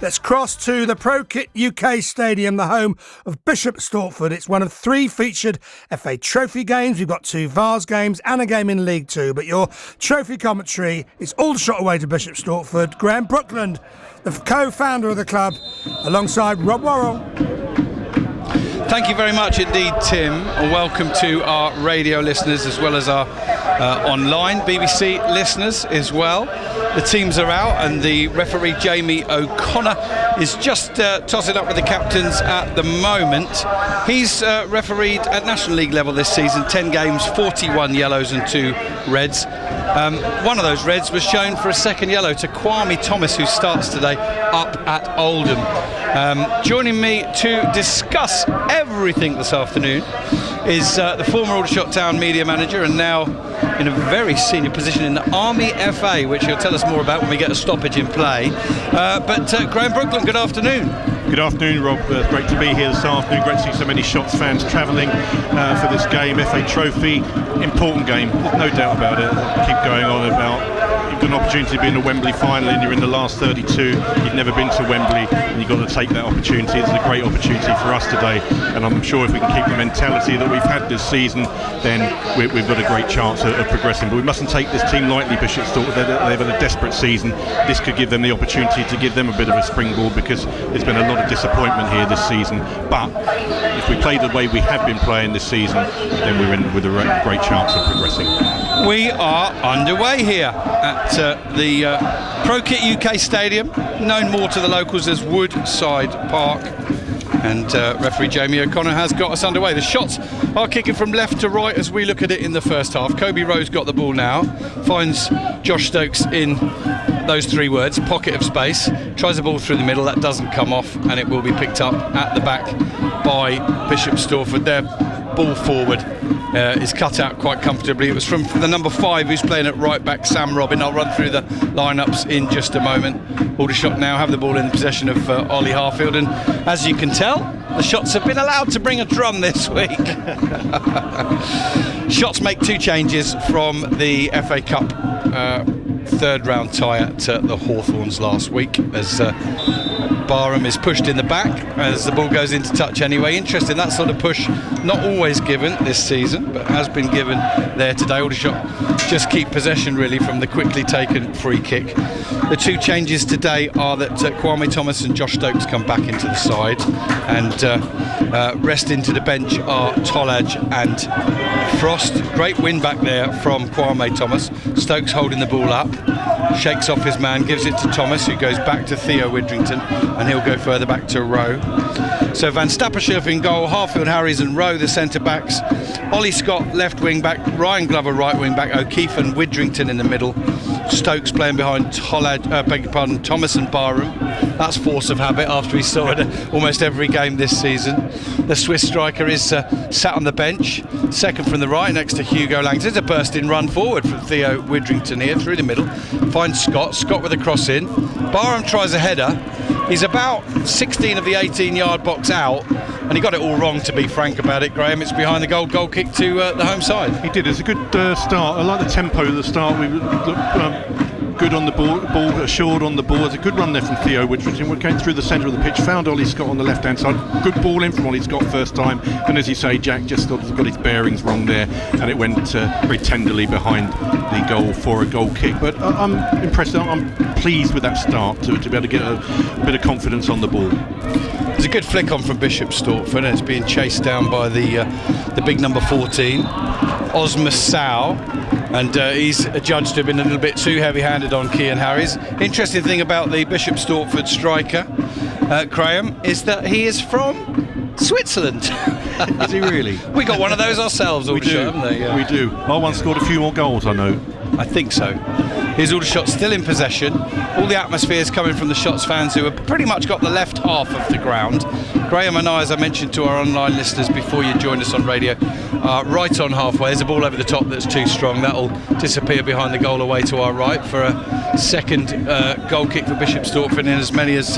Let's cross to the ProKit UK Stadium, the home of Bishop Stortford. It's one of 3 featured FA Trophy games. We've got 2 Vars games and a game in League 2. But your trophy commentary is Aldershot away to Bishop Stortford. Graham Brookland, the co-founder of the club, alongside Rob Worrell. Thank you very much indeed, Tim, and welcome to our radio listeners as well as our online BBC listeners as well. The teams are out and the referee Jamie O'Connor is just tossing up with the captains at the moment. He's refereed at National League level this season, 10 games, 41 yellows and 2 reds. One of those reds was shown for a second yellow to Kwame Thomas, who starts today up at Oldham. Joining me to discuss everything this afternoon is the former Aldershot Town media manager and now in a very senior position in the Army FA, which he'll tell us more about when we get a stoppage in play. But Graham Brookland, good afternoon. Good afternoon, Rob. Great to be here this afternoon. Great to see so many Shots fans travelling for this game, FA Trophy. Important game, no doubt about it. Keep going on about you've got an opportunity to be in the Wembley final and you're in the last 32. You've never been to Wembley and you've got to take that opportunity. It's a great opportunity for us today, and I'm sure if we can keep the mentality that we've had this season, then we've got a great chance of progressing. But we mustn't take this team lightly. Bishop Stortford, they've had a desperate season. This could give them the opportunity to give them a bit of a springboard, because there's been a lot of disappointment here this season. But if we play the way we have been playing this season, then we're in with a great chance of progressing. We are underway here at the ProKit UK Stadium, known more to the locals as Woodside Park. And referee Jamie O'Connor has got us underway. The Shots are kicking from left to right as we look at it in the first half. Kobe Rowe's got the ball now, finds Josh Stokes in those 3 words, pocket of space, tries the ball through the middle, that doesn't come off, and it will be picked up at the back by Bishop Stortford. Their ball forward is cut out quite comfortably. It was from the number 5 who's playing at right back, Sam Robin. I'll run through the lineups in just a moment. Aldershot now have the ball in possession of Ollie Harfield, and as you can tell, the Shots have been allowed to bring a drum this week. Shots make 2 changes from the FA Cup 3rd round tie at the Hawthorns last week, as Barham is pushed in the back as the ball goes into touch anyway. Interesting, that sort of push not always given this season, but has been given there today. Aldershot just keep possession really from the quickly taken free kick. The 2 changes today are that Kwame Thomas and Josh Stokes come back into the side, and rest into the bench are Tolaj and Frost. Great win back there from Kwame Thomas. Stokes holding the ball up, shakes off his man, gives it to Thomas, who goes back to Theo Widrington, and he'll go further back to Rowe. So Van Stappershoef in goal, Harfield, Harries and Rowe the centre backs, Ollie Scott left wing back, Ryan Glover right wing back, O'Keefe and Widrington in the middle, Stokes playing behind Thomas and Barham. That's force of habit after he saw it almost every game this season. The Swiss striker is sat on the bench, second from the right next to Hugo Lang. There's a burst-in run forward from Theo Widrington here through the middle. Finds Scott with a cross in. Barham tries a header. He's about 16 of the 18-yard box out, and he got it all wrong, to be frank about it, Graham. It's behind the goal kick to the home side. He did. It's a good start. I like the tempo of the start. We looked good on the ball, assured on the ball. There's a good run there from Theo Widrington. We came through the centre of the pitch, found Ollie Scott on the left-hand side. Good ball in from Ollie Scott first time, and as you say, Jack just got his bearings wrong there, and it went very tenderly behind the goal for a goal kick. But I'm impressed. I'm pleased with that start to be able to get a bit of confidence on the ball. There's a good flick on from Bishop Stortford, and it's being chased down by the big number 14, Osmus Sow, and he's judged to have been a little bit too heavy-handed on Cian Harries. Interesting thing about the Bishop Stortford striker, Graham, is that he is from Switzerland. Is he really? We got one of those ourselves, Aldershot, haven't they? Yeah. We do. Our one scored a few more goals, I know. I think so. Here's Aldershot still in possession. All the atmosphere is coming from the Shots fans, who have pretty much got the left half of the ground. Graham and I, as I mentioned to our online listeners before you joined us on radio, are right on halfway. There's a ball over the top that's too strong. That'll disappear behind the goal away to our right for a second goal kick for Bishop Stortford in as many as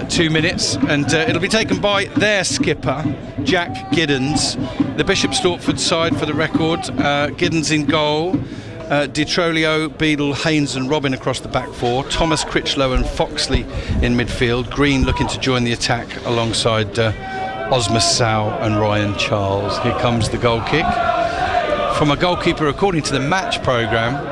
2 minutes. And it'll be taken by their skipper, Jack Giddens. The Bishop Stortford side, for the record, Giddens in goal. Di Beadle, Haynes and Robin across the back four. Thomas, Critchlow and Foxley in midfield. Green looking to join the attack alongside Osmus Sow and Ryan Charles. Here comes the goal kick from a goalkeeper according to the match programme.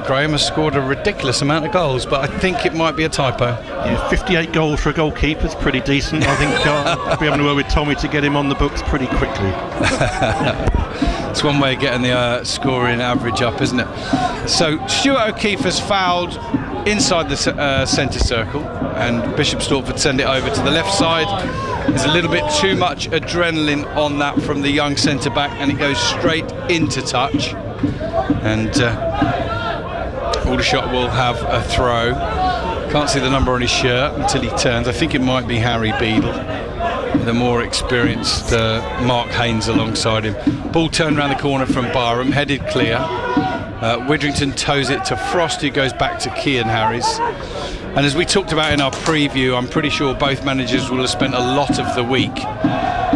Graham has scored a ridiculous amount of goals, but I think it might be a typo. Yeah, 58 goals for a goalkeeper is pretty decent. I think I'll be having a word with Tommy to get him on the books pretty quickly. It's one way of getting the scoring average up, isn't it? So Stuart O'Keefe has fouled inside the centre circle, and Bishop Stortford send it over to the left side. There's a little bit too much adrenaline on that from the young centre back, and it goes straight into touch. And Aldershot will have a throw. Can't see the number on his shirt until he turns. I think it might be Harry Beadle, with a more experienced Mark Haynes alongside him. Ball turned around the corner from Barham, headed clear. Widrington toes it to Frost, who goes back to Kean Harris. And as we talked about in our preview, I'm pretty sure both managers will have spent a lot of the week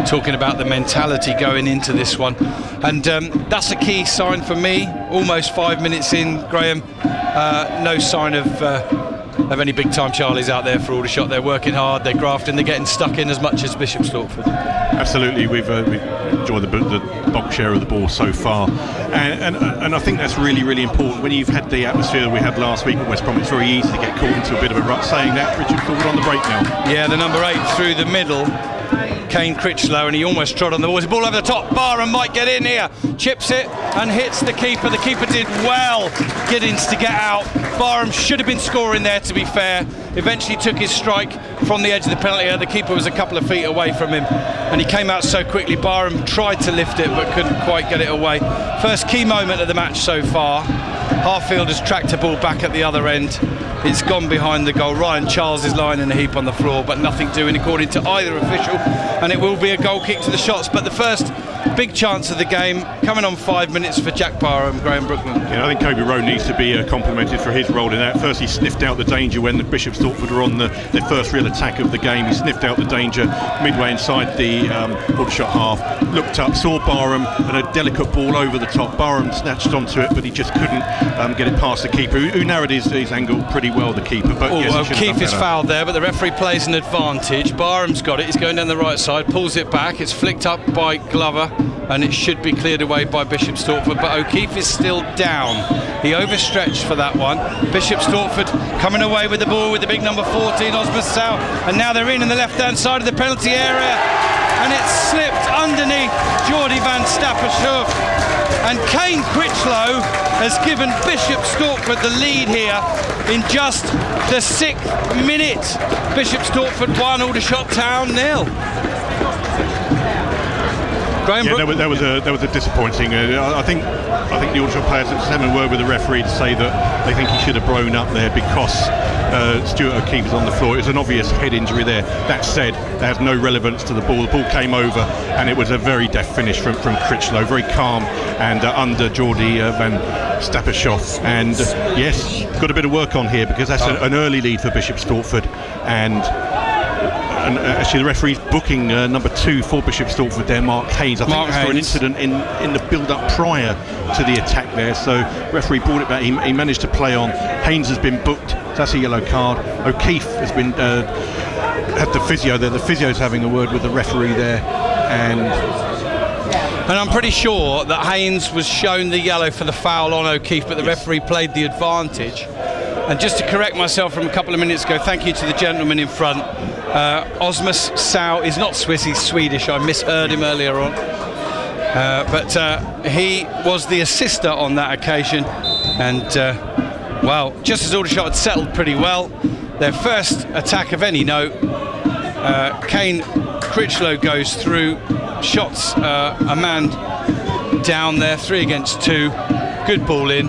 talking about the mentality going into this one. And that's a key sign for me. Almost 5 minutes in, Graham, no sign of any big time Charlies out there for Aldershot. They're working hard, they're grafting, they're getting stuck in as much as Bishop Stortford. Absolutely, we've enjoyed the bulk share of the ball so far, and I think that's really important. When you've had the atmosphere that we had last week at West Brom, it's very easy to get caught into a bit of a rut. Saying that, Richard Stortford on the break now. Yeah, the number 8 through the middle, Kane Critchlow, and he almost trod on the ball. There's a ball over the top. Barham might get in here, chips it and hits the keeper. The keeper did well Giddins to get out. Barham should have been scoring there, to be fair. Eventually took his strike from the edge of the penalty area. The keeper was a couple of feet away from him, and he came out so quickly. Barham tried to lift it but couldn't quite get it away. First key moment of the match so far. Harfield has tracked a ball back at the other end. It's gone behind the goal. Ryan Charles is lying in a heap on the floor, but nothing doing according to either official, and it will be a goal kick to the shots. But the first big chance of the game coming on 5 minutes for Jack Barham, Graham Brookman. Yeah, I think Kobe Rowe needs to be complimented for his role in that. First, he sniffed out the danger when the Bishop Stortford were on their first real attack of the game. He sniffed out the danger midway inside the Aldershot half, looked up, saw Barham, and a delicate ball over the top. Barham snatched onto it, but he just couldn't get it past the keeper, who narrowed his angle pretty well, the keeper. But yes, Keefe is fouled there, but the referee plays an advantage. Barham's got it, he's going down the right side, pulls it back, it's flicked up by Glover, and it should be cleared away by Bishop Stortford, but O'Keefe is still down. He overstretched for that one. Bishop Stortford coming away with the ball with the big number 14, Osmus Sow, and now they're in the left-hand side of the penalty area, and it slipped underneath Geordie van Stappershoef, and Kane Critchlow has given Bishop Stortford the lead here in just the 6th minute. Bishop Stortford 1, Aldershot Town 0. Yeah, that was a disappointing. I think the Aldershot players are just having a word with the referee to say that they think he should have blown up there because Stuart O'Keefe is on the floor. It was an obvious head injury there. That said, that has no relevance to the ball. The ball came over, and it was a very deft finish from Critchlow, very calm and under Geordie van Stappershoef. And yes, got a bit of work on here because that's an early lead for Bishop Stortford, and actually the referee's booking number 2 for Bishop Stortford there, Mark Haynes. I think that's for an incident in the build-up prior to the attack there. So referee brought it back. He managed to play on. Haynes has been booked. So that's a yellow card. O'Keefe has been had the physio there. The physio's having a word with the referee there, and I'm pretty sure that Haynes was shown the yellow for the foul on O'Keefe, but the referee played the advantage. And just to correct myself from a couple of minutes ago, thank you to the gentleman in front. Osmus Sow is not Swiss, he's Swedish. I misheard him earlier on. But he was the assister on that occasion. And, well, just as Aldershot had settled pretty well, their first attack of any note, Kane Critchlow goes through, shots a man down there, 3 against 2. Good ball in.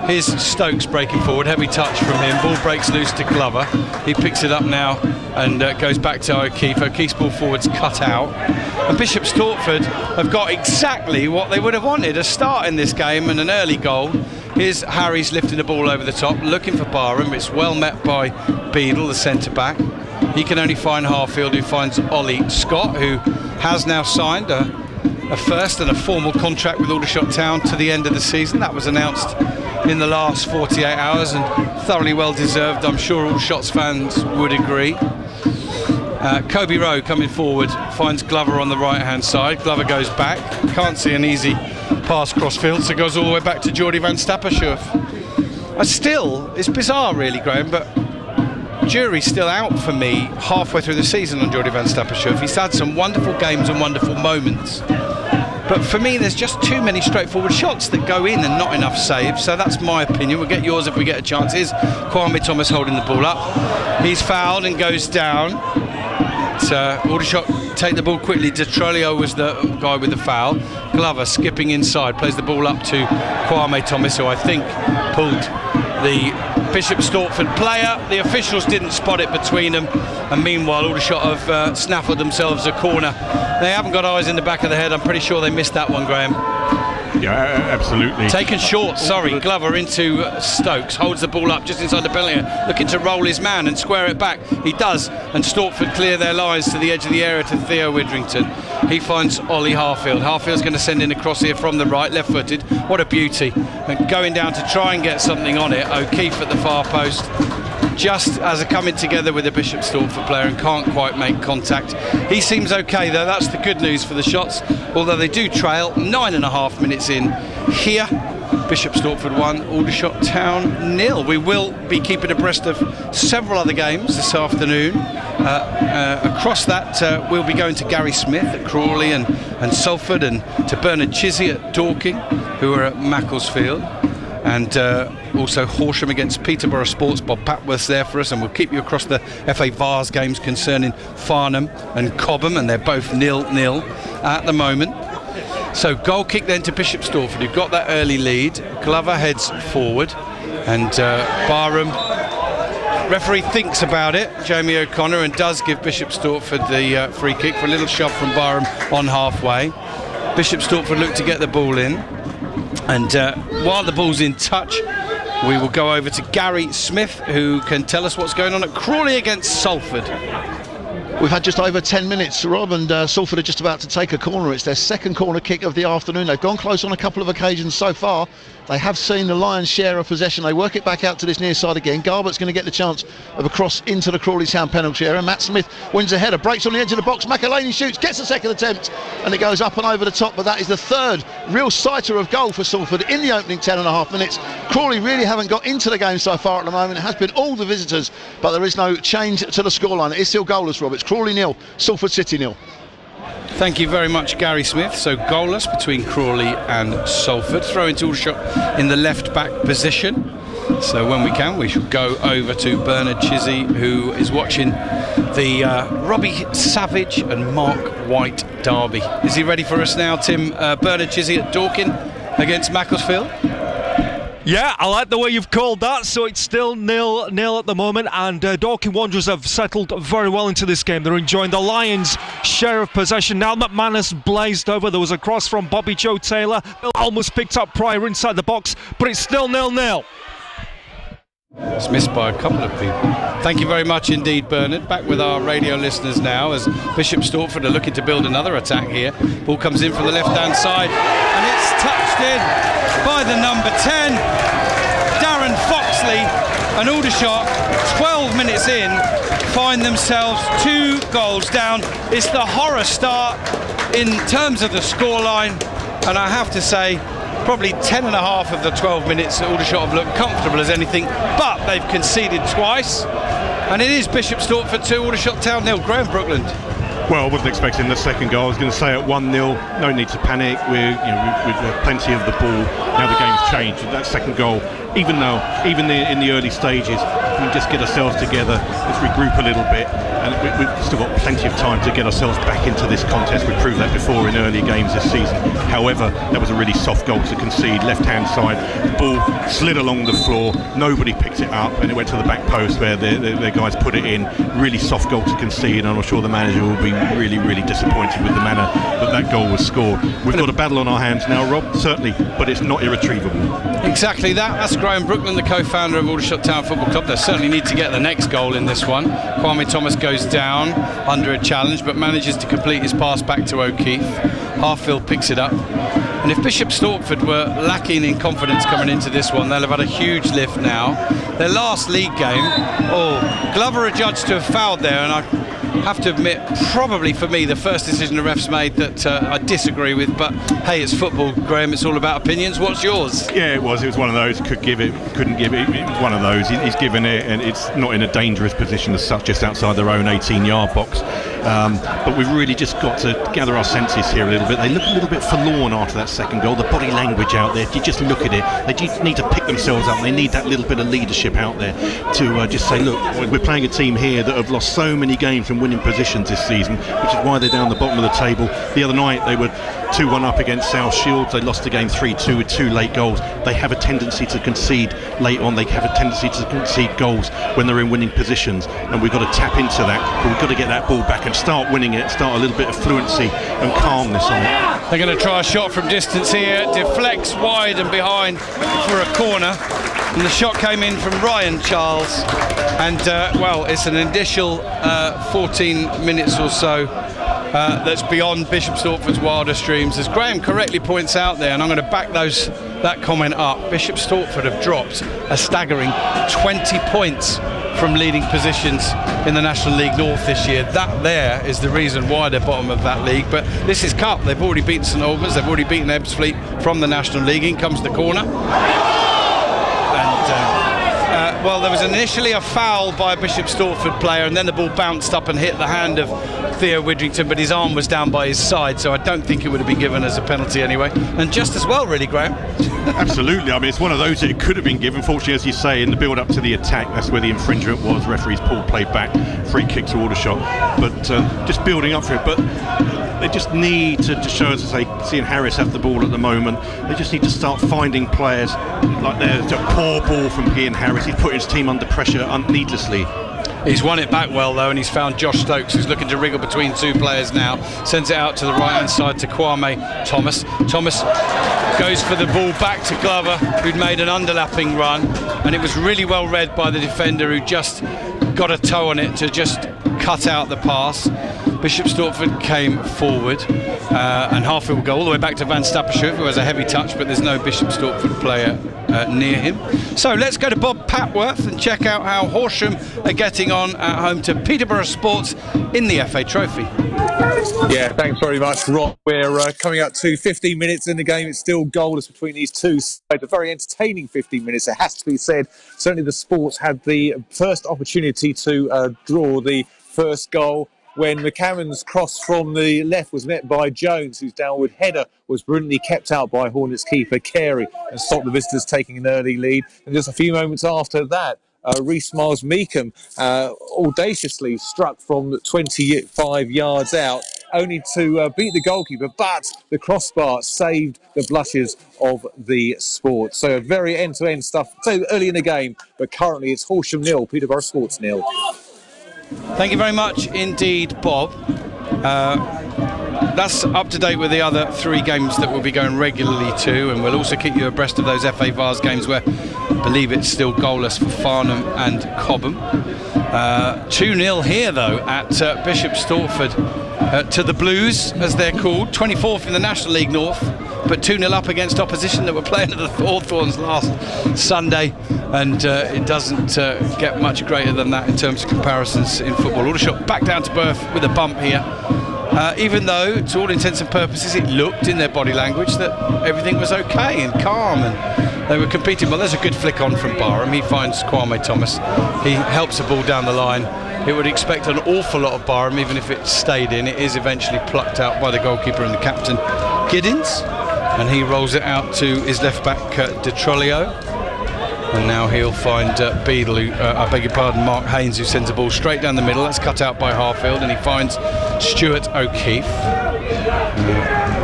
Here's Stokes breaking forward, heavy touch from him. Ball breaks loose to Glover. He picks it up now and goes back to O'Keefe. O'Keefe's ball forward's cut out. And Bishop Stortford have got exactly what they would have wanted, a start in this game and an early goal. Here's Harry's lifting the ball over the top, looking for Barham. It's well met by Beadle, the centre-back. He can only find Harfield, who finds Ollie Scott, who has now signed a a first and a formal contract with Aldershot Town to the end of the season. That was announced in the last 48 hours and thoroughly well deserved. I'm sure Aldershot's fans would agree. Kobe Rowe coming forward, finds Glover on the right hand side. Glover goes back, can't see an easy pass cross field, so goes all the way back to Geordie van Stappershoef. Still, it's bizarre really, Graham, but jury's still out for me halfway through the season on Geordie van Stappershoef. He's had some wonderful games and wonderful moments, but for me there's just too many straightforward shots that go in and not enough saves. So that's my opinion. We'll get yours if we get a chance. Here's Kwame Thomas holding the ball up. He's fouled and goes down. Aldershot take the ball quickly. Detrolio was the guy with the foul. Glover skipping inside, plays the ball up to Kwame Thomas, who I think pulled the Bishop Stortford player. The officials didn't spot it between them, and meanwhile Aldershot have snaffled themselves a corner. They haven't got eyes in the back of the head. I'm pretty sure they missed that one, Graham. Yeah, absolutely. Taken short, sorry. Glover into Stokes, holds the ball up just inside the penalty area, looking to roll his man and square it back. He does, and Stortford clear their lines to the edge of the area to Theo Widrington. He finds Ollie Harfield. Harfield's going to send in a cross here from the right, left-footed. What a beauty. And going down to try and get something on it. O'Keefe at the far post, just as a coming together with the Bishop Stortford player, and can't quite make contact. He seems okay though, that's the good news for the shots, although they do trail. 9.5 minutes in here. Bishop Stortford 1, Aldershot Town 0. We will be keeping abreast of several other games this afternoon. Across that we'll be going to Gary Smith at Crawley and Salford, and to Bernard Chizzy at Dorking, who are at Macclesfield. And also Horsham against Peterborough Sports. Bob Patworth's there for us, and we'll keep you across the FA Vars games concerning Farnham and Cobham, and they're both 0-0 at the moment. So goal kick then to Bishop Stortford, who got that early lead. Glover heads forward, and Barham, referee thinks about it, Jamie O'Connor, and does give Bishop Stortford the free kick for a little shove from Barham on halfway. Bishop Stortford look to get the ball in. And while the ball's in touch, we will go over to Gary Smith, who can tell us what's going on at Crawley against Salford. We've had just over 10 minutes, Rob, and Salford are just about to take a corner. It's their second corner kick of the afternoon. They've gone close on a couple of occasions so far. They have seen the lion's share of possession. They work it back out to this near side again. Garbutt's going to get the chance of a cross into the Crawley Town penalty area. Matt Smith wins a header, breaks on the edge of the box. McElhaney shoots, gets a second attempt, and it goes up and over the top. But that is the third real sighter of goal for Salford in the opening 10.5 minutes. Crawley really haven't got into the game so far at the moment. It has been all the visitors, but there is no change to the scoreline. It is still goalless, Rob. It's Crawley 0, Salford City 0. Thank you very much, Gary Smith. So goalless between Crawley and Salford. Throw into Aldershot in the left back position. So when we can, we shall go over to Bernard Chizzy, who is watching the Robbie Savage and Mark White derby. Is he ready for us now, Tim? Bernard Chizzy at Dorking against Macclesfield. Yeah, I like the way you've called that. So it's still 0-0 at the moment, and Dorking Wanderers have settled very well into this game. They're enjoying the Lions' share of possession. Now McManus blazed over. There was a cross from Bobby Joe Taylor. Almost picked up Pryor inside the box, but it's still 0-0. It's missed by a couple of people. Thank you very much indeed, Bernard. Back with our radio listeners now, as Bishop Stortford are looking to build another attack here. Ball comes in from the left-hand side, and it's touched in by the number 10, Darren Foxley. And Aldershot, 12 minutes in, find themselves 2 goals down. It's the horror start in terms of the scoreline, and I have to say, probably 10.5 of the 12 minutes Aldershot have looked comfortable as anything, but they've conceded twice, and it is Bishop Stortford 2, Aldershot Town 0. Graham Brookland. Well, I wasn't expecting the second goal. I was going to say at 1-0, no need to panic. We've plenty of the ball. Now the game's changed. That second goal, even in the early stages, we just get ourselves together, let's regroup a little bit, and we've still got plenty of time to get ourselves back into this contest. We proved that before in earlier games this season. However, that was a really soft goal to concede. Left-hand side, the ball slid along the floor, nobody picked it up, and it went to the back post where the guys put it in. Really soft goal to concede, and I'm sure the manager will be really, really disappointed with the manner that goal was scored. We've got a battle on our hands now, Rob, certainly, but it's not irretrievable. Exactly that. That's Graham Brookland, the co-founder of Aldershot Town Football Club. They certainly need to get the next goal in this one. Kwame Thomas goes down under a challenge, but manages to complete his pass back to O'Keefe. Harfield picks it up. And if Bishop Stortford were lacking in confidence coming into this one, they'll have had a huge lift now. Their last league game, Glover adjudged to have fouled there, and I have to admit, probably for me, the first decision the refs made that I disagree with, but hey, it's football, Graham, it's all about opinions. What's yours? Yeah, it was one of those, could give it, couldn't give it. It was one of those, he's given it, and it's not in a dangerous position as such, just outside their own 18-yard box. But we've really just got to gather our senses here a little bit. They look a little bit forlorn after that second goal. The body language out there, if you just look at it, they just need to pick themselves up. They need that little bit of leadership out there to just say, look, we're playing a team here that have lost so many games from winning positions this season, which is why they're down the bottom of the table. The other night they were 2-1 up against South Shields. They lost the game 3-2 with 2 late goals. They have a tendency to concede late on. They have a tendency to concede goals when they're in winning positions, and we've got to tap into that. But we've got to get that ball back and start winning it, start a little bit of fluency and calmness on it. They're going to try a shot from distance here. Deflects wide and behind for a corner. And the shot came in from Ryan Charles. And, well, it's an initial 14 minutes or so that's beyond Bishop Stortford's wildest dreams. As Graham correctly points out there, and I'm going to back that comment up, Bishop Stortford have dropped a staggering 20 points from leading positions in the National League North this year. That there is the reason why they're bottom of that league. But this is Cup. They've already beaten St Albans. They've already beaten Ebbsfleet from the National League. In comes the corner. And, well, there was initially a foul by a Bishop Stortford player, and then the ball bounced up and hit the hand of Theo Widrington, but his arm was down by his side, so I don't think it would have been given as a penalty anyway. And just as well, really, Graham. Absolutely. I mean, it's one of those that it could have been given. Fortunately, as you say, in the build-up to the attack, that's where the infringement was. Referees pulled play back, free kick to Aldershot. But just building up for it. But they just need to show, as I say, seeing Harris have the ball at the moment, they just need to start finding players. Like there's a poor ball from Ian Harris. He's putting his team under pressure needlessly. He's won it back well though, and he's found Josh Stokes, who's looking to wriggle between 2 players now. Sends it out to the right hand side to Kwame Thomas. Thomas goes for the ball back to Glover, who'd made an underlapping run, and it was really well read by the defender, who just got a toe on it to just cut out the pass. Bishop Stortford came forward, and Harfield will go all the way back to Van Stappershoef, who has a heavy touch, but there's no Bishop Stortford player near him. So let's go to Bob Patworth and check out how Horsham are getting on at home to Peterborough Sports in the FA Trophy. Yeah, thanks very much, Rob. We're coming up to 15 minutes in the game. It's still goalless between these two sides. A very entertaining 15 minutes, it has to be said. Certainly the Sports had the first opportunity to draw the first goal when McCammon's cross from the left was met by Jones, whose downward header was brilliantly kept out by Hornets keeper Carey and stopped the visitors taking an early lead. And just a few moments after that, Reece Miles Meekham audaciously struck from 25 yards out, only to beat the goalkeeper, but the crossbar saved the blushes of the Sport. So very end-to-end stuff so early in the game, but currently it's Horsham 0, Peterborough Sports 0. Thank you very much indeed, Bob. That's up to date with the other 3 games that we'll be going regularly to, and we'll also keep you abreast of those FA Vars games where I believe it's still goalless for Farnham and Cobham. 2-0 here though at Bishop Stortford to the Blues, as they're called, 24th in the National League North, but 2-0 up against opposition that were playing at the Hawthorns last Sunday, and it doesn't get much greater than that in terms of comparisons in football. Aldershot back down to earth with a bump here, even though to all intents and purposes it looked in their body language that everything was okay and calm and they were competing. Well, there's a good flick on from Barham. He finds Kwame Thomas, he helps the ball down the line. It would expect an awful lot of Barham, even if it stayed in. It is eventually plucked out by the goalkeeper and the captain, Giddins, and he rolls it out to his left back, De Trollio. And now he'll find Beadle, Mark Haynes, who sends the ball straight down the middle. That's cut out by Harfield, and he finds Stuart O'Keefe.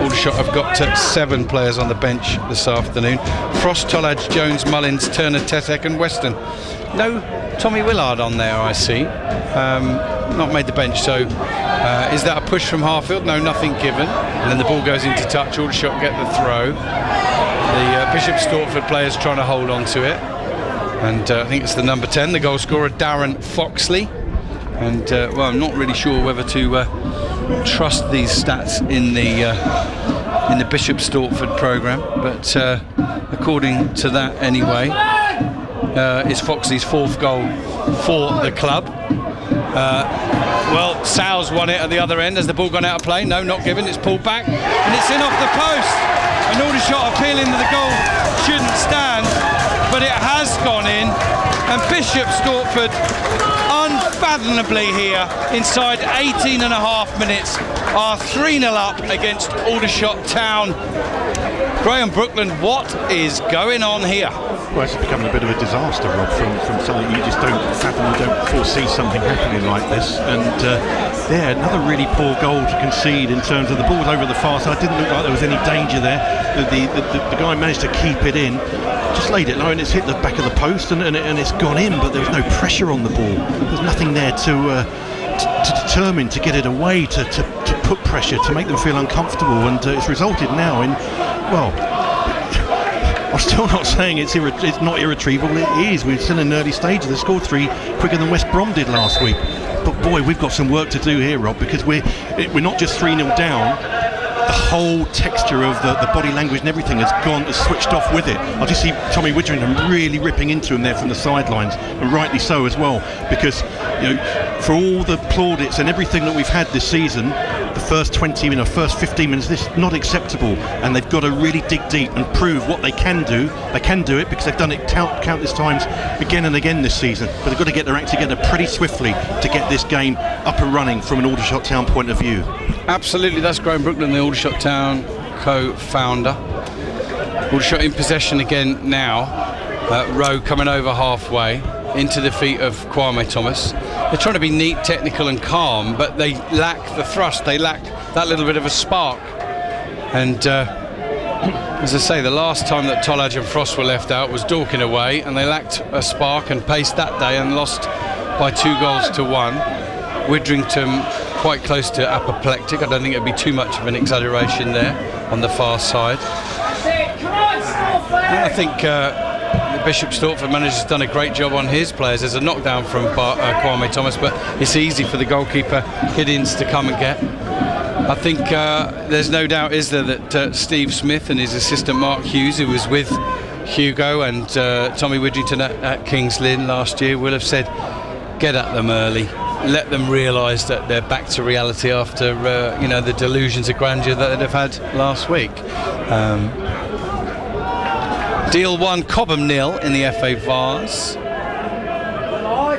Aldershot have got 7 players on the bench this afternoon. Frost, Tollage, Jones, Mullins, Turner, Tetek and Weston. No Tommy Willard on there, I see. Not made the bench, so is that a push from Harfield? No, nothing given. And then the ball goes into touch. Aldershot get the throw. The Bishop Stortford players trying to hold on to it. And I think it's the number 10, the goal scorer, Darren Foxley. And well, I'm not really sure whether to trust these stats in the Bishop Stortford programme, but according to that anyway, it's Foxy's 4th goal for the club. Well, Sal's won it at the other end. Has the ball gone out of play? No, not given. It's pulled back and it's in off the post. An Aldershot appealing that the goal shouldn't stand, but it has gone in, and Bishop Stortford unfathomably here inside 18 and a half minutes are 3-0 up against Aldershot Town. Graham Brookland, what is going on here? Well, it's becoming a bit of a disaster, Rob, from something you just don't fathom, you don't foresee something happening like this. And yeah, another really poor goal to concede in terms of the ball was over the far side. Didn't look like there was any danger there. The guy managed to keep it in, just laid it low, and it's hit the back of the post, and it's gone in, but there was no pressure on the ball. There's nothing there to determine to get it away, to put pressure, to make them feel uncomfortable, and it's resulted now in, well, I'm still not saying it's not irretrievable. It is. We're still in an early stage. They scored 3 quicker than West Brom did last week. But boy, we've got some work to do here, Rob, because we're not just 3-0 down. The whole texture of the body language and everything has switched off with it. I just see Tommy Widgerington really ripping into him there from the sidelines, and rightly so as well, because for all the plaudits and everything that we've had this season, the first 15 minutes, this is not acceptable, and they've got to really dig deep and prove what they can do. They can do it because they've done it countless times again and again this season, but they've got to get their act together pretty swiftly to get this game up and running from an Aldershot Town point of view. Absolutely, that's Graham Brookland, the Aldershot Town co-founder. Aldershot in possession again now. Rowe coming over halfway into the feet of Kwame Thomas. They're trying to be neat, technical and calm, but they lack the thrust, they lack that little bit of a spark. And as I say, the last time that Tollage and Frost were left out was Dorking away, and they lacked a spark and pace that day and lost by 2-1. Widgerington quite close to apoplectic. I don't think it'd be too much of an exaggeration there on the far side. And I think the Bishop Stortford manager's done a great job on his players. There's a knockdown from Kwame Thomas, but it's easy for the goalkeeper Hiddins to come and get. I think there's no doubt, is there, that Steve Smith and his assistant Mark Hughes, who was with Hugo and Tommy Widgerington at Kings Lynn last year, will have said, get at them early. Let them realise that they're back to reality after the delusions of grandeur that they've had last week. Deal 1, Cobham 0 in the FA Vars,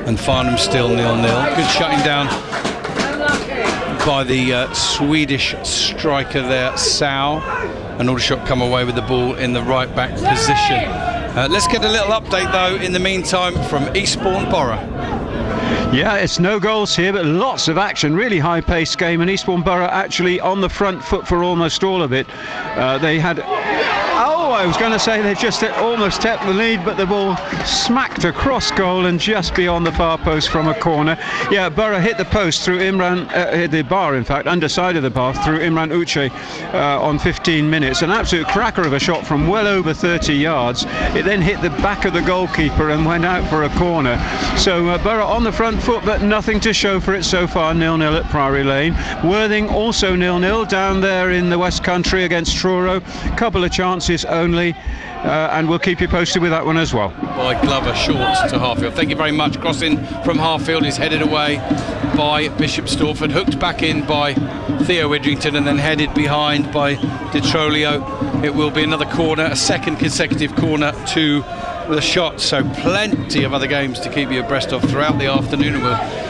and Farnham still 0-0. Good shutting down by the Swedish striker there, Sal, and Aldershot come away with the ball in the right back position. Let's get a little update though in the meantime from Eastbourne Borough. Yeah, it's no goals here, but lots of action, really high-paced game, and Eastbourne Borough actually on the front foot for almost all of it. They had... I was going to say they've just almost tapped the lead, but the ball smacked across goal and just beyond the far post from a corner. Yeah, Borough hit the post through Imran, hit the bar in fact, underside of the bar through Imran Uche on 15 minutes. An absolute cracker of a shot from well over 30 yards. It then hit the back of the goalkeeper and went out for a corner. So Borough on the front foot, but nothing to show for it so far. 0-0 at Priory Lane. Worthing also 0-0 down there in the West Country against Truro. Couple of chances only, and we'll keep you posted with that one as well. By Glover, short to Harfield. Thank you very much. Crossing from Harfield is headed away by Bishop Stortford, hooked back in by Theo Widgerington, and then headed behind by Di Trolio. It will be another corner, a second consecutive corner to the shot. So plenty of other games to keep you abreast of throughout the afternoon, and we'll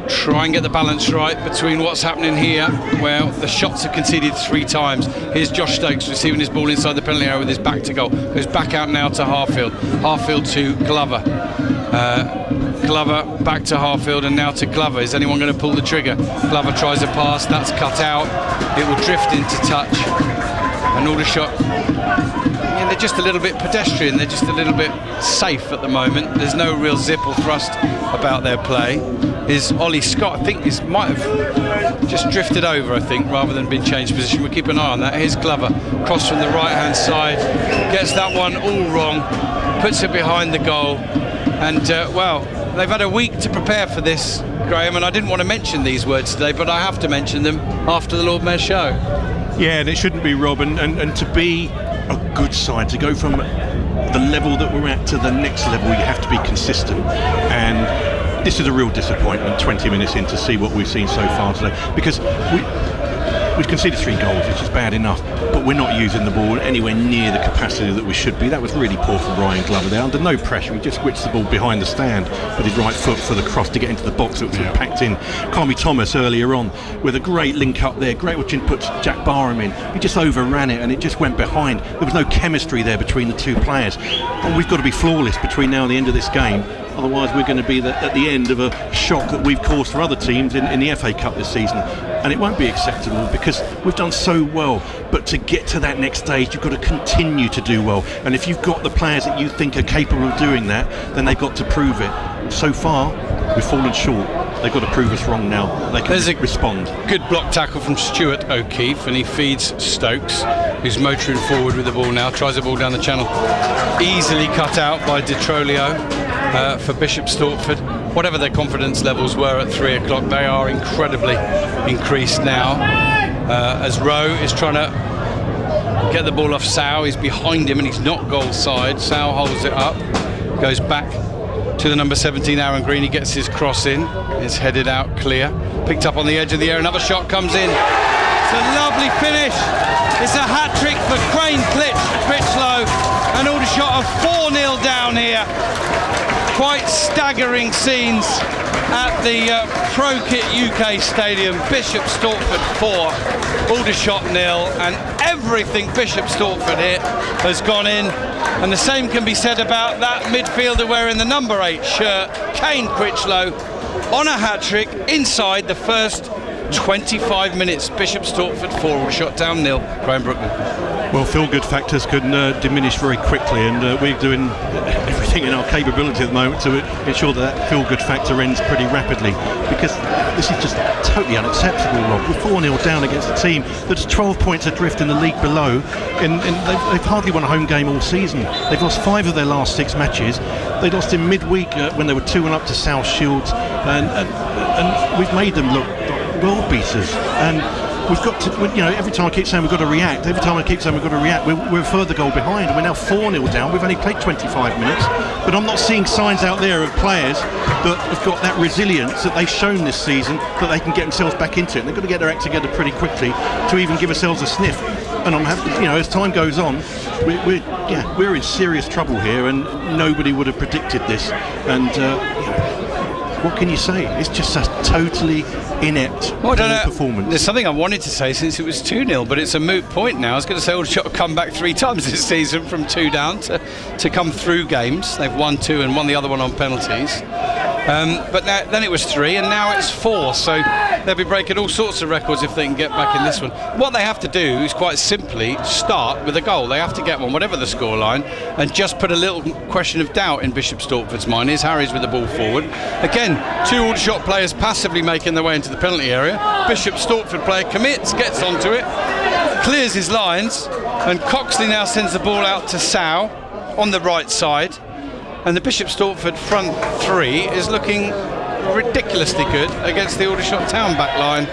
try and get the balance right between what's happening here, where the shots are conceded 3 times. Here's Josh Stokes receiving his ball inside the penalty area with his back to goal. Goes back out now to Harfield. Harfield to Glover. Glover back to Harfield and now to Glover. Is anyone going to pull the trigger? Glover tries a pass. That's cut out. It will drift into touch. And Aldershot, they're just a little bit pedestrian. They're just a little bit safe at the moment. There's no real zip or thrust about their play. Is Ollie Scott, I think, might have just drifted over, I think, rather than been changed position. We'll keep an eye on that. Here's Glover, cross from the right-hand side, gets that one all wrong, puts it behind the goal, and, well, they've had a week to prepare for this, Graham, and I didn't want to mention these words today, but I have to mention them after the Lord Mayor's show. Yeah, and it shouldn't be, Rob, and to be a good side, to go from the level that we're at to the next level, you have to be consistent. And this is a real disappointment 20 minutes in to see what we've seen so far today, because we've conceded 3 goals, which is bad enough, but we're not using the ball anywhere near the capacity that we should be. That was really poor from Ryan Glover there. Under no pressure, he just switched the ball behind the stand with his right foot for the cross to get into the box that was packed in. Carmi Thomas earlier on with a great link up there, great watching puts Jack Barham in. He just overran it and it just went behind. There was no chemistry there between the 2 players. And we've got to be flawless between now and the end of this game. Otherwise we're going to be at the end of a shock that we've caused for other teams in the FA Cup this season, and it won't be acceptable because we've done so well. But to get to that next stage, you've got to continue to do well, and if you've got the players that you think are capable of doing that, then they've got to prove it. So far we've fallen short. They've got to prove us wrong now. They can respond. Good block tackle from Stuart O'Keefe, and he feeds Stokes, who's motoring forward with the ball now, tries the ball down the channel, easily cut out by Di Trolio. For Bishop Stortford, whatever their confidence levels were at 3 o'clock, they are incredibly increased now. As Rowe is trying to get the ball off Sow, he's behind him and he's not goal side. Sow holds it up, goes back to the number 17 Aaron Green. He gets his cross in, it's headed out clear, picked up on the edge of the area. Another shot comes in. It's a lovely finish. It's a hat-trick for Crane Critchlow, and Aldershot are 4-0 down here. Quite staggering scenes at the ProKit UK Stadium. Bishop Stortford 4, Aldershot 0, and everything Bishop Stortford hit has gone in. And the same can be said about that midfielder wearing the number 8 shirt, Kane Critchlow, on a hat-trick inside the first 25 minutes. Bishop Stortford 4, Aldershot Town 0. Graham Brookman. Well, feel-good factors can diminish very quickly, and we're doing everything in our capability at the moment to ensure that feel-good factor ends pretty rapidly, because this is just totally unacceptable, Rob. We're 4-0 down against a team that's 12 points adrift in the league below, and they've hardly won a home game all season. They've lost 5 of their last 6 matches. They lost in midweek when they were 2-1 to South Shields, and we've made them look world beaters. And we've got to, every time I keep saying we've got to react, we're a further goal behind. We're now 4-0 down. We've only played 25 minutes, but I'm not seeing signs out there of players that have got that resilience that they've shown this season, that they can get themselves back into it. And they've got to get their act together pretty quickly to even give ourselves a sniff. And I'm happy, as time goes on, we're in serious trouble here, and nobody would have predicted this. And what can you say? It's just a totally inept performance. There's something I wanted to say since it was 2-0, but it's a moot point now. I was going to say Aldershot have come back 3 times this season from 2 down to come through games. They've won 2 and won the other one on penalties. But then it was 3 and now it's 4, so they'll be breaking all sorts of records if they can get back in this one. What they have to do is quite simply start with a goal. They have to get one, whatever the scoreline, and just put a little question of doubt in Bishop Stortford's mind. Here's Harries with the ball forward. Again, 2 Aldershot players passively making their way into the penalty area. Bishop Stortford player commits, gets onto it, clears his lines, and Coxley now sends the ball out to Sow on the right side. And the Bishop Stortford front 3 is looking ridiculously good against the Aldershot Town back line.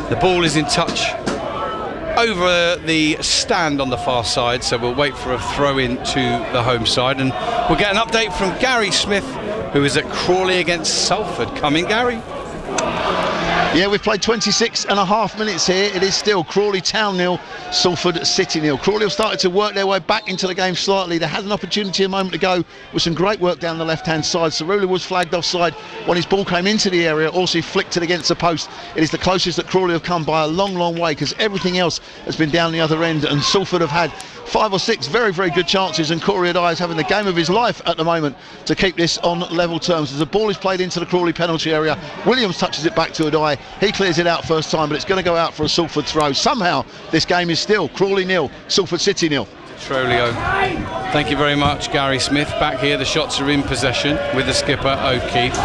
The ball is in touch over the stand on the far side, so we'll wait for a throw in to the home side, and we'll get an update from Gary Smith, who is at Crawley against Salford. Come in, Gary. Yeah, we've played 26 and a half minutes here. It is still Crawley Town 0, Salford City 0. Crawley have started to work their way back into the game slightly. They had an opportunity a moment ago with some great work down the left-hand side. Cerula was flagged offside when his ball came into the area. Also, he flicked it against the post. It is the closest that Crawley have come by a long, long way, because everything else has been down the other end, and Salford have had 5 or 6 very, very good chances, and Corey Adai is having the game of his life at the moment to keep this on level terms. As the ball is played into the Crawley penalty area, Williams touches it back to Adai. He clears it out first time, but it's going to go out for a Salford throw. Somehow this game is still Crawley 0, Salford City 0. Trolio. Thank you very much, Gary Smith. Back here, the shots are in possession with the skipper O'Keefe.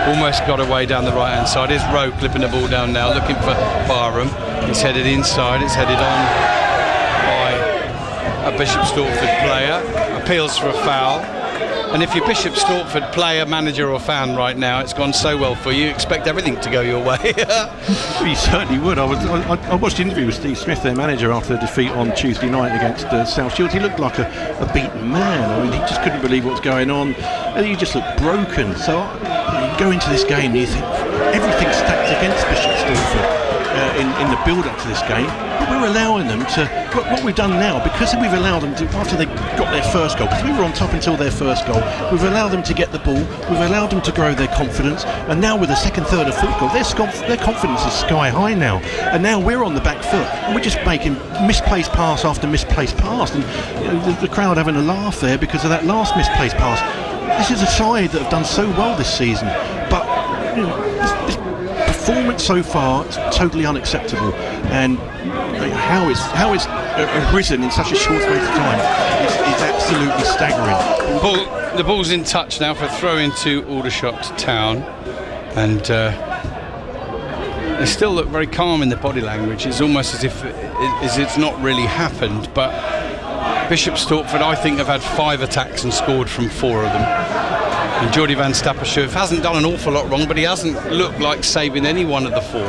Almost got away down the right hand side. Here's Rowe clipping the ball down now, looking for Barham. It's headed inside, it's headed on by a Bishop Stortford player. Appeals for a foul. And if you're Bishop Stortford player, manager or fan right now, it's gone so well for you, expect everything to go your way. You certainly would. I watched the interview with Steve Smith, their manager, after the defeat on Tuesday night against South Shields. He looked like a beaten man. I mean, he just couldn't believe what was going on, and he just looked broken. So you go into this game and you think everything's stacked against Bishop Stortford in the build-up to this game. But we're allowing them to, what we've done now, because we've allowed them to, after they got their first goal, because we were on top until their first goal, we've allowed them to get the ball, we've allowed them to grow their confidence, and now with the second, third and fourth goal, their confidence is sky high now, and now we're on the back foot, and we're just making misplaced pass after misplaced pass, and the crowd having a laugh there because of that last misplaced pass. This is a side that have done so well this season, but this performance so far is totally unacceptable, and how it's arisen in such a short space of time is absolutely staggering. The ball's in touch now for a throw into Aldershot Town, and they still look very calm in the body language. It's almost as if it's not really happened, but Bishop Stortford, I think, have had 5 attacks and scored from 4 of them. And Geordie van Stappershoef hasn't done an awful lot wrong, but he hasn't looked like saving any one of the 4.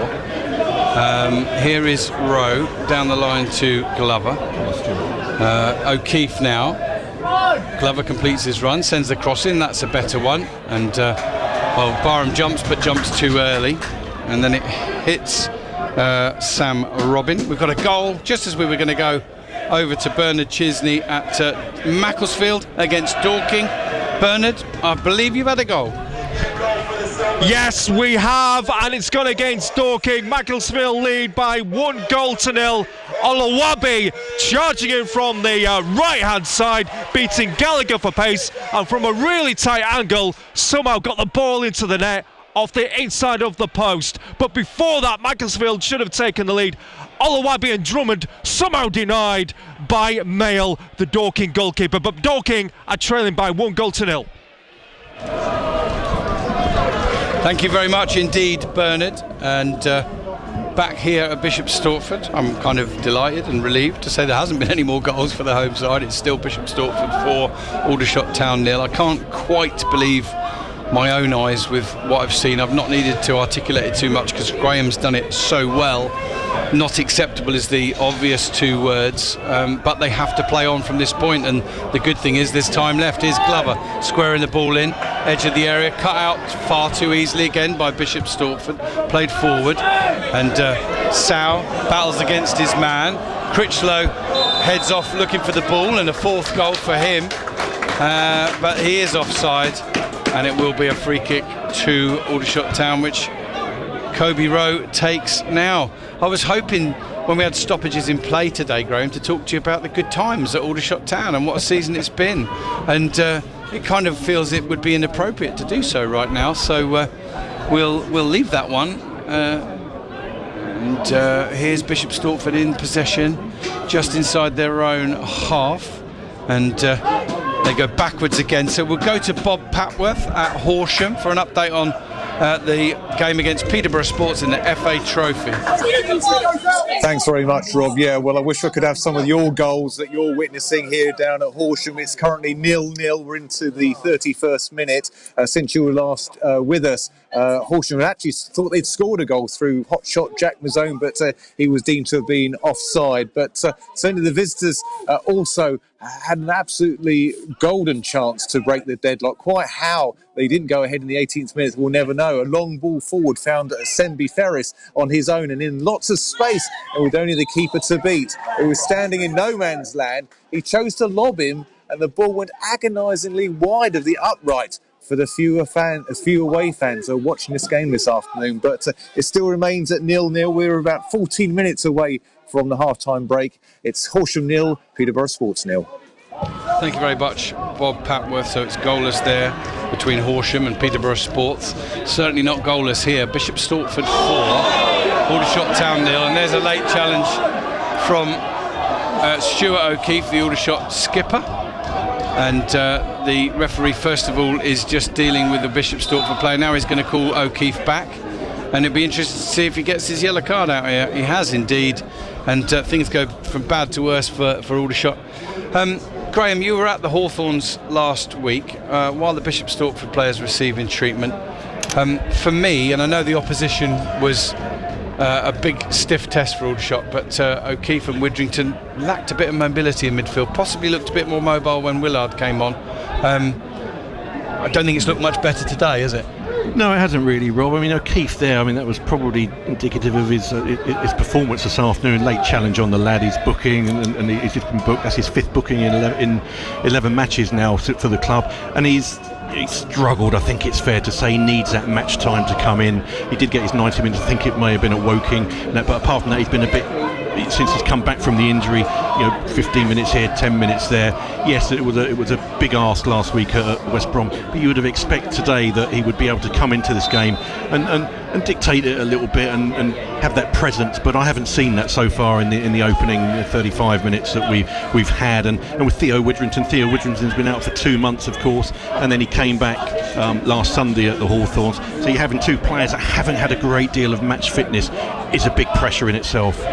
Here is Rowe down the line to Glover. O'Keefe now. Glover completes his run, sends the cross in. That's a better one. And Barham jumps, but jumps too early, and then it hits Sam Robin. We've got a goal just as we were going to go over to Bernard Chisney at Macclesfield against Dorking. Bernard, I believe you've had a goal. Yes, we have, and it's gone against Dorking. Macclesfield lead by 1-0. Olawabi charging in from the right-hand side, beating Gallagher for pace, and from a really tight angle, somehow got the ball into the net off the inside of the post. But before that, Macclesfield should have taken the lead. Olawabi and Drummond somehow denied by Mayle, the Dorking goalkeeper. But Dorking are trailing by 1-0. Thank you very much indeed, Bernard. And back here at Bishop Stortford, I'm kind of delighted and relieved to say there hasn't been any more goals for the home side. It's still Bishop Stortford 4, Aldershot Town 0. I can't quite believe my own eyes with what I've seen. I've not needed to articulate it too much because Graham's done it so well. Not acceptable is the obvious 2 words, but they have to play on from this point, and the good thing is there's time left. Here's Glover squaring the ball in, edge of the area, cut out far too easily again by Bishop Stortford, played forward, and Sow battles against his man. Critchlow heads off looking for the ball, and a 4th goal for him, but he is offside, and it will be a free kick to Aldershot Town, which Kobe Rowe takes now. I was hoping when we had stoppages in play today, Graham, to talk to you about the good times at Aldershot Town and what a season it's been, and it kind of feels it would be inappropriate to do so right now, so we'll leave that one. And here's Bishop Stortford in possession just inside their own half, and they go backwards again. So we'll go to Bob Papworth at Horsham for an update on the game against Peterborough Sports in the FA Trophy. Thanks very much, Rob. Yeah, well, I wish I could have some of your goals that you're witnessing here down at Horsham. It's currently 0-0. We're into the 31st minute. Since you were last with us, Horsham had actually thought they'd scored a goal through hot shot Jack Mazzone, but he was deemed to have been offside. But certainly the visitors also had an absolutely golden chance to break the deadlock. Quite how they didn't go ahead in the 18th minute, we'll never know. A long ball forward found Senby Ferris on his own and in lots of space, and with only the keeper to beat. He was standing in no man's land. He chose to lob him, and the ball went agonisingly wide of the upright for the few away fans who are watching this game this afternoon. But it still remains at 0-0. We're about 14 minutes away from the half-time break. It's Horsham 0, Peterborough Sports 0. Thank you very much, Bob Papworth. So it's goalless there between Horsham and Peterborough Sports. Certainly not goalless here. Bishop Stortford 4, Aldershot Town 0. And there's a late challenge from Stuart O'Keefe, the Aldershot skipper. And the referee, first of all, is just dealing with the Bishop Stortford player. Now he's going to call O'Keefe back. And it'll be interesting to see if he gets his yellow card out here. He has indeed. And things go from bad to worse for Aldershot. Graham, you were at the Hawthorns last week while the Bishop Stortford players were receiving treatment. For me, and I know the opposition was a big stiff test for Aldershot, but O'Keefe and Widrington lacked a bit of mobility in midfield, possibly looked a bit more mobile when Willard came on. I don't think it's looked much better today, has it? No, it hasn't really, Rob. I mean, O'Keefe there, I mean, that was probably indicative of his performance this afternoon. Late challenge on the lad, he's booking, and he's just been booked. That's his 5th booking in 11 matches now for the club, and he's struggled. I think it's fair to say he needs that match time to come in. He did get his 90 minutes. I think it may have been at Woking, but apart from that, he's been a bit, since he's come back from the injury, 15 minutes here, 10 minutes there. Yes, it was a big ask last week at West Brom, but you would have expected today that he would be able to come into this game and dictate it a little bit and have that presence. But I haven't seen that so far in the opening 35 minutes that we've had. And with Theo Widrington's been out for 2 months, of course, and then he came back last Sunday at the Hawthorns. So you're having 2 players that haven't had a great deal of match fitness is a big pressure in itself.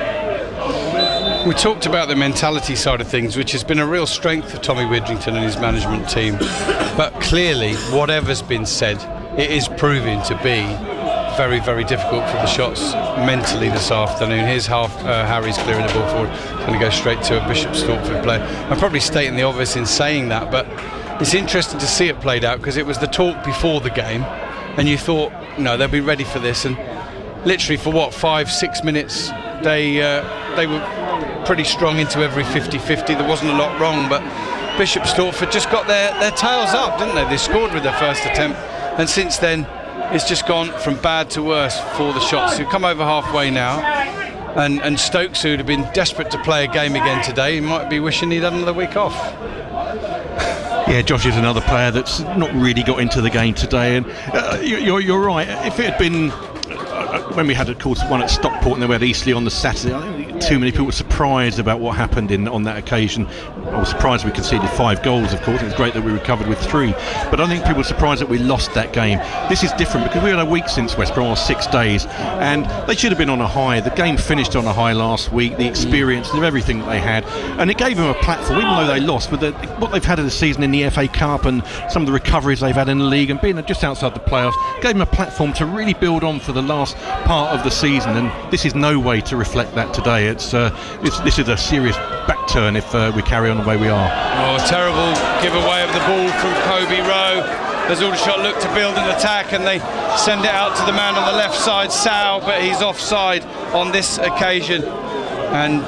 We talked about the mentality side of things, which has been a real strength of Tommy Widrington and his management team. But clearly, whatever's been said, it is proving to be very, very difficult for the Shots mentally this afternoon. Here's Harry's clearing the ball forward. It's going to go straight to a Bishop Stortford player. I'm probably stating the obvious in saying that, but it's interesting to see it played out, because it was the talk before the game, and you thought, no, they'll be ready for this. And literally for 5-6 minutes, they were pretty strong into every 50-50. There wasn't a lot wrong, but Bishop Stortford just got their tails up, didn't they? They scored with their first attempt, and since then it's just gone from bad to worse for the Shots, who come over halfway now, and Stokes, who'd have been desperate to play a game again today, he might be wishing he'd had another week off. Yeah, Josh is another player that's not really got into the game today, and you're right. If it had been when we had, of course, one at Stockport and then we had Eastleigh on the Saturday, I think too many people were surprised about what happened on that occasion. I was surprised we conceded 5 goals, of course. It was great that we recovered with 3, but I think people were surprised that we lost that game. This is different because we had a week since West Brom, or 6 days, and they should have been on a high. The game finished on a high last week, the experience of everything that they had, and it gave them a platform, even though they lost, with what they've had of the season in the FA Cup and some of the recoveries they've had in the league and being just outside the playoffs, gave them a platform to really build on for the last part of the season, and this is no way to reflect that today. This is a serious back turn if we carry on the way we are. Oh, a terrible giveaway of the ball from Kobe Rowe as Aldershot look to build an attack, and they send it out to the man on the left side, Sal, but he's offside on this occasion, and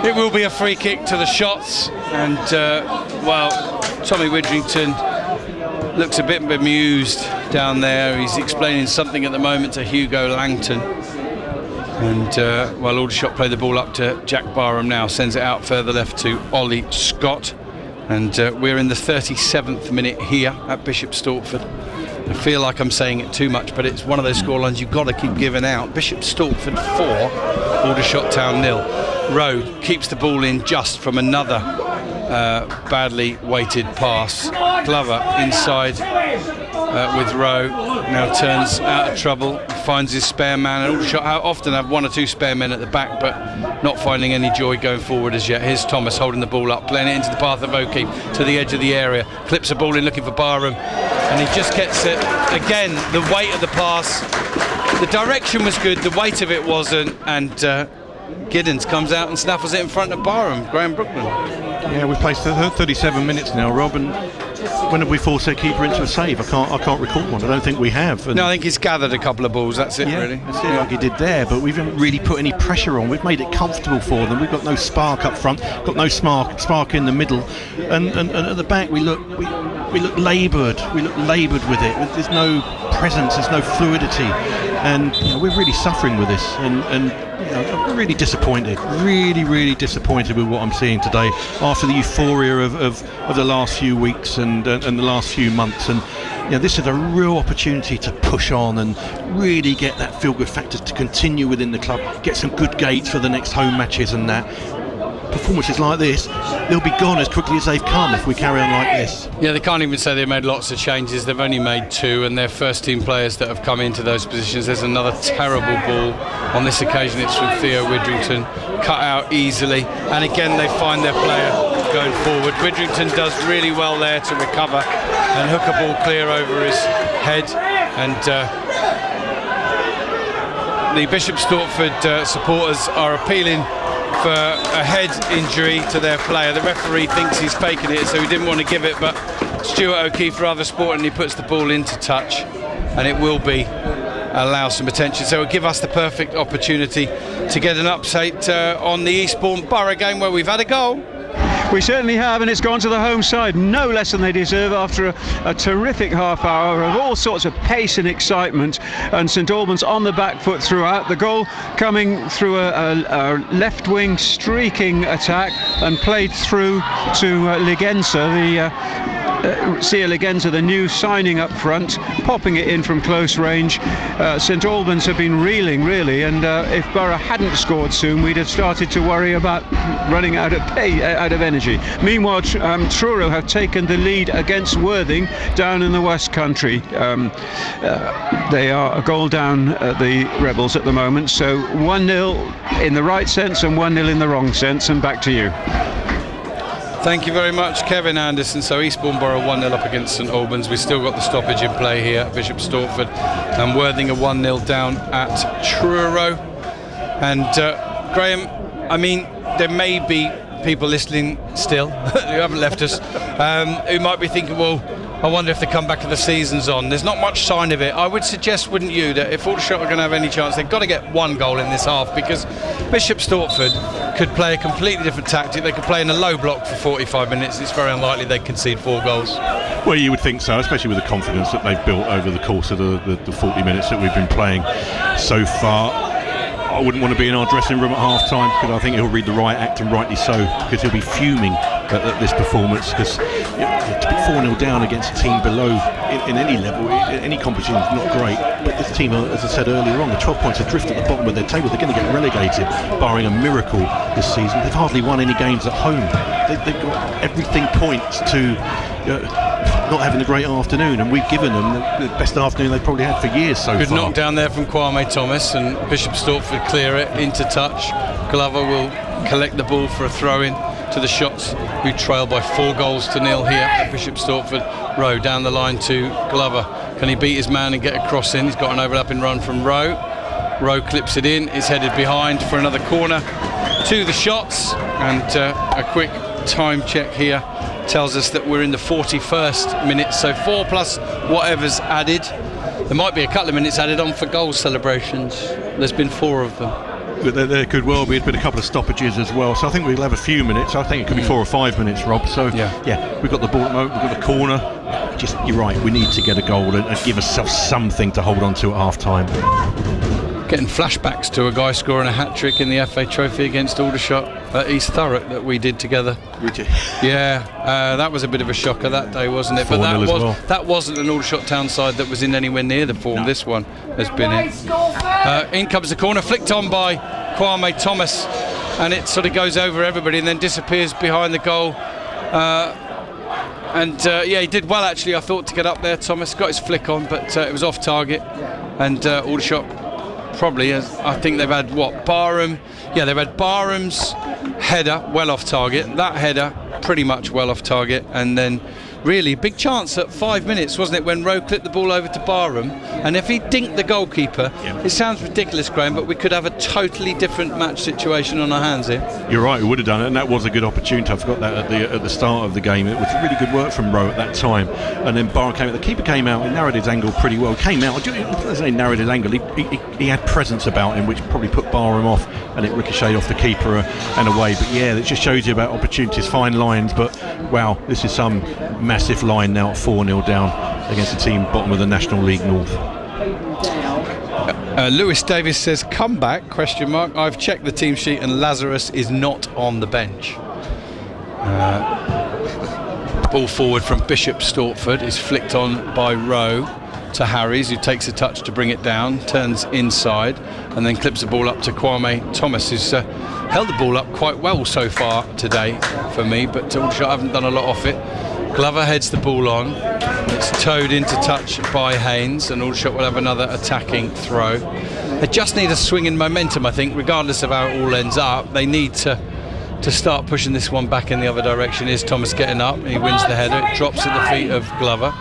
it will be a free kick to the Shots. And Tommy Widrington looks a bit bemused down there. He's explaining something at the moment to Hugo Langton. And Aldershot play the ball up to Jack Barham now, sends it out further left to Ollie Scott. And we're in the 37th minute here at Bishop Stortford. I feel like I'm saying it too much, but it's one of those scorelines you've got to keep giving out. Bishop Stortford 4, Aldershot Town 0. Rowe keeps the ball in just from another badly weighted pass. Glover inside with Rowe, now turns out of trouble, finds his spare man. And Aldershot often have 1 or 2 spare men at the back, but not finding any joy going forward as yet. Here's Thomas holding the ball up, playing it into the path of O'Keefe to the edge of the area, clips the ball in looking for Barham, and he just gets it again. The weight of the pass, the direction was good, the weight of it wasn't, and Giddens comes out and snaffles it in front of Barham, Graham Brooklyn. Yeah, we've played 37 minutes now, Rob, and when have we forced their keeper into a save? I can't recall one. I don't think we have. No, I think he's gathered a couple of balls. That's it, really. That's it, like he did there. But we haven't really put any pressure on. We've made it comfortable for them. We've got no spark up front. Got no spark in the middle. And at the back, we look laboured. We look laboured with it. There's no presence. There's no fluidity. And we're really suffering with this. And I'm really disappointed. Really disappointed with what I'm seeing today after the euphoria of the last few weeks and the last few months. And this is a real opportunity to push on and really get that feel-good factor to continue within the club, get some good gates for the next home matches, and that performances like this, they'll be gone as quickly as they've come if we carry on like this. Yeah, they can't even say they've made lots of changes. They've only made 2, and they're first team players that have come into those positions. There's another terrible ball. On this occasion it's from Theo Widrington, cut out easily, and again they find their player. going forward. Widrington does really well there to recover and hook a ball clear over his head, and the Bishop Stortford supporters are appealing for a head injury to their player. The referee thinks he's faking it, so he didn't want to give it, but Stuart O'Keefe rather sportingly puts the ball into touch, and it will be allow some attention, so it'll give us the perfect opportunity to get an update on the Eastbourne Borough game, where we've had a goal. We certainly have, and it's gone to the home side. No less than they deserve after a terrific half hour of all sorts of pace and excitement. And St Albans on the back foot throughout. The goal coming through a left wing streaking attack and played through to Ligenza, Sia Ligenza, the new signing up front, popping it in from close range. St Albans have been reeling, really, and if Borough hadn't scored soon, we'd have started to worry about running out of energy. Meanwhile, Truro have taken the lead against Worthing down in the West Country. They are a goal down, the Rebels, at the moment, so 1-0 in the right sense and 1-0 in the wrong sense, and back to you. Thank you very much, Kevin Anderson. So Eastbourne Borough 1-0 up against St Albans. We've still got the stoppage in play here at Bishop Stortford, and Worthing are 1-0 down at Truro. And Graham, I mean, there may be people listening still who haven't left us, who might be thinking, well, I wonder if the comeback of the season's on. There's not much sign of it. I would suggest, wouldn't you, that if Aldershot are going to have any chance, they've got to get one goal in this half, because Bishop Stortford could play a completely different tactic. They could play in a low block for 45 minutes. It's very unlikely they'd concede 4 goals. Well, you would think so, especially with the confidence that they've built over the course of the 40 minutes that we've been playing so far. I wouldn't want to be in our dressing room at half time, because I think he'll read the right act, and rightly so, because he'll be fuming at this performance, because to be 4-0 down against a team below in any level, in any competition, is not great. But this team, as I said earlier on, the 12 points adrift at the bottom of their table. They're going to get relegated, barring a miracle this season. They've hardly won any games at home. They've got everything points to not having a great afternoon, and we've given them the best afternoon they've probably had for years so far. Good knock down there from Kwame Thomas, and Bishop Stortford clear it into touch. Glover will collect the ball for a throw-in to the Shots, who trail by 4 goals to 0 here at Bishop Stortford. Rowe down the line to Glover. Can he beat his man and get a cross in? He's got an overlapping run from Rowe. Rowe clips it in. It's headed behind for another corner to the Shots, and a quick time check here tells us that we're in the 41st minute, so 4 plus whatever's added. There might be a couple of minutes added on for goal celebrations. There's been 4 of them. But there could well be. It's been a couple of stoppages as well, so I think we'll have a few minutes. I think it could be 4 or 5 minutes, Rob. So yeah, we've got the ball at the moment, we've got the corner. Just, you're right, we need to get a goal and give ourselves something to hold on to at half time. Getting flashbacks to a guy scoring a hat-trick in the FA Trophy against Aldershot at East Thurrock that we did together. Yeah, that was a bit of a shocker that day, wasn't it? But that wasn't an Aldershot town side that was in anywhere near the form this one has been in. In comes the corner, flicked on by Kwame Thomas, and it sort of goes over everybody and then disappears behind the goal. He did well, actually, I thought, to get up there. Thomas got his flick on, but it was off target, and Aldershot probably, I think they've had Barham. Yeah, they've had Barham's header well off target, that header pretty much well off target, and then really big chance at 5 minutes, wasn't it, when Rowe clipped the ball over to Barham, and if he dinked the goalkeeper, it sounds ridiculous, Graham, but we could have a totally different match situation on our hands here. You're right, we would have done it, and that was a good opportunity. I forgot that at the start of the game. It was really good work from Rowe at that time, and then Barham came out, the keeper came out and narrowed his angle pretty well. Came out, let's say narrowed his angle, he had presence about him, which probably put Barham off, and it ricocheted off the keeper and away. But yeah, it just shows you about opportunities, fine lines, but wow, this is some massive line now at 4-0 down against a team bottom of the National League North. Lewis Davis says, comeback, ? I've checked the team sheet and Lazarus is not on the bench. Ball forward from Bishop Stortford is flicked on by Rowe to Harries, who takes a touch to bring it down, turns inside and then clips the ball up to Kwame Thomas, who's held the ball up quite well so far today for me, but Aldershot haven't done a lot off it. Glover heads the ball on, it's towed into touch by Haynes, and Aldershot will have another attacking throw. They just need a swing in momentum, I think, regardless of how it all ends up. They need to to start pushing this one back in the other direction. Is Thomas getting up, he wins the header, it drops at the feet of Glover.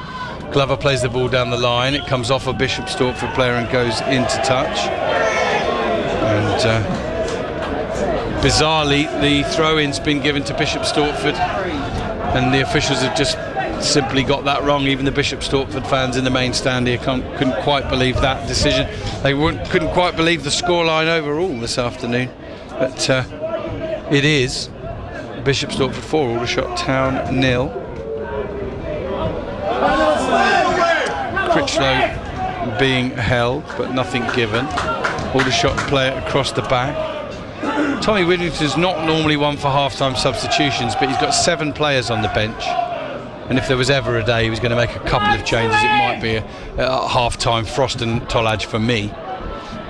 Glover plays the ball down the line, it comes off a Bishop Stortford player and goes into touch. And bizarrely, the throw-in's been given to Bishop Stortford, and the officials have just simply got that wrong. Even the Bishop Stortford fans in the main stand here couldn't quite believe that decision. They couldn't quite believe the scoreline overall this afternoon. But it is Bishop Stortford 4, Aldershot Town 0. Critchlow being held, but nothing given. Aldershot player across the back. Tommy Whittington's not normally one for half-time substitutions, but he's got 7 players on the bench. And if there was ever a day he was going to make a couple of changes, it might be a half-time Frost and Tollage for me,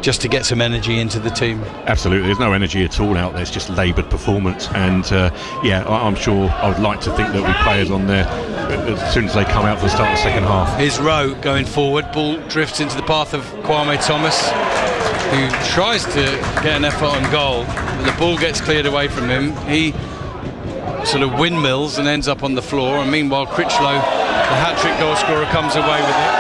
just to get some energy into the team. Absolutely, there's no energy at all out there. It's just laboured performance, and I'm sure I would like to think there'll be players on there as soon as they come out for the start of the second half. Here's Rowe going forward. Ball drifts into the path of Kwame Thomas, who tries to get an effort on goal, but the ball gets cleared away from him. He sort of windmills and ends up on the floor, and meanwhile Critchlow, the hat-trick goal scorer, comes away with it.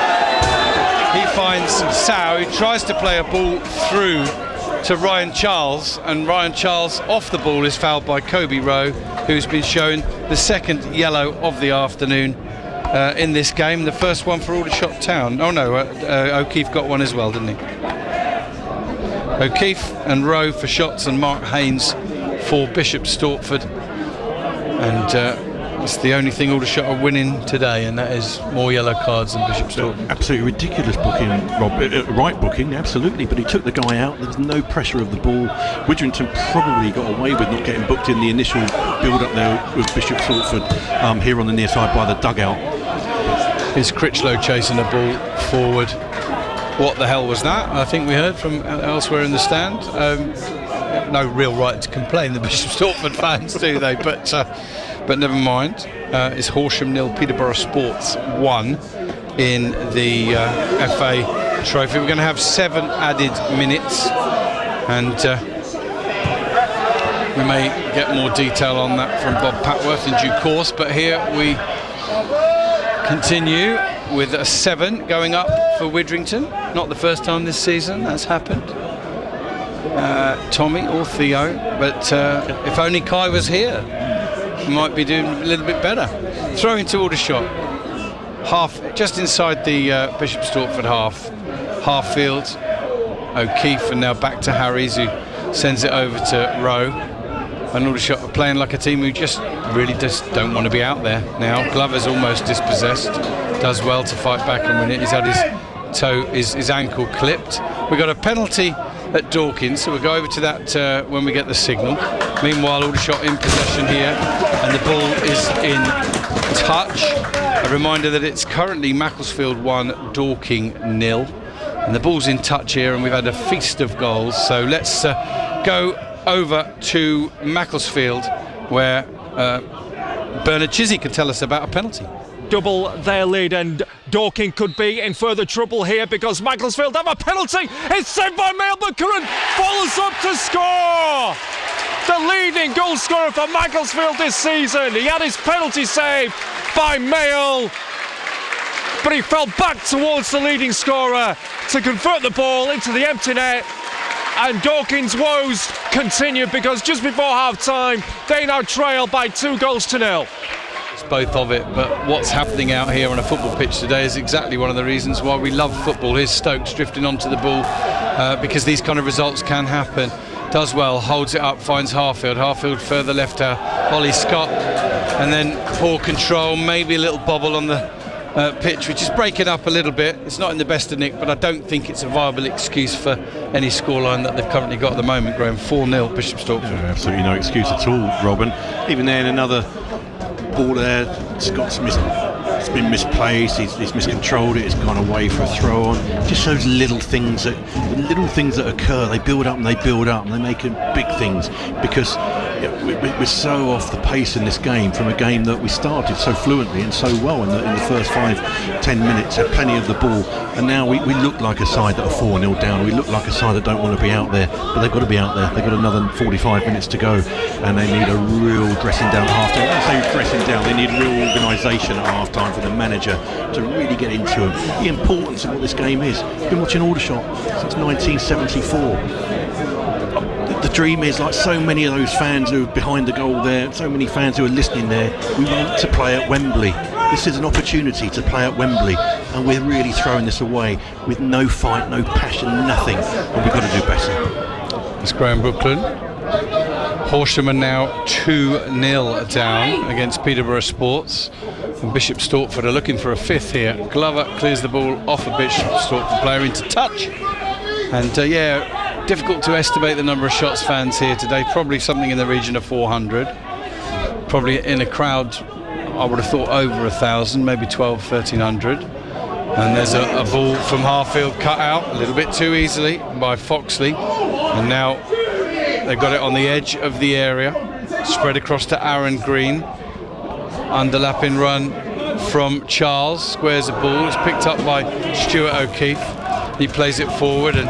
He finds Sow, who tries to play a ball through to Ryan Charles, and Ryan Charles off the ball is fouled by Kobe Rowe, who's been shown the second yellow of the afternoon in this game, the first one for Aldershot Town. Oh no, O'Keefe got one as well, didn't he? O'Keefe and Rowe for shots, and Mark Haynes for Bishop Stortford. And it's the only thing Aldershot are winning today, and that is more yellow cards than Bishop Stortford. Absolutely ridiculous booking, Rob. Right booking, absolutely, but he took the guy out. There's no pressure of the ball. Widrington probably got away with not getting booked in the initial build-up there with Bishop Stortford here on the near side by the dugout. Is Critchlow chasing the ball forward? What the hell was that? I think we heard from elsewhere in the stand. No real right to complain, the Bishop Stortford fans, do they? But never mind. It's Horsham 0, Peterborough Sports 1 in the FA Trophy. We're going to have 7 added minutes, and we may get more detail on that from Bob Patworth in due course. But here we continue with a 7 going up for Widrington. Not the first time this season that's happened. Tommy or Theo, but if only Kai was here, he might be doing a little bit better. Throw into Aldershot, half just inside the Bishop Stortford half field. O'Keefe, and now back to Harries, who sends it over to Rowe. And Aldershot are playing like a team who just don't want to be out there now. Glover's almost dispossessed, does well to fight back and win it. He's had his ankle clipped. We got a penalty at Dawkins, so we'll go over to that when we get the signal. Meanwhile, Aldershot in possession here, and the ball is in touch. A reminder that it's currently Macclesfield 1, Dorking 0, and the ball's in touch here, and we've had a feast of goals. So let's go over to Macclesfield, where Bernard Chizzy can tell us about a penalty. Double their lead, and Dorking could be in further trouble here because Macclesfield have a penalty. It's saved by Mail, but Curran follows up to score. The leading goal scorer for Macclesfield this season. He had his penalty saved by Mail, but he fell back towards the leading scorer to convert the ball into the empty net. And Dorking's woes continue because just before half-time they now trail by 2-0. Both of it, but what's happening out here on a football pitch today is exactly one of the reasons why we love football. Here's Stokes drifting onto the ball because these kind of results can happen. Does well, holds it up, finds Harfield further left to Ollie Scott, and then poor control, maybe a little bobble on the pitch, which is breaking up a little bit. It's not in the best of nick, but I don't think it's a viable excuse for any scoreline that they've currently got at the moment, Graham. 4-0 Bishop Stortford. Absolutely no excuse at all, Robin. Even then, another ball there, Scott's it's been misplaced, he's miscontrolled it, it's gone away for a throw on. Just those little things that occur, they build up and they make big things, because we're so off the pace in this game from a game that we started so fluently and so well in the first 5-10 minutes, had plenty of the ball, and now we look like a side that are 4-0 down. We look like a side that don't want to be out there, but they've got to be out there. They've got another 45 minutes to go, and they need a real dressing down at half time. When I say dressing down, they need real organisation at half time for the manager to really get into them. The importance of what this game is. I've been watching Aldershot since 1974. The dream is, like so many of those fans who are behind the goal there, so many fans who are listening there, we want to play at Wembley. This is an opportunity to play at Wembley, and we're really throwing this away with no fight, no passion, nothing, and we've got to do better. It's Graham Brooklyn. Horsham are now 2-0 down against Peterborough Sports, and Bishop Stortford are looking for a fifth here. Glover clears the ball off a Bishop Stortford player into touch, and difficult to estimate the number of shots fans here today, probably something in the region of 400, probably in a crowd I would have thought over 1,000, maybe 1,200-1,300. And there's a ball from half-field cut out a little bit too easily by Foxley, and now they've got it on the edge of the area, spread across to Aaron Green. Underlapping run from Charles, squares the ball, it's picked up by Stuart O'Keefe. He plays it forward, and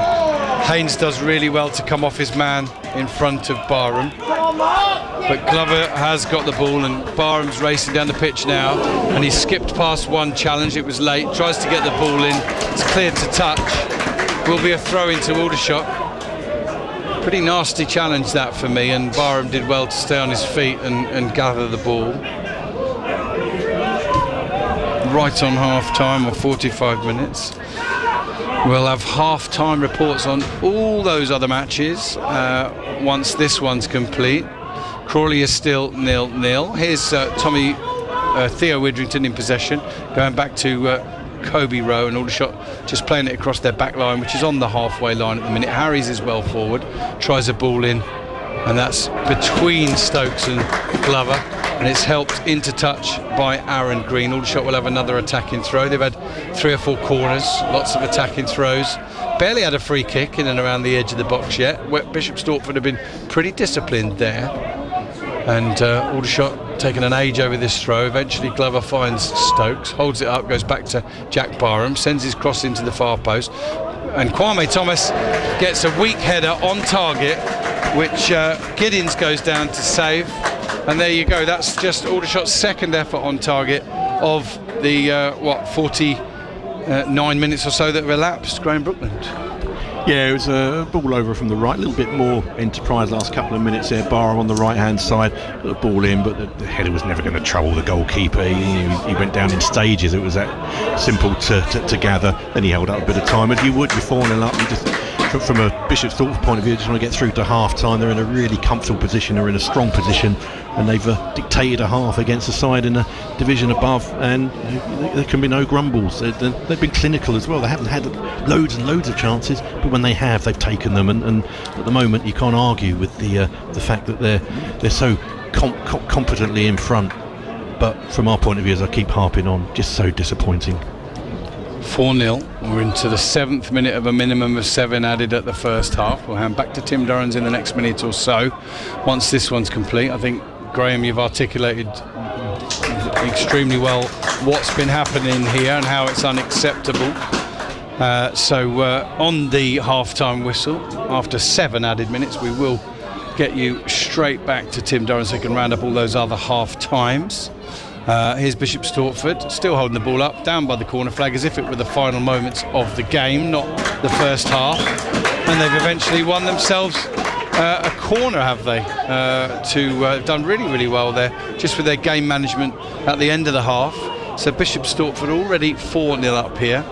Haynes does really well to come off his man in front of Barham. But Glover has got the ball, and Barham's racing down the pitch now, and he skipped past one challenge. It was late, tries to get the ball in, it's cleared to touch. Will be a throw into Aldershot. Pretty nasty challenge that for me, and Barham did well to stay on his feet and gather the ball. Right on half time, or 45 minutes. We'll have half-time reports on all those other matches once this one's complete. Crawley is still 0-0. Here's Theo Widrington in possession, going back to Kobe Rowe, and Aldershot just playing it across their back line, which is on the halfway line at the minute. Harries is well forward, tries a ball in, and that's between Stokes and Glover, and it's helped into touch by Aaron Green. Aldershot will have another attacking throw. They've had 3 or 4 corners, lots of attacking throws. Barely had a free kick in and around the edge of the box yet. Bishop Stortford have been pretty disciplined there, and Aldershot taking an age over this throw. Eventually Glover finds Stokes, holds it up, goes back to Jack Barham, sends his cross into the far post, and Kwame Thomas gets a weak header on target, which Giddins goes down to save. And there you go, that's just Aldershot's second effort on target of the 49 minutes or so that have elapsed. Graham Brookland. Yeah, it was a ball over from the right, a little bit more enterprise last couple of minutes there. Barham on the right hand side, got the ball in, but the header was never going to trouble the goalkeeper. He went down in stages. It was that simple to gather. Then he held up a bit of time, as you would. You're 4-0 up. You just, from a Bishop Stortford point of view, just want to get through to half time. They're in a really comfortable position, they're in a strong position, and they've dictated a half against a side in a division above, and there can be no grumbles. They've been clinical as well. They haven't had loads and loads of chances, but when they have, they've taken them, and at the moment you can't argue with the fact that they're so competently in front. But from our point of view, as I keep harping on, just so disappointing. 4-0. We're into the 7th minute of a minimum of 7 added at the first half. We'll hand back to Tim Durrans in the next minute or so. Once this one's complete, I think, Graham, you've articulated extremely well what's been happening here and how it's unacceptable. So on the half-time whistle, after 7 added minutes, we will get you straight back to Tim Durrans so he can round up all those other half-times. Here's Bishop Stortford, still holding the ball up, down by the corner flag, as if it were the final moments of the game, not the first half. And they've eventually won themselves a corner, have they? Done really, really well there, just with their game management at the end of the half. So Bishop Stortford already 4-0 up here.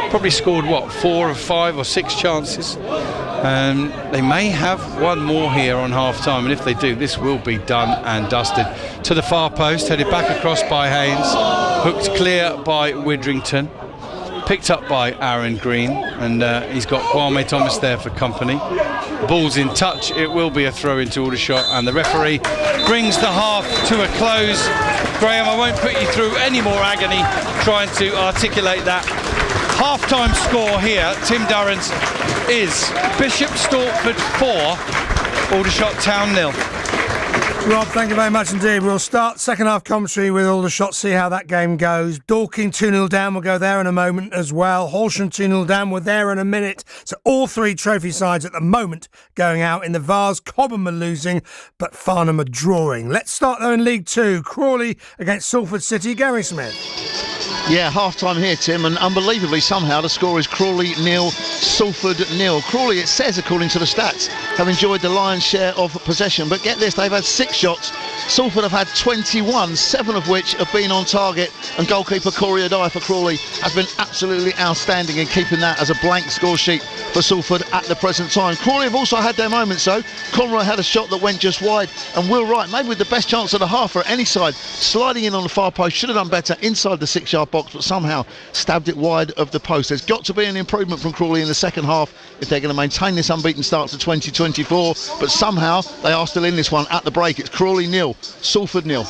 Probably scored, 4 or 5 or 6 chances. They may have one more here on half-time, and if they do, this will be done and dusted. To the far post, headed back across by Haynes, hooked clear by Widrington, picked up by Aaron Green, and he's got Kwame Thomas there for company. The ball's in touch, it will be a throw into Aldershot, and the referee brings the half to a close. Graham, I won't put you through any more agony trying to articulate that. Half-time score here, Tim Durrans, is Bishop Stortford 4, Aldershot Town 0. Rob, thank you very much indeed. We'll start second half commentary with Aldershot, see how that game goes. Dorking 2-0 down, we'll go there in a moment as well. Horsham 2-0 down, we're there in a minute. So all three trophy sides at the moment going out in the Vars. Cobham are losing, but Farnham are drawing. Let's start though in League Two. Crawley against Salford City. Gary Smith. Yeah, half-time here, Tim, and unbelievably somehow the score is Crawley 0, Salford 0. Crawley, it says, according to the stats, have enjoyed the lion's share of possession, but get this, they've had 6 shots. Salford have had 21, 7 of which have been on target, and goalkeeper Corey Adai for Crawley has been absolutely outstanding in keeping that as a blank score sheet for Salford at the present time. Crawley have also had their moments though. Conroy had a shot that went just wide, and Will Wright, maybe with the best chance of the half for any side, sliding in on the far post, should have done better inside the 6-yard box, but somehow stabbed it wide of the post. There's got to be an improvement from Crawley in the second half if they're going to maintain this unbeaten start to 2024, but somehow they are still in this one at the break. It's Crawley 0, Salford 0.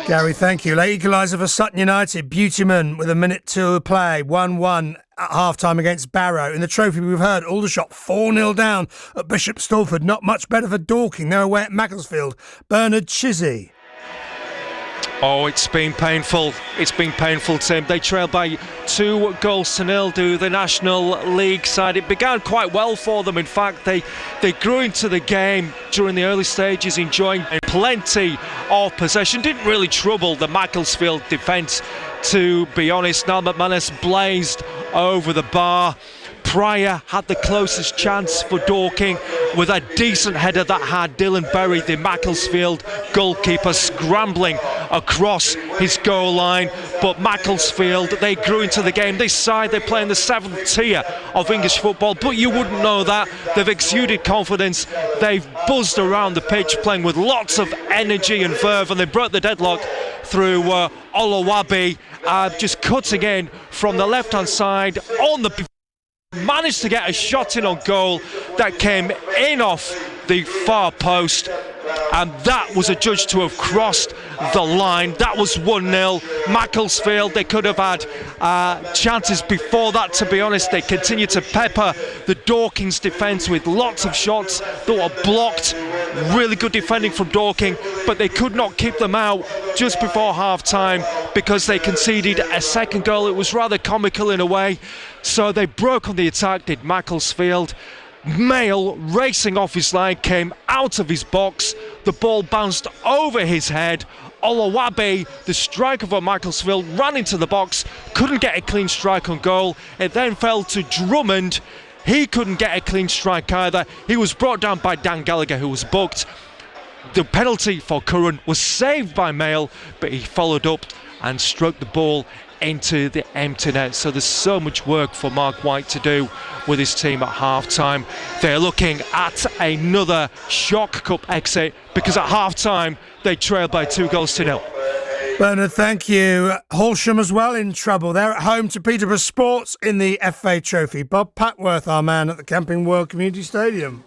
Gary, thank you. Late equaliser for Sutton United. Beautyman with a minute to play. 1-1 at half-time against Barrow. In the trophy we've heard, Aldershot 4-0 down at Bishop Stortford. Not much better for Dorking. They're away at Macclesfield. Bernard Chizzy. Oh, it's been painful. It's been painful, Tim. They trailed by 2-0 to the National League side. It began quite well for them. In fact, they grew into the game during the early stages, enjoying plenty of possession. Didn't really trouble the Macclesfield defence, to be honest. Niall McManus blazed over the bar. Pryor had the closest chance for Dorking with a decent header that had Dylan Berry, the Macclesfield goalkeeper, scrambling across his goal line. But Macclesfield, they grew into the game. This side, they play in the 7th tier of English football, but you wouldn't know that. They've exuded confidence. They've buzzed around the pitch, playing with lots of energy and verve, and they broke the deadlock through Olowabi, just cutting in from the left-hand side on the... managed to get a shot in on goal that came in off the far post, and that was adjudged to have crossed the line. That was 1-0. Macclesfield, they could have had chances before that, to be honest. They continued to pepper the Dorking's defence with lots of shots that were blocked. Really good defending from Dorking, but they could not keep them out just before half-time because they conceded a second goal. It was rather comical in a way. So they broke on the attack, did Macclesfield. Mail, racing off his line, came out of his box. The ball bounced over his head. Olowabi, the striker for Macclesfield, ran into the box, couldn't get a clean strike on goal. It then fell to Drummond. He couldn't get a clean strike either. He was brought down by Dan Gallagher, who was booked. The penalty for Curran was saved by Mail, but he followed up and struck the ball into the empty net. So there's so much work for Mark White to do with his team at half-time. They're looking at another shock cup exit because at half-time they trailed by 2-0. Bernard, thank you. Horsham as well in trouble. They're at home to Peterborough Sports in the FA Trophy. Bob Patworth, our man at the Camping World Community Stadium.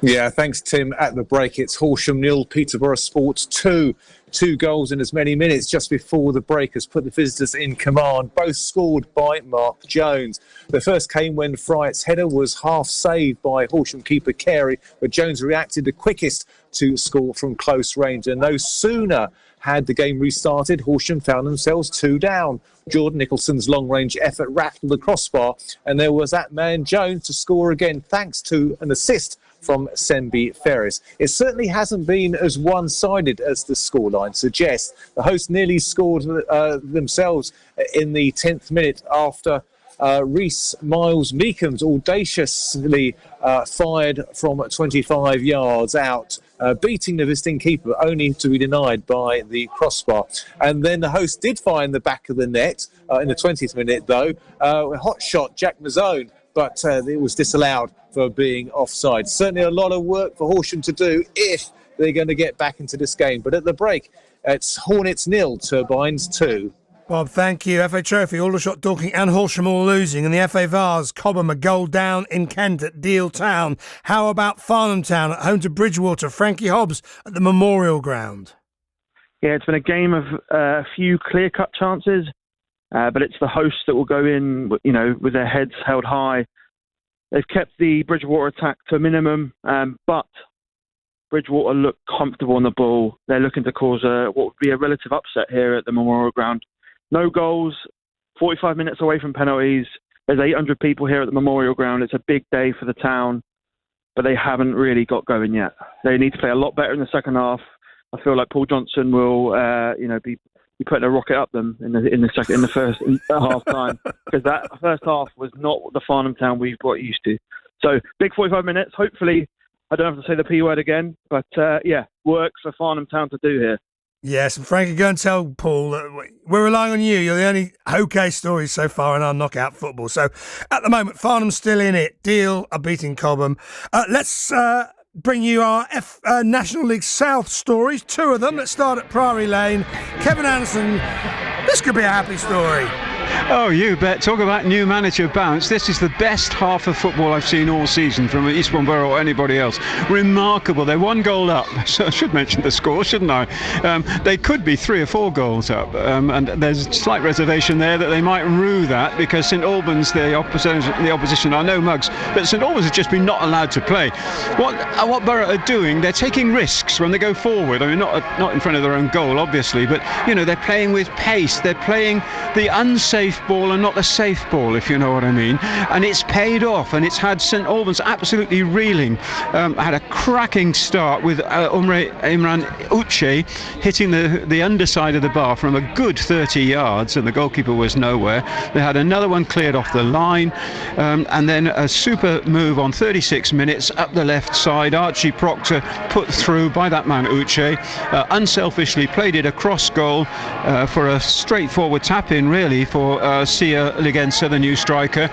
Yeah, thanks, Tim. At the break, it's Horsham 0, Peterborough Sports 2. 2 goals in as many minutes just before the break has put the visitors in command. Both scored by Mark Jones. The first came when Fryett's header was half saved by Horsham keeper Carey, but Jones reacted the quickest to score from close range. And no sooner had the game restarted, Horsham found themselves 2 down. Jordan Nicholson's long-range effort rattled the crossbar, and there was that man Jones to score again thanks to an assist from Sembi Ferris. It certainly hasn't been as one-sided as the scoreline suggests. The hosts nearly scored themselves in the 10th minute after Rhys Miles Meekham's audaciously fired from 25 yards out, beating the visiting keeper, only to be denied by the crossbar. And then the host did find the back of the net in the 20th minute, though. Hot shot, Jack Mazzone, but it was disallowed for being offside. Certainly a lot of work for Horsham to do if they're going to get back into this game. But at the break, it's Hornets 0, Turbines 2. Bob, thank you. FA Trophy, Aldershot, Dorking and Horsham all losing. And the FA Vars, Cobham a goal down in Kent at Deal Town. How about Farnham Town at home to Bridgewater? Frankie Hobbs at the Memorial Ground. Yeah, it's been a game of a few clear-cut chances, but it's the hosts that will go in, with their heads held high. They've kept the Bridgewater attack to a minimum, but Bridgewater look comfortable on the ball. They're looking to cause what would be a relative upset here at the Memorial Ground. No goals, 45 minutes away from penalties. There's 800 people here at the Memorial Ground. It's a big day for the town, but they haven't really got going yet. They need to play a lot better in the second half. I feel like Paul Johnson will, be putting a rocket up them in the first half time, because that first half was not the Farnham Town we've got used to. So big 45 minutes. Hopefully, I don't have to say the P word again, but work for Farnham Town to do here. Yes, and Frankie, go and tell Paul that we're relying on you. You're the only okay story so far in our knockout football. So at the moment, Farnham's still in it. Deal are beating Cobham. Let's bring you our National League South stories. 2 of them. Let's start at Priory Lane. Kevin Anderson, this could be a happy story. Oh, you bet. Talk about new manager bounce. This is the best half of football I've seen all season from Eastbourne Borough or anybody else. Remarkable. They're 1 goal up. So I should mention the score, shouldn't I? They could be 3 or 4 goals up. And there's a slight reservation there that they might rue that, because St Albans, the opposition, are no mugs. But St Albans have just been not allowed to play. What Borough are doing, they're taking risks when they go forward. I mean, not in front of their own goal, obviously, but, they're playing with pace. They're playing the unsafe ball and not the safe ball, if you know what I mean. And it's paid off, and it's had St Albans absolutely reeling. Had a cracking start with Imran Uche hitting the underside of the bar from a good 30 yards, and the goalkeeper was nowhere. They had another one cleared off the line, and then a super move on 36 minutes up the left side. Archie Proctor put through by that man Uche, unselfishly played it across goal for a straightforward tap-in, really, for Sia Ligenza, the new striker.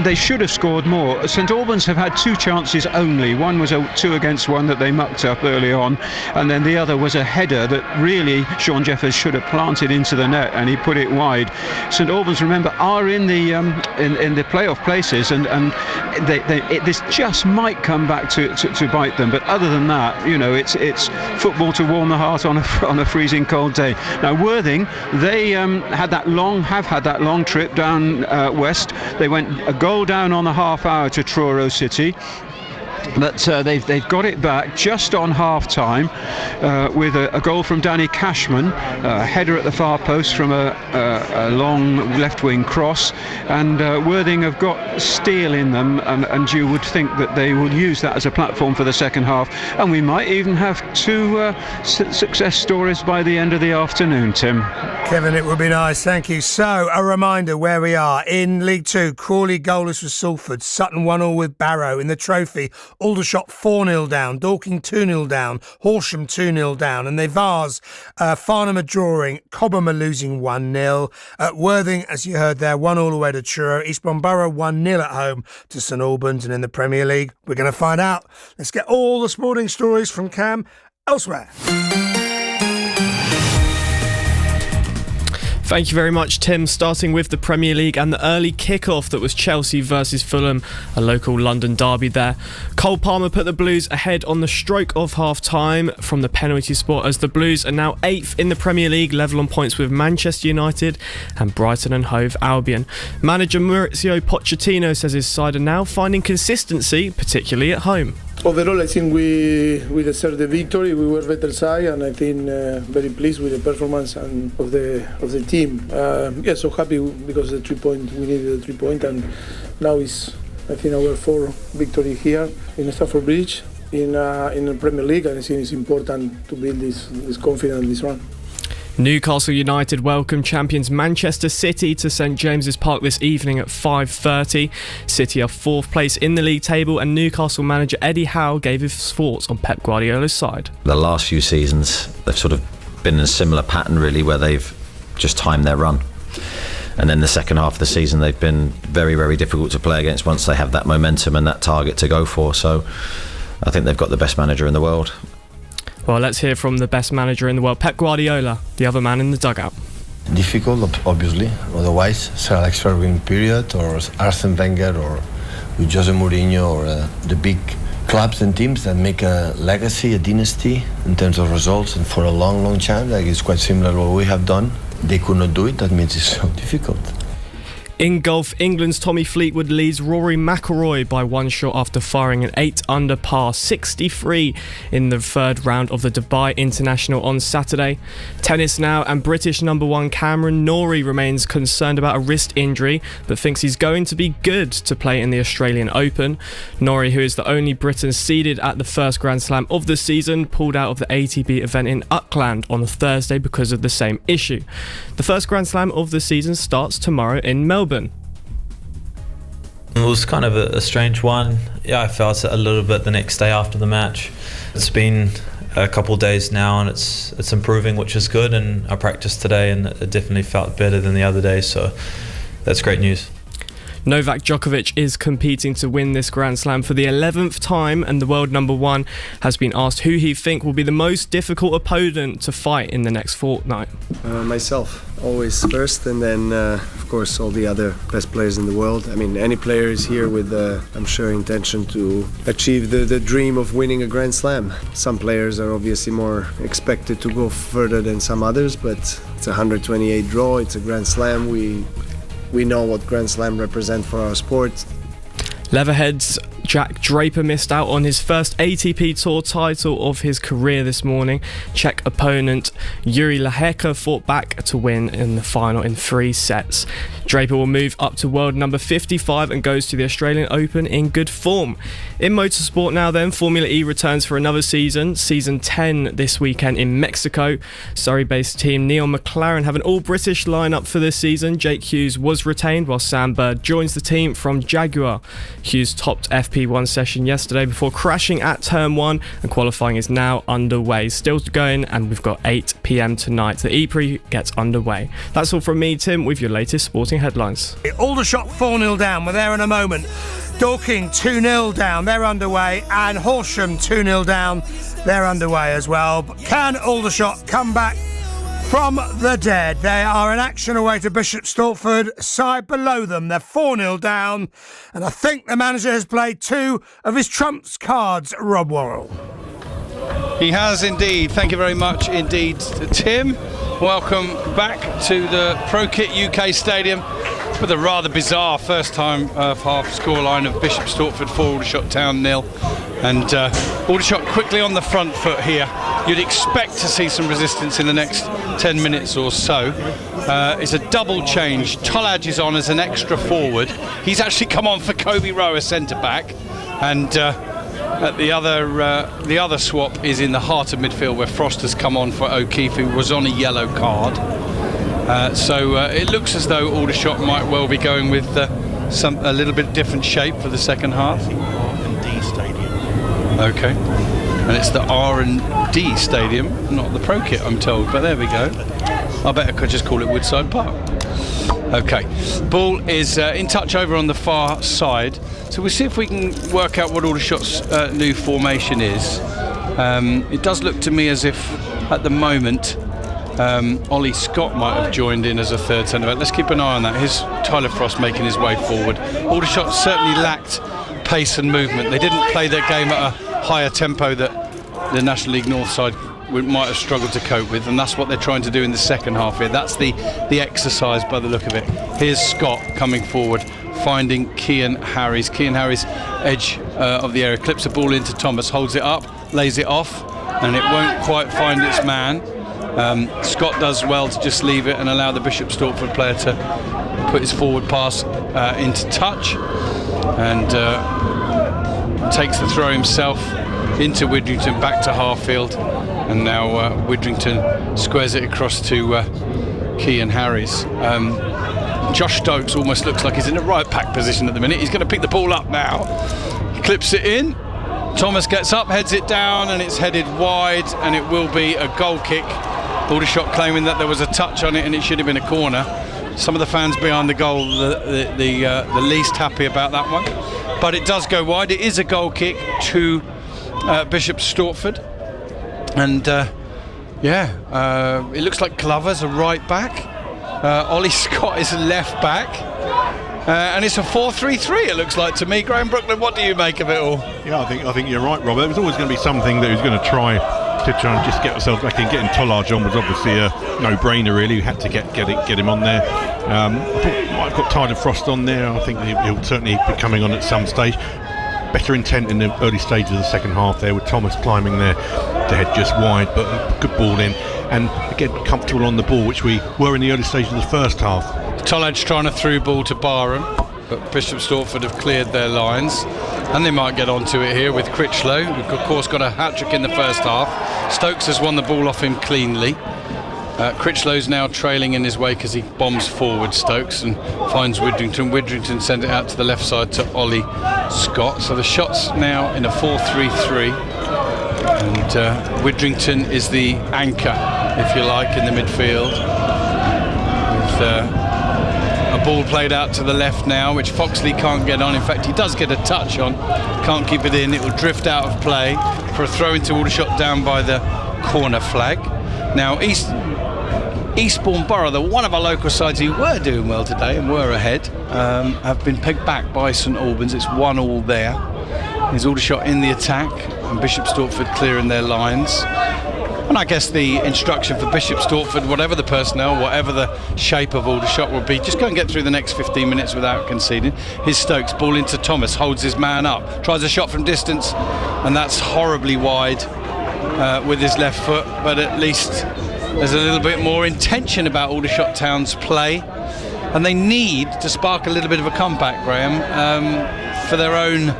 They should have scored more. St Albans have had 2 chances only. One was a 2-against-1 that they mucked up early on, and then the other was a header that really Sean Jeffers should have planted into the net, and he put it wide. St Albans, remember, are in the playoff places, and this just might come back to bite them. But other than that, it's football to warm the heart on a freezing cold day. Now Worthing, they have had that long trip down west. They went a goal down on the half hour to Truro City. But they've got it back just on half-time with a goal from Danny Cashman, a header at the far post from a long left-wing cross, and Worthing have got steel in them, and you would think that they will use that as a platform for the second half, and we might even have 2 success stories by the end of the afternoon, Tim. Kevin, it would be nice, thank you. So, a reminder where we are. In League 2, Crawley goalless with Salford, Sutton 1-1 with Barrow. In the Trophy, Aldershot 4-0 down, Dorking 2-0 down, Horsham 2-0 down, and the Vars, Farnham are drawing, Cobham are losing 1-0. At Worthing, as you heard there, 1-1 away to Truro, Eastbourne Borough 1-0 at home to St Albans, and in the Premier League, we're going to find out. Let's get all the sporting stories from Cam elsewhere. Thank you very much, Tim. Starting with the Premier League and the early kick-off that was Chelsea versus Fulham, a local London derby there. Cole Palmer put the Blues ahead on the stroke of half-time from the penalty spot, as the Blues are now 8th in the Premier League, level on points with Manchester United and Brighton and Hove Albion. Manager Maurizio Pochettino says his side are now finding consistency, particularly at home. Overall, I think we deserved the victory. We were better side, and I think very pleased with the performance and of the team. So happy because the 3 point, we needed the 3 point, and now is, I think, our 4th victory here in Stortford Bridge in the Premier League, and I think it's important to build this confidence this run. Newcastle United welcome champions Manchester City to St James's Park this evening at 5:30. City are 4th place in the league table, and Newcastle manager Eddie Howe gave his thoughts on Pep Guardiola's side. The last few seasons, they've sort of been in a similar pattern, really, where they've just timed their run. And then the second half of the season, they've been very, very difficult to play against once they have that momentum and that target to go for. So I think they've got the best manager in the world. Well, let's hear from the best manager in the world, Pep Guardiola, the other man in the dugout. Difficult, obviously. Otherwise, Sir Alex Ferguson period, or Arsene Wenger, or with Jose Mourinho, or the big clubs and teams that make a legacy, a dynasty in terms of results, and for a long, long time, like it's quite similar to what we have done. They could not do it. That means it's so difficult. In golf, England's Tommy Fleetwood leads Rory McIlroy by 1 shot after firing an 8-under par 63 in the third round of the Dubai International on Saturday. Tennis now, and British number 1 Cameron Norrie remains concerned about a wrist injury but thinks he's going to be good to play in the Australian Open. Norrie, who is the only Briton seeded at the first Grand Slam of the season, pulled out of the ATP event in Auckland on Thursday because of the same issue. The first Grand Slam of the season starts tomorrow in Melbourne. It was kind of a strange one. Yeah, I felt it a little bit the next day after the match. It's been a couple of days now and it's improving, which is good, and I practiced today and it definitely felt better than the other day, so that's great news. Novak Djokovic is competing to win this Grand Slam for the 11th time, and the world number 1 has been asked who he thinks will be the most difficult opponent to fight in the next fortnight. Myself, always first, and then of course all the other best players in the world. I mean, any player is here with, I'm sure, intention to achieve the dream of winning a Grand Slam. Some players are obviously more expected to go further than some others, but it's a 128 draw, it's a Grand Slam. We know what Grand Slam represent for our sport. Leatherhead's Jack Draper missed out on his first ATP Tour title of his career this morning. Czech opponent Jiri Lehecka fought back to win in the final in 3 sets. Draper will move up to world number 55 and goes to the Australian Open in good form. In motorsport now then, Formula E returns for another season 10 this weekend in Mexico. Surrey-based team Neon McLaren have an all-British lineup for this season. Jake Hughes was retained while Sam Bird joins the team from Jaguar. Hughes topped FP1 session yesterday before crashing at turn 1, and qualifying is now underway. Still going, and we've got 8 p.m. tonight. The E-Prix gets underway. That's all from me, Tim, with your latest sporting headlines. Aldershot 4-0 down, we're there in a moment. Dorking 2-0 down, they're underway, and Horsham 2-0 down, they're underway as well. But can Aldershot come back from the dead? They are in action away to Bishop Stortford, side below them. They're 4-0 down, and I think the manager has played 2 of his trumps cards, Rob Worrell. He has indeed. Thank you very much indeed, Tim. Welcome back to the ProKit UK Stadium with a rather bizarre first time half scoreline of Bishop Stortford 4, Aldershot Town 0. And Aldershot quickly on the front foot here. You'd expect to see some resistance in the next 10 minutes or so. It's a double change. Tolaj is on as an extra forward. He's actually come on for Kobe Rowe, a centre-back. And the other swap is in the heart of midfield, where Frost has come on for O'Keefe, who was on a yellow card. So it looks as though Aldershot might well be going with a little bit different shape for the second half. R&D Stadium. Okay. And it's the R&D Stadium, not the ProKit, I'm told. But there we go. I bet I could just call it Woodside Park. Okay. Ball is in touch over on the far side. So we'll see if we can work out what Aldershot's new formation is. It does look to me as if, at the moment, Ollie Scott might have joined in as a third centre back. Let's keep an eye on that. Here's Tyler Frost making his way forward. Aldershot certainly lacked pace and movement. They didn't play their game at a higher tempo that the National League North side might have struggled to cope with, and that's what they're trying to do in the second half here. That's the exercise by the look of it. Here's Scott coming forward, finding Cian Harries. Cian Harries, edge of the area, clips the ball into Thomas, holds it up, lays it off, and it won't quite find its man. Scott does well to just leave it and allow the Bishop Stortford player to put his forward pass into touch, and takes the throw himself into Widrington, back to Harfield, and now Widrington squares it across to Cian Harries. Josh Stokes almost looks like he's in a right back position at the minute. He's going to pick the ball up now. He clips it in. Thomas gets up, heads it down, and it's headed wide, and it will be a goal kick. Aldershot claiming that there was a touch on it and it should have been a corner. Some of the fans behind the goal the least happy about that one, but it does go wide. It is a goal kick to Bishop Stortford, and it looks like Glover's a right back. Ollie Scott is a left back, and it's a 4-3-3. It looks like to me. Graham Brooklyn, what do you make of it all? Yeah, I think you're right, Robert. It was always going to be something that he was going to try to try and just get ourselves back in. Getting Tollage on was obviously a no-brainer, really. We had to get him on there. I thought we might have got Tyler Frost on there. I think he'll certainly be coming on at some stage. Better intent in the early stages of the second half there, with Thomas climbing there to head just wide, but a good ball in. And again, comfortable on the ball, which we were in the early stages of the first half. Tollage trying a through ball to Barham, but Bishop Stortford have cleared their lines, and they might get onto it here with Critchlow, who of course got a hat-trick in the first half. Stokes has won the ball off him cleanly. Critchlow's now trailing in his wake as he bombs forward, Stokes, and finds Widrington. Widrington sends it out to the left side to Ollie Scott. So the shot's now in a 4-3-3, and Widrington is the anchor, if you like, in the midfield, with a ball played out to the left now, which Foxley can't get on. In fact, he does get a touch on, can't keep it in. It will drift out of play for a throw into Aldershot down by the corner flag. Now Eastbourne Borough, one of our local sides who were doing well today and were ahead, have been pegged back by St Albans. It's 1-1 there. There's Aldershot in the attack and Bishop Stortford clearing their lines. And I guess the instruction for Bishop Stortford, whatever the personnel, whatever the shape of Aldershot will be, just go and get through the next 15 minutes without conceding. Here's Stokes, ball into Thomas, holds his man up, tries a shot from distance, and that's horribly wide with his left foot, but at least there's a little bit more intention about Aldershot Town's play, and they need to spark a little bit of a comeback, Graham, for their own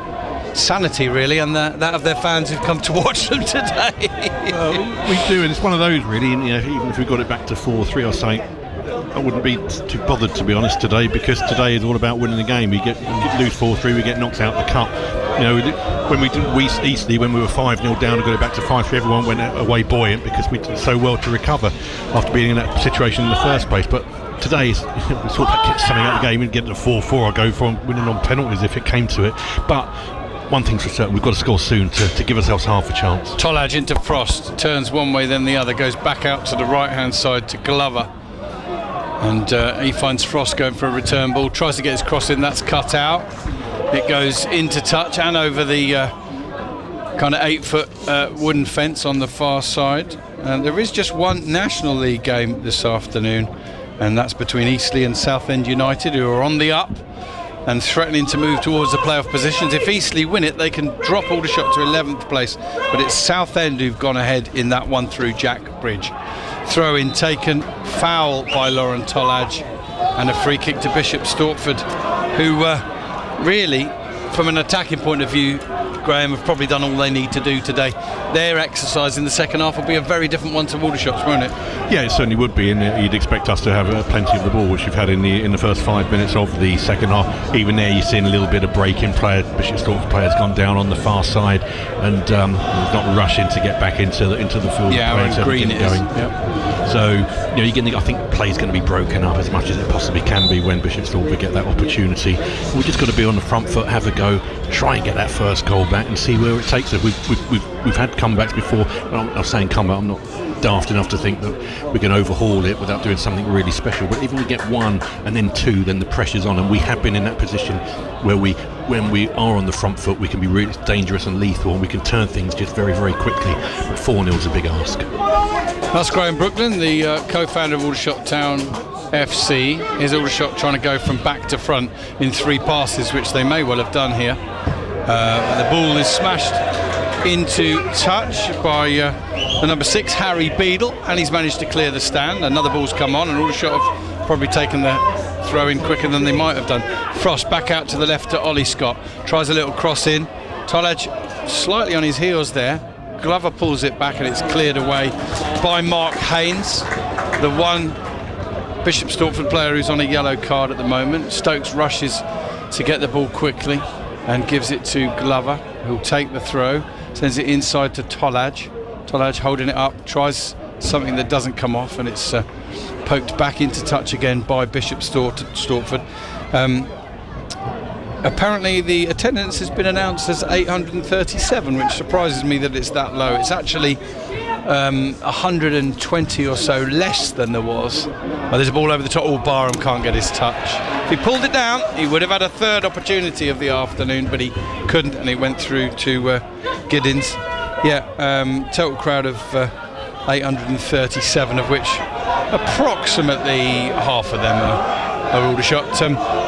sanity, really, and that of their fans who've come to watch them today. We do, and it's one of those, really, and, even if we got it back to 4-3 or something, I wouldn't be too bothered, to be honest, today, because today is all about winning the game. We lose 4-3, we get knocked out of the cup. When we did Eastleigh, when we were 5-0 down and got it back to 5-3, everyone went away buoyant because we did so well to recover after being in that situation in the first place. But today, it's all about getting something out of the game and getting to 4-4. I go for winning on penalties if it came to it. But one thing's for certain, we've got to score soon to give ourselves half a chance. Tollage into Frost, turns one way then the other, goes back out to the right hand side to Glover, and he finds Frost going for a return ball, tries to get his cross in, that's cut out. It goes into touch and over the kind of 8-foot wooden fence on the far side. And there is just one National League game this afternoon, and that's between Eastleigh and Southend United, who are on the up and threatening to move towards the playoff positions. If Eastleigh win it, they can drop Aldershot to 11th place, but it's Southend who've gone ahead in that one through Jack Bridge. Throw in taken, foul by Lauren Tollage, and a free kick to Bishop Stortford, who really, from an attacking point of view, Graham, have probably done all they need to do today. Their exercise in the second half will be a very different one to Aldershot's, won't it? Yeah, it certainly would be, and you'd expect us to have plenty of the ball, which we've had in the first 5 minutes of the second half. Even there, you're seeing a little bit of break in play. Bishop Stortford player's gone down on the far side, and not rushing to get back into the field. Yeah, and Green it is. Yep. So I think play's going to be broken up as much as it possibly can be when Bishop Stortford get that opportunity. We've just got to be on the front foot, have a go, try and get that first goal back, and see where it takes us. We've had comebacks before. I'm saying comeback, I'm not daft enough to think that we can overhaul it without doing something really special, but even if we get one and then two, then the pressure's on, and we have been in that position where when we are on the front foot, we can be really dangerous and lethal, and we can turn things just very, very quickly. But 4-0 is a big ask. That's Graham Brooklyn, the co-founder of Aldershot Town FC. Here's Aldershot trying to go from back to front in 3 passes, which they may well have done here. The ball is smashed into touch by the number 6, Harry Beadle, and he's managed to clear the stand. Another ball's come on, and Aldershot have probably taken the throw in quicker than they might have done. Frost back out to the left to Ollie Scott, tries a little cross in. Tollage slightly on his heels there. Glover pulls it back, and it's cleared away by Mark Haynes, the one Bishop Stortford player who's on a yellow card at the moment. Stokes rushes to get the ball quickly and gives it to Glover, who'll take the throw, sends it inside to Tollage. Tollage holding it up, tries something that doesn't come off, and it's poked back into touch again by Bishop Stortford. Apparently the attendance has been announced as 837, which surprises me that it's that low. It's actually 120 or so less than there was. There's a ball over the top. Barham can't get his touch. If he pulled it down, he would have had a third opportunity of the afternoon, but he couldn't, and it went through to Giddins. Yeah, total crowd of 837, of which approximately half of them are Aldershot.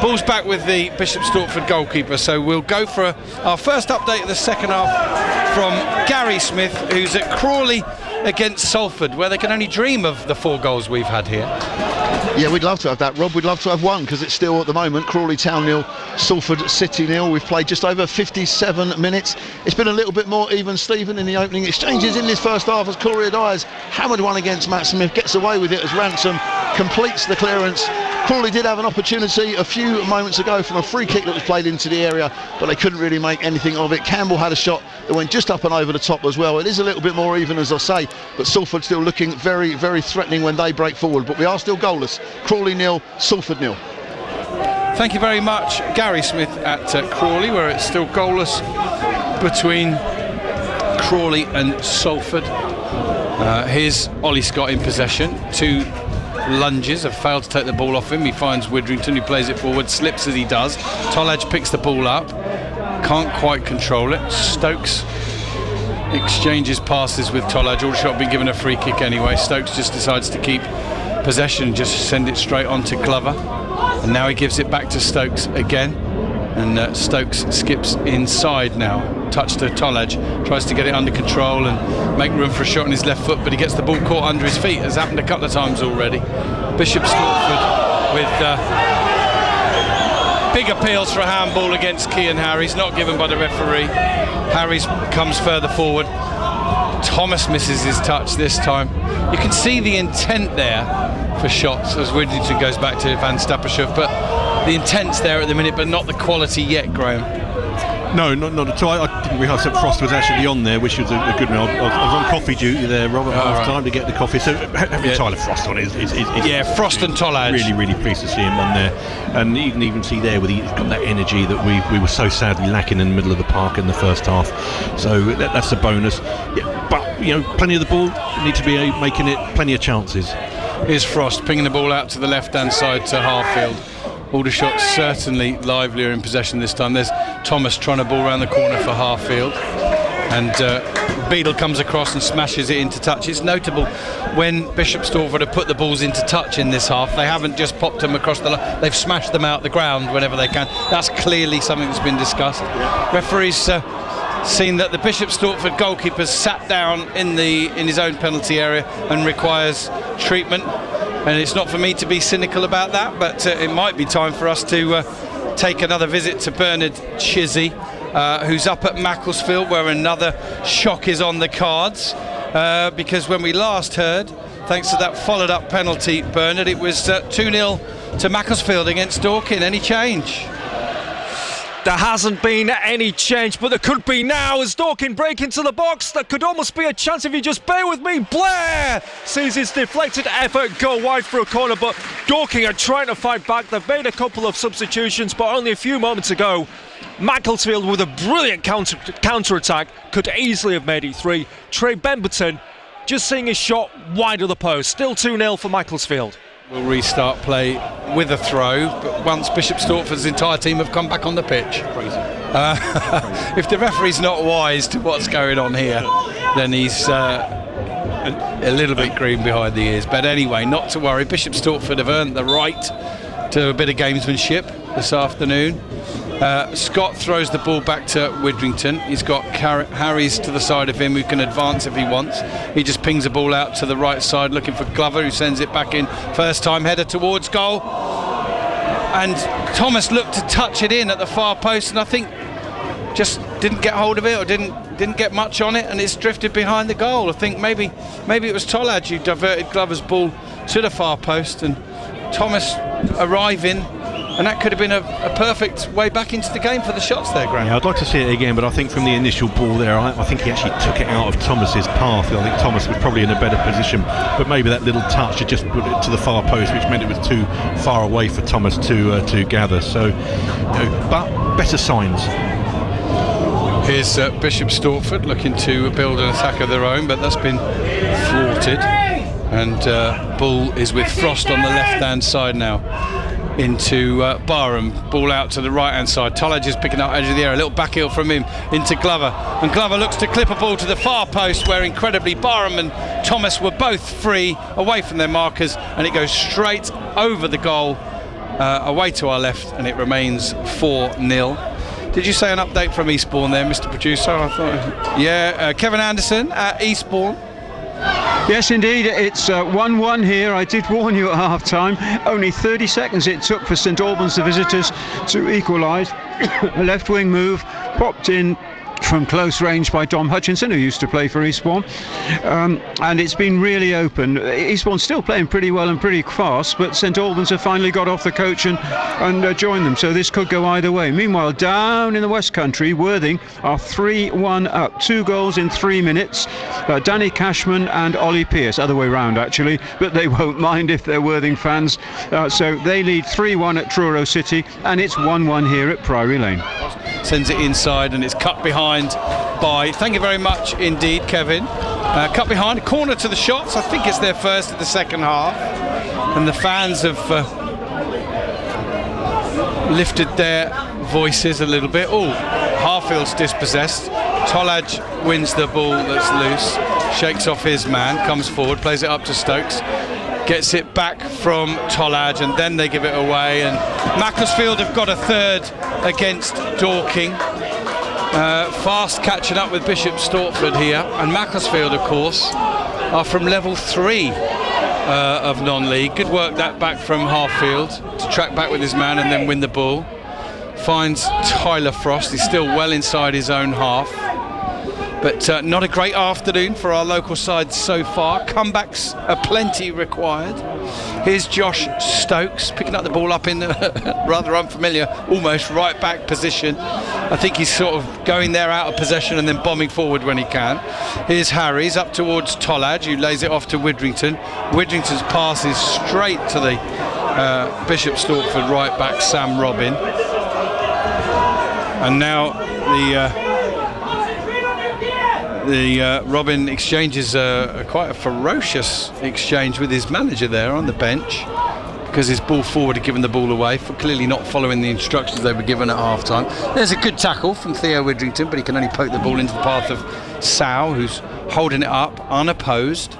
Ball's back with the Bishop Stortford goalkeeper, so we'll go for our first update of the second half from Gary Smith, who's at Crawley against Salford, where they can only dream of the 4 goals we've had here. Yeah, we'd love to have that, Rob. We'd love to have one, because it's still at the moment Crawley Town 0, Salford City 0. We've played just over 57 minutes. It's been a little bit more even, Stephen, in the opening exchanges in this first half, as Corey Dyers hammered one against Matt Smith, gets away with it as Ransom completes the clearance. Crawley did have an opportunity a few moments ago from a free kick that was played into the area, but they couldn't really make anything of it. Campbell had a shot that went just up and over the top as well. It is a little bit more even, as I say, but Salford still looking very, very threatening when they break forward. But we are still goalless. Crawley 0, Salford 0. Thank you very much, Gary Smith at Crawley, where it's still goalless between Crawley and Salford. Here's Ollie Scott in possession. 2 lunges have failed to take the ball off him. He finds Widrington, who plays it forward, slips as he does. Tolaj picks the ball up, can't quite control it. Stokes exchanges passes with Tolaj. Aldershot been given a free kick anyway. Stokes just decides to keep possession and just send it straight on to Glover, and now he gives it back to Stokes again, and Stokes skips inside now. Touch to Tolaj, tries to get it under control and make room for a shot on his left foot, but he gets the ball caught under his feet, as happened a couple of times already. Bishop Stortford with big appeals for a handball against Kean Harries, not given by the referee. Harries comes further forward. Thomas misses his touch this time. You can see the intent there for shots as Widrington goes back to Van Stappershoef, but the intent's there at the minute, but not the quality yet, Graham. No, not at all. I didn't realise that Frost was actually on there, which was a good one. I was on coffee duty there, Robert, half time to get the coffee. So having Tyler Frost on is Frost and Tolaj. Really, really pleased to see him on there, and you can even see there with he's got that energy that we were so sadly lacking in the middle of the park in the first half. So that's a bonus. Yeah, but plenty of the ball, need to be making it plenty of chances. Here's Frost pinging the ball out to the left-hand side to Harfield. Aldershot certainly livelier in possession this time. There's Thomas trying to ball around the corner for Harfield, and Beadle comes across and smashes it into touch. It's notable when Bishop Stortford have put the balls into touch in this half, they haven't just popped them across the line, they've smashed them out the ground whenever they can. That's clearly something that's been discussed. Referees seen that the Bishop Stortford goalkeeper sat down in his own penalty area and requires treatment. And it's not for me to be cynical about that, but it might be time for us to take another visit to Bernard Chizzy, who's up at Macclesfield, where another shock is on the cards. Because when we last heard, thanks to that followed up penalty, Bernard, it was 2-0 to Macclesfield against Dorking. Any change? There hasn't been any change, but there could be now as Dorking break into the box. There could almost be a chance if you just bear with me. Blair sees his deflected effort go wide for a corner, but Dorking are trying to fight back. They've made a couple of substitutions, but only a few moments ago, Macclesfield with a brilliant counter-attack could easily have made it 3. Trey Bemberton just seeing his shot wide of the post. Still 2-0 for Macclesfield. We'll restart play with a throw, but once Bishop Stortford's entire team have come back on the pitch. If the referee's not wise to what's going on here, then he's a little bit green behind the ears. But anyway, not to worry. Bishop Stortford have earned the right to a bit of gamesmanship this afternoon. Scott throws the ball back to Widrington. He's got Harries to the side of him, who can advance if he wants. He just pings the ball out to the right side looking for Glover, who sends it back in. First time header towards goal, and Thomas looked to touch it in at the far post, and I think just didn't get hold of it, or didn't get much on it, and it's drifted behind the goal. I think maybe it was Tolaj who diverted Glover's ball to the far post, and Thomas arriving, and that could have been a perfect way back into the game for the shots there, Graham. Yeah, I'd like to see it again, but I think from the initial ball there, I think he actually took it out of Thomas's path. I think Thomas was probably in a better position, but maybe that little touch had just put it to the far post, which meant it was too far away for Thomas to gather. So, but better signs. Here's Bishop Stortford looking to build an attack of their own, but that's been thwarted. And Bull is with Frost on the left-hand side now. into Barham. Ball out to the right hand side. Tollage is picking up edge of the area. A little back heel from him into Glover, and Glover looks to clip a ball to the far post, where incredibly Barham and Thomas were both free away from their markers, and it goes straight over the goal away to our left, and it remains 4-0. Did you say an update from Eastbourne there, Mr. Producer? I thought, yeah, Kevin Anderson at Eastbourne. Yes, indeed, it's 1-1 here. I did warn you at half-time. Only 30 seconds it took for St Albans, the visitors, to equalise. A left-wing move, popped in from close range by Dom Hutchinson, who used to play for Eastbourne, and it's been really open. Eastbourne's still playing pretty well and pretty fast, but St Albans have finally got off the coach and joined them, so this could go either way. Meanwhile, down in the West Country, Worthing are 3-1 up, 2 goals in 3 minutes. Danny Cashman and Ollie Pearce, other way round actually, but they won't mind if they're Worthing fans. So they lead 3-1 at Truro City, and it's 1-1 here at Priory Lane. Sends it inside, and it's cut behind by, thank you very much indeed, Kevin. Cut behind, corner to the shots. I think it's their first of the second half, and the fans have lifted their voices a little bit. Oh, Harfield's dispossessed. Tollage wins the ball that's loose, shakes off his man, comes forward, plays it up to Stokes, gets it back from Tollage, and then they give it away, and Macclesfield have got a third against Dorking. Fast catching up with Bishop Stortford here, and Macclesfield of course are from level 3 of non-league. Good work that back from Harfield to track back with his man and then win the ball. Finds Tyler Frost, he's still well inside his own half, but not a great afternoon for our local side so far. Comebacks are plenty required. Here's Josh Stokes picking up the ball up in the rather unfamiliar, almost right back position. I think he's sort of going there out of possession and then bombing forward when he can. Here's Harries up towards Tollage, who lays it off to Widrington. Widrington's pass is straight to the Bishop Stortford right back Sam Robin. And now the Robin exchanges quite a ferocious exchange with his manager there on the bench, because his ball forward had given the ball away for clearly not following the instructions they were given at half time. There's a good tackle from Theo Widrington, but he can only poke the ball into the path of Sow, who's holding it up unopposed.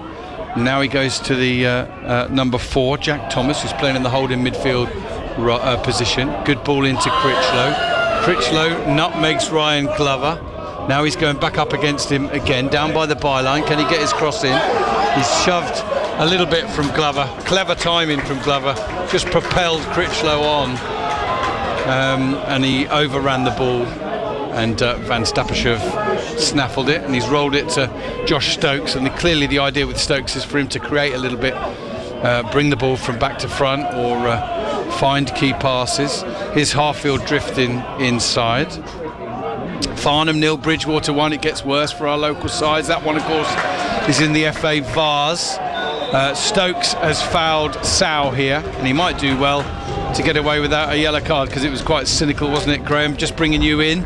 Now he goes to the number 4, Jack Thomas, who's playing in the holding midfield position. Good ball into Critchlow. Critchlow nutmegs Ryan Glover. Now he's going back up against him again, down by the byline. Can he get his cross in? He's shoved a little bit from Glover. Clever timing from Glover. Just propelled Critchlow on. And he overran the ball. And Van Stappershoef snaffled it. And he's rolled it to Josh Stokes. And clearly the idea with Stokes is for him to create a little bit, bring the ball from back to front, or find key passes. Here's Harfield drifting inside. Farnham 0, Bridgewater 1. It gets worse for our local sides. That one, of course, is in the FA Vase. Stokes has fouled Sow here, and he might do well to get away without a yellow card, because it was quite cynical, wasn't it, Graham? Just bringing you in.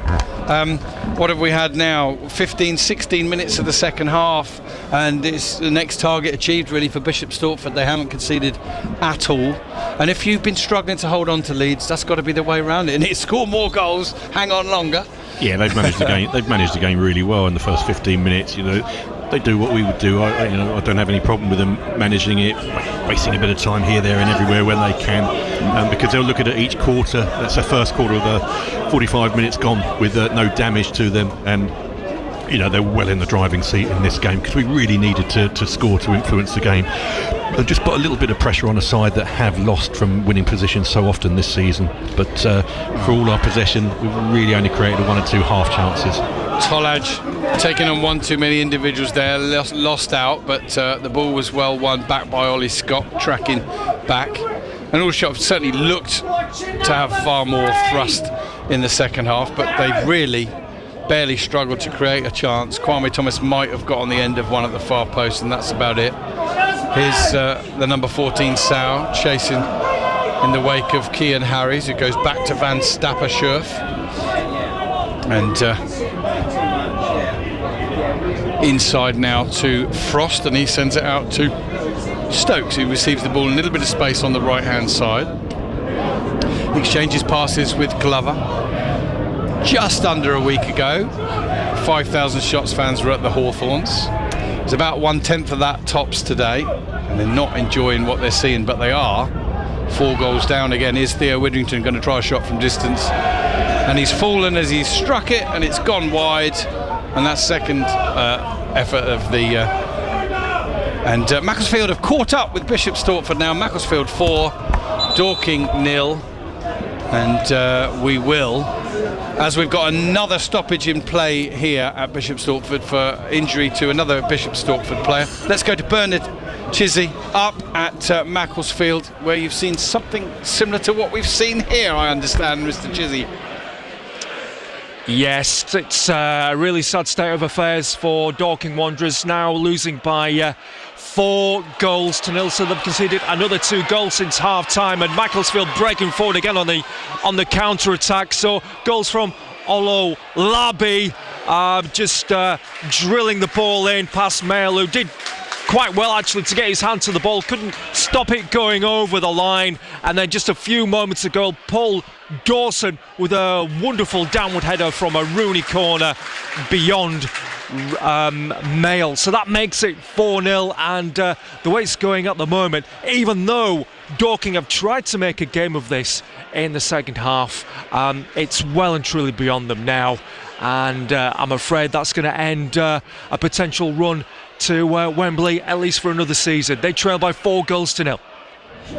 What have we had now? 16 minutes of the second half, and it's the next target achieved really for Bishop Stortford. They haven't conceded at all, and if you've been struggling to hold on to leads, that's got to be the way around it. And it's score more goals, hang on longer. Yeah, they've managed the game. They've managed the game really well in the first 15 minutes. You know, they do what we would do. I don't have any problem with them managing it, wasting a bit of time here, there, and everywhere when they can, because they'll look at it each quarter. That's the first quarter of the 45 minutes gone with no damage to them, and you know they're well in the driving seat in this game, because we really needed to score to influence the game. They've just put a little bit of pressure on a side that have lost from winning positions so often this season. But for all our possession, we've really only created 1 or 2 half chances. Tollage taking on one too many individuals there, lost out, but the ball was well won back by Ollie Scott, tracking back. And Aldershot certainly looked to have far more thrust in the second half, but they really barely struggled to create a chance. Kwame Thomas might have got on the end of one at the far post, and that's about it. Here's the number 14 Sow chasing in the wake of Kean Harries, who goes back to Van Stappershoef, and inside now to Frost, and he sends it out to Stokes, who receives the ball in a little bit of space on the right hand side. exchanges passes with Glover. Just under a week ago, 5,000 Shots fans were at the Hawthorns. It's about 1/10 of that tops today, and they're not enjoying what they're seeing, but they are. 4 goals down again. Is Theo Widdrington going to try a shot from distance? And he's fallen as he's struck it, and it's gone wide. And that's second effort of the... and Macclesfield have caught up with Bishop Stortford now. Macclesfield 4, Dorking 0. And we will, as we've got another stoppage in play here at Bishop Stortford for injury to another Bishop Stortford player. Let's go to Bernard Chizzy up at Macclesfield, where you've seen something similar to what we've seen here, I understand, Mr. Chizzy. Yes, it's a really sad state of affairs for Dorking Wanderers, now losing by 4 goals to 0, so they've conceded another 2 goals since half-time, and Macclesfield breaking forward again on the counter-attack. So goals from Olo Labi, just drilling the ball in past Mail, who did quite well actually to get his hand to the ball, couldn't stop it going over the line. And then just a few moments ago, Paul Dawson with a wonderful downward header from a Rooney corner beyond Mail. So that makes it 4-0, and the way it's going at the moment, even though Dorking have tried to make a game of this in the second half, it's well and truly beyond them now, and I'm afraid that's going to end a potential run to Wembley, at least for another season. They trail by 4 goals to 0.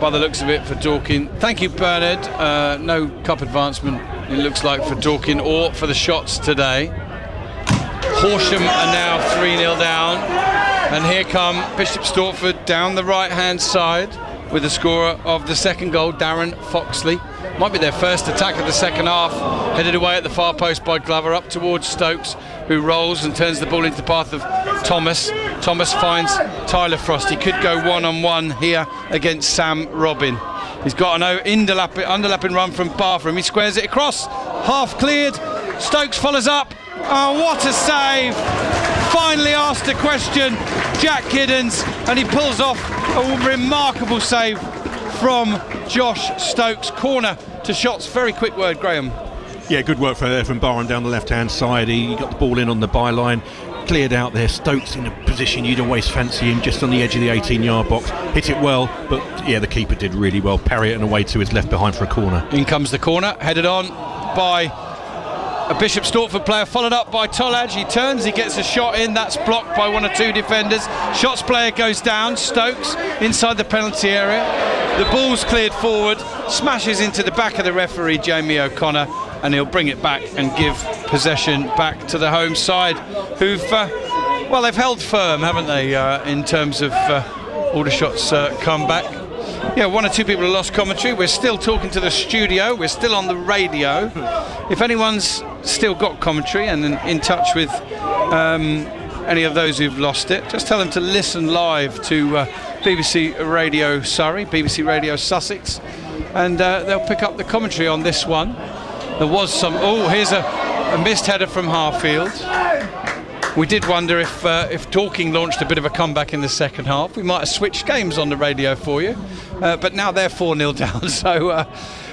By the looks of it for Dorking. Thank you, Bernard. No cup advancement, it looks like, for Dorking or for the Shots today. Horsham are now 3-0 down, and here come Bishop Stortford down the right-hand side with the scorer of the second goal, Darren Foxley. Might be their first attack of the second half. Headed away at the far post by Glover, up towards Stokes, who rolls and turns the ball into the path of Thomas. Thomas finds Tyler Frost. He could go one-on-one here against Sam Robin. He's got an underlapping run from Bartham. He squares it across, half cleared. Stokes follows up. Oh, what a save! Finally asked a question, Jack Giddens, and he pulls off a remarkable save from Josh Stokes. Corner to Shots. Very quick word, Graham. Yeah, good work from Barham down the left-hand side. He got the ball in on the byline, cleared out there. Stokes in a position you'd always fancy him, just on the edge of the 18-yard box. Hit it well, but yeah, the keeper did really well. Parry it and away to his left behind for a corner. In comes the corner, headed on by a Bishop Stortford player, followed up by Tolaj. He turns, he gets a shot in, that's blocked by 1 or 2 defenders. Shots player goes down. Stokes inside the penalty area. The ball's cleared forward, smashes into the back of the referee, Jamie O'Connor, and he'll bring it back and give possession back to the home side, who've well, they've held firm, haven't they, in terms of Aldershot's comeback. Yeah, 1 or 2 people have lost commentary. We're still talking to the studio, we're still on the radio. If anyone's still got commentary and in touch with any of those who've lost it, just tell them to listen live to BBC Radio Surrey, BBC Radio Sussex, and they'll pick up the commentary on this one. There was some... Oh, here's a missed header from Harfield. We did wonder if Dorking launched a bit of a comeback in the second half. We might have switched games on the radio for you, but now they're 4-0 down. So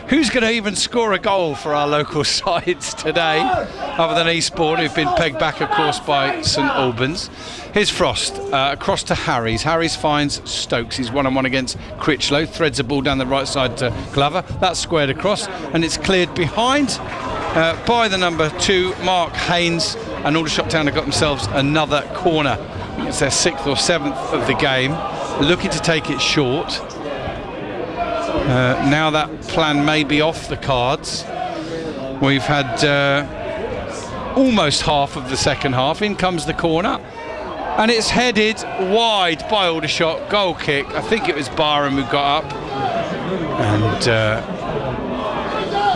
who's going to even score a goal for our local sides today, other than Eastbourne, who've been pegged back, of course, by St Albans? Here's Frost, across to Harries. Harries finds Stokes. He's one-on-one against Critchlow. Threads the ball down the right side to Glover. That's squared across, and it's cleared behind by the number 2, Mark Haynes. And Aldershot Town have got themselves another corner. It's their 6th or 7th of the game. Looking to take it short. Now that plan may be off the cards. We've had almost half of the second half. In comes the corner, and it's headed wide by Aldershot. Goal kick. I think it was Barham who got up. And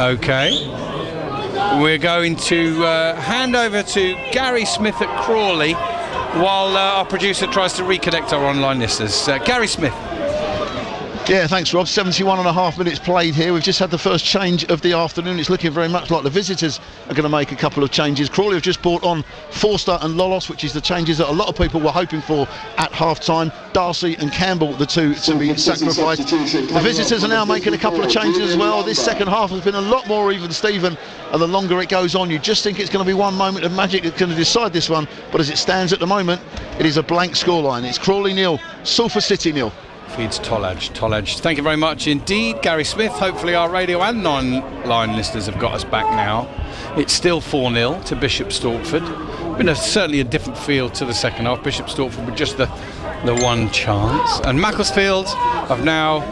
okay, we're going to hand over to Gary Smith at Crawley while our producer tries to reconnect our online listeners. Gary Smith. Yeah, thanks Rob. 71.5 minutes played here. We've just had the first change of the afternoon. It's looking very much like the visitors are going to make a couple of changes. Crawley have just brought on Forster and Lolos, which is the changes that a lot of people were hoping for at half-time. Darcy and Campbell, the two to be sacrificed. The visitors are now making a couple of changes as well. This second half has been a lot more even, Stephen, and the longer it goes on, you just think it's going to be one moment of magic that's going to decide this one. But as it stands at the moment, it is a blank scoreline. It's Crawley 0, Salford City 0. Feeds Tollage. Thank you very much indeed, Gary Smith. Hopefully our radio and non-line listeners have got us back now. It's still 4-0 to Bishop Stortford. Been certainly a different feel to the second half. Bishop Stortford with just the one chance. And Macclesfield have now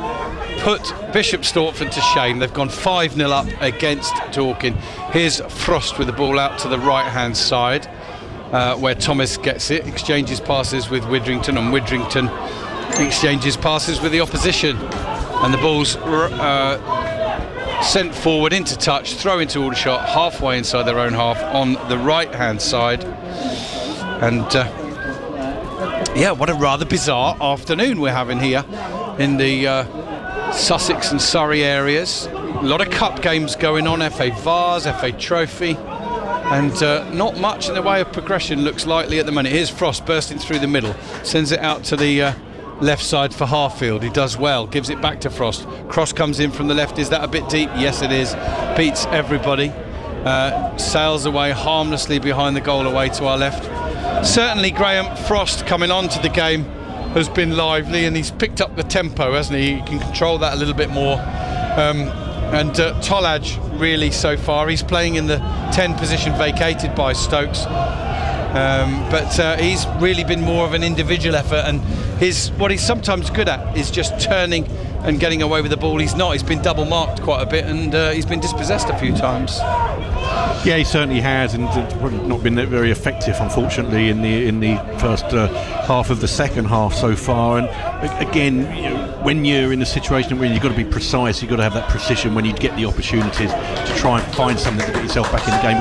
put Bishop Stortford to shame. They've gone 5-0 up against Dorking. Here's Frost with the ball out to the right-hand side, where Thomas gets it, exchanges passes with Widrington, and Widrington exchanges passes with the opposition, and the ball's sent forward into touch, throw into Aldershot, halfway inside their own half on the right hand side. And what a rather bizarre afternoon we're having here in the Sussex and Surrey areas. A lot of cup games going on, FA Vase, FA Trophy, and not much in the way of progression looks likely at the moment. Here's Frost bursting through the middle, sends it out to the left side for Harfield. He does well, gives it back to Frost. Cross comes in from the left. Is that a bit deep? Yes, it is. Beats everybody. Sails away harmlessly behind the goal away to our left. Certainly Graham Frost coming on to the game has been lively, and he's picked up the tempo, hasn't he? He can control that a little bit more. And Tollage really so far, he's playing in the 10 position vacated by Stokes. But he's really been more of an individual effort, and what he's sometimes good at is just turning and getting away with the ball. He's not. He's been double marked quite a bit, and he's been dispossessed a few times. Yeah, he certainly has, and probably not been very effective, unfortunately, in the first half of the second half so far. And again, when you're in a situation where you've got to be precise, you've got to have that precision when you get the opportunities to try and find something to get yourself back in the game.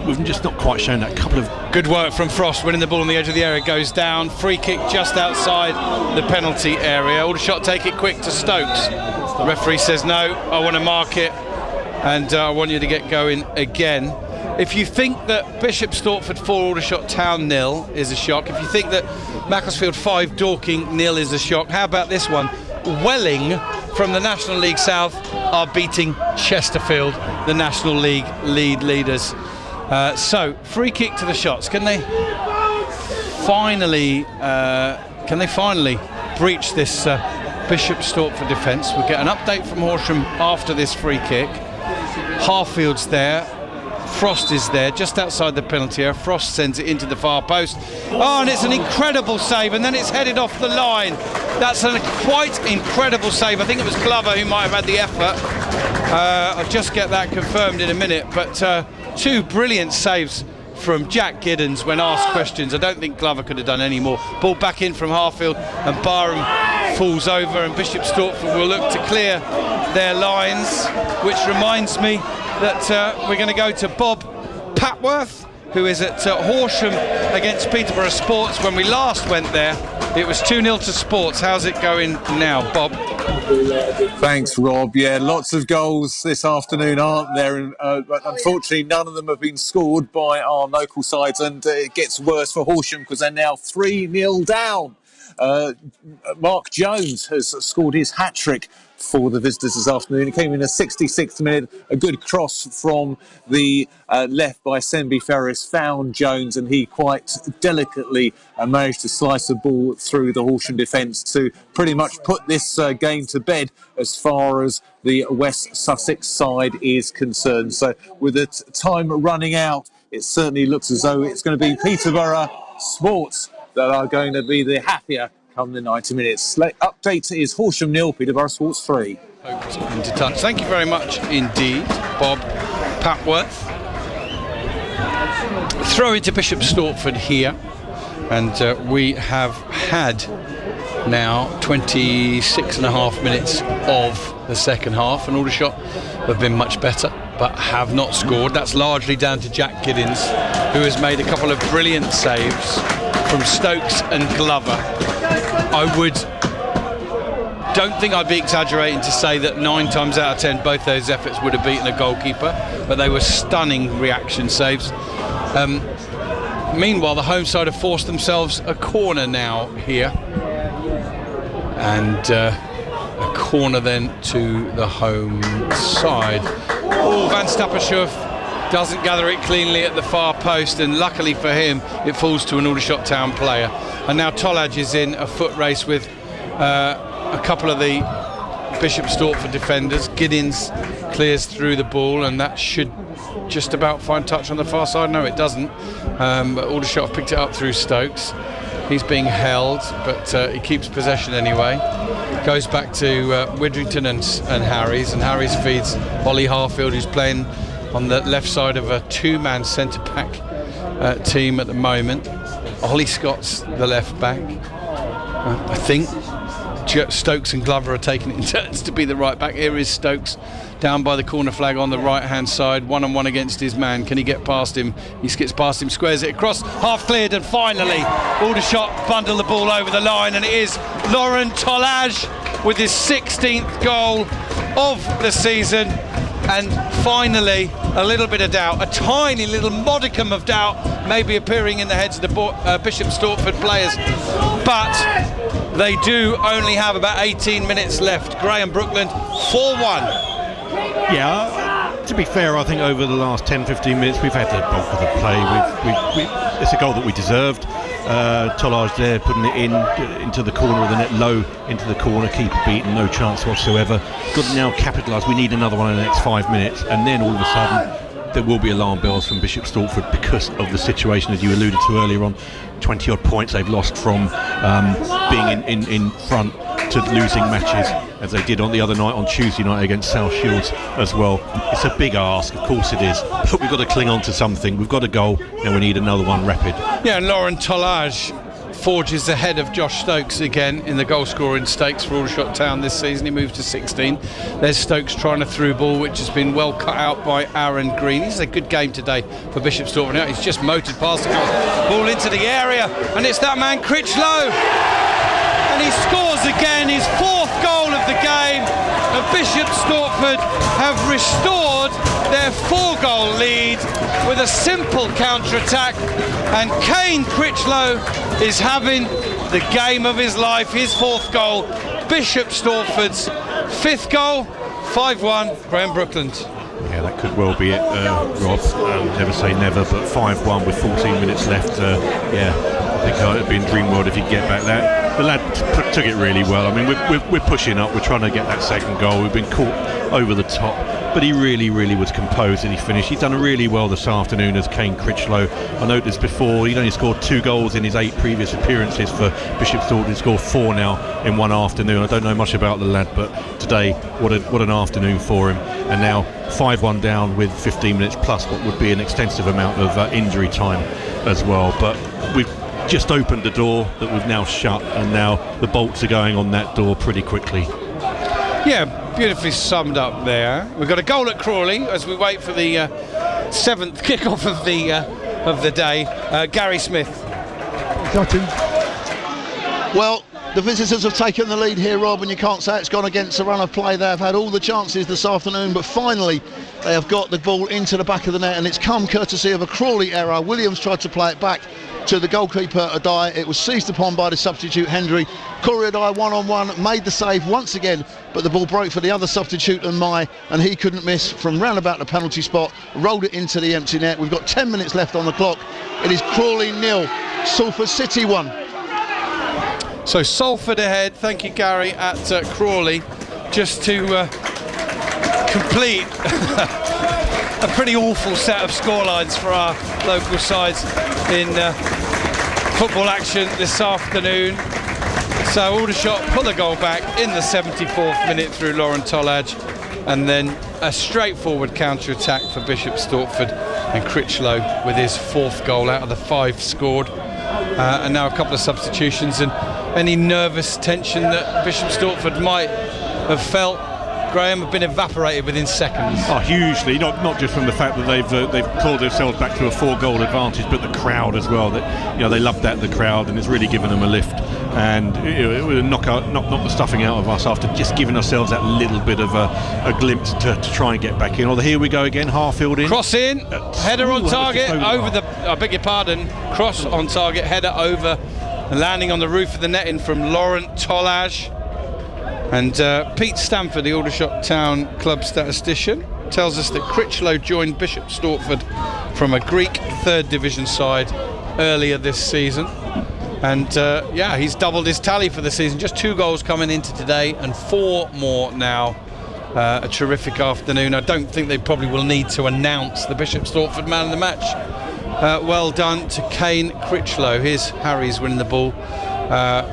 We've just not quite shown that. Couple of good work from Frost, winning the ball on the edge of the area, goes down. Free kick just outside the penalty area. Aldershot take it quick to Stokes. The referee says no, I want to mark it, and I want you to get going again. If you think that Bishop Stortford 4, Aldershot Town 0 is a shock, if you think that Macclesfield 5, Dorking 0 is a shock, how about this one? Welling from the National League South are beating Chesterfield, the National League leaders. So free kick to the Shots. Can they finally breach this Bishop Stortford defence? We'll get an update from Horsham after this free kick. Harfield's there. Frost is there, just outside the penalty area. Frost sends it into the far post. Oh, and it's an incredible save, and then it's headed off the line. That's a quite incredible save. I think it was Glover who might have had the effort. I'll just get that confirmed in a minute. But two brilliant saves from Jack Giddens when asked questions. I don't think Glover could have done any more. Ball back in from Harfield, and Barham falls over, and Bishop Stortford will look to clear their lines, which reminds me that we're going to go to Bob Patworth, who is at Horsham against Peterborough Sports. When we last went there, it was 2-0 to Sports. How's it going now, Bob? Thanks, Rob. Yeah, lots of goals this afternoon, aren't there? But unfortunately, none of them have been scored by our local sides, and it gets worse for Horsham because they're now 3-0 down. Mark Jones has scored his hat-trick for the visitors this afternoon. It came in the 66th minute. A good cross from the left by Senby Ferris found Jones, and he quite delicately managed to slice the ball through the Horsham defence to pretty much put this game to bed as far as the West Sussex side is concerned. So with the time running out, it certainly looks as though it's going to be Peterborough Sports that are going to be the happier come the 90 minutes. Update is Horsham 0, Peterborough Sports 3. Into touch. Thank you very much indeed, Bob Patworth. Throw into Bishop Stortford here, and we have had now 26.5 minutes of the second half, and Aldershot have been much better but have not scored. That's largely down to Jack Giddens, who has made a couple of brilliant saves from Stokes and Glover. I would don't think I'd be exaggerating to say that 9 times out of 10 both those efforts would have beaten a goalkeeper, but they were stunning reaction saves. Meanwhile, the home side have forced themselves a corner now here, and a corner then to the home side. Oh, Van Stappershoef doesn't gather it cleanly at the far post, and luckily for him it falls to an Aldershot Town player. And now Tolaj is in a foot race with a couple of the Bishop Stortford defenders. Giddins clears through the ball, and that should just about find touch on the far side. No, it doesn't, but Aldershot have picked it up through Stokes. He's being held, but he keeps possession anyway. Goes back to Widrington and Harries, and Harries feeds Ollie Harfield, who's playing on the left side of a 2-man centre-back team at the moment. Ollie Scott's the left back. I think Stokes and Glover are taking it in turns to be the right back. Here is Stokes down by the corner flag on the right hand side, 1-on-1 against his man. Can he get past him? He skips past him, squares it across, half cleared, and finally Aldershot bundle the ball over the line, and it is Lauren Tolaj with his 16th goal of the season. And finally a little bit of doubt, a tiny little modicum of doubt maybe appearing in the heads of the Bishop Stortford players, but they do only have about 18 minutes left. Graham Brookland 4-1. Yeah, to be fair, I think over the last 10-15 minutes we've had the bulk of the play. It's a goal that we deserved. Tolaj there putting it into the corner of the net, low into the corner, keeper beaten, no chance whatsoever. Got to now capitalise. We need another one in the next 5 minutes, and then all of a sudden there will be alarm bells from Bishop Stortford because of the situation, as you alluded to earlier on. 20 odd points they've lost from being in front to losing matches, as they did on the other night, on Tuesday night against South Shields as well. It's a big ask, of course it is, but we've got to cling on to something. We've got a goal, now we need another one rapid. Yeah, and Lauren Tolaj forges ahead of Josh Stokes again in the goal scoring stakes for Aldershot Town this season. He moves to 16. There's Stokes trying a through ball, which has been well cut out by Aaron Green. This is a good game today for Bishop Stortford. Now he's just motored past the ball into the area, and it's that man Critchlow, and he scores again, his 4th goal of the game. And Bishop Stortford have restored their 4-goal lead with a simple counter-attack, and Kane Critchlow is having the game of his life, his 4th goal. Bishop Stortford's 5th goal, 5-1, Graham Brookland. Yeah, that could well be it, Rob. Never say never, but 5-1 with 14 minutes left. I think it'd be in dream world if you get back that. The lad took it really well. I mean, we're pushing up. We're trying to get that second goal. We've been caught over the top, but he really was composed and he finished. He's done really well this afternoon as Kane Critchlow. I noticed before he'd only scored 2 goals in his 8 previous appearances for Bishop Stortford. He's scored 4 now in one afternoon. I don't know much about the lad, but today, what an afternoon for him. And now 5-1 down with 15 minutes plus what would be an extensive amount of injury time as well. But we've just opened the door that we've now shut, and now the bolts are going on that door pretty quickly. Yeah, beautifully summed up there. We've got a goal at Crawley as we wait for the 7th kick-off of the day. Gary Smith. Well, the visitors have taken the lead here, Rob, and you can't say it's gone against the run of play. They have had all the chances this afternoon, but finally they have got the ball into the back of the net, and it's come courtesy of a Crawley error. Williams tried to play it back to the goalkeeper Adai. It was seized upon by the substitute Hendry. Corey Adai 1-on-1 made the save once again, but the ball broke for the other substitute and he couldn't miss from round about the penalty spot, rolled it into the empty net. We've got 10 minutes left on the clock. It is Crawley 0, Salford City 1. So Salford ahead, thank you Gary, at Crawley, just to complete a pretty awful set of scorelines for our local sides in football action this afternoon. So Aldershot put the goal back in the 74th minute through Lauren Tolaj, and then a straightforward counter-attack for Bishop Stortford, and Critchlow with his 4th goal out of the 5 scored. And now a couple of substitutions, and any nervous tension that Bishop Stortford might have felt, Graham, have been evaporated within seconds. Oh, hugely. Not just from the fact that they've pulled themselves back to a 4-goal advantage, but the crowd as well. That they love that, the crowd, and it's really given them a lift. and it would knock the stuffing out of us after just giving ourselves that little bit of a glimpse to try and get back in. Although here we go again, Harfield in. Cross in, header on target, I beg your pardon, cross on target, header over, and landing on the roof of the netting from Laurent Tolaj. And Pete Stamford, the Aldershot Town Club statistician, tells us that Critchlow joined Bishop Stortford from a Greek 3rd Division side earlier this season. And he's doubled his tally for the season. Just 2 goals coming into today and 4 more now. A terrific afternoon. I don't think they probably will need to announce the Bishop Stortford man of the match. Well done to Kane Critchlow. Here's Harry's winning the ball.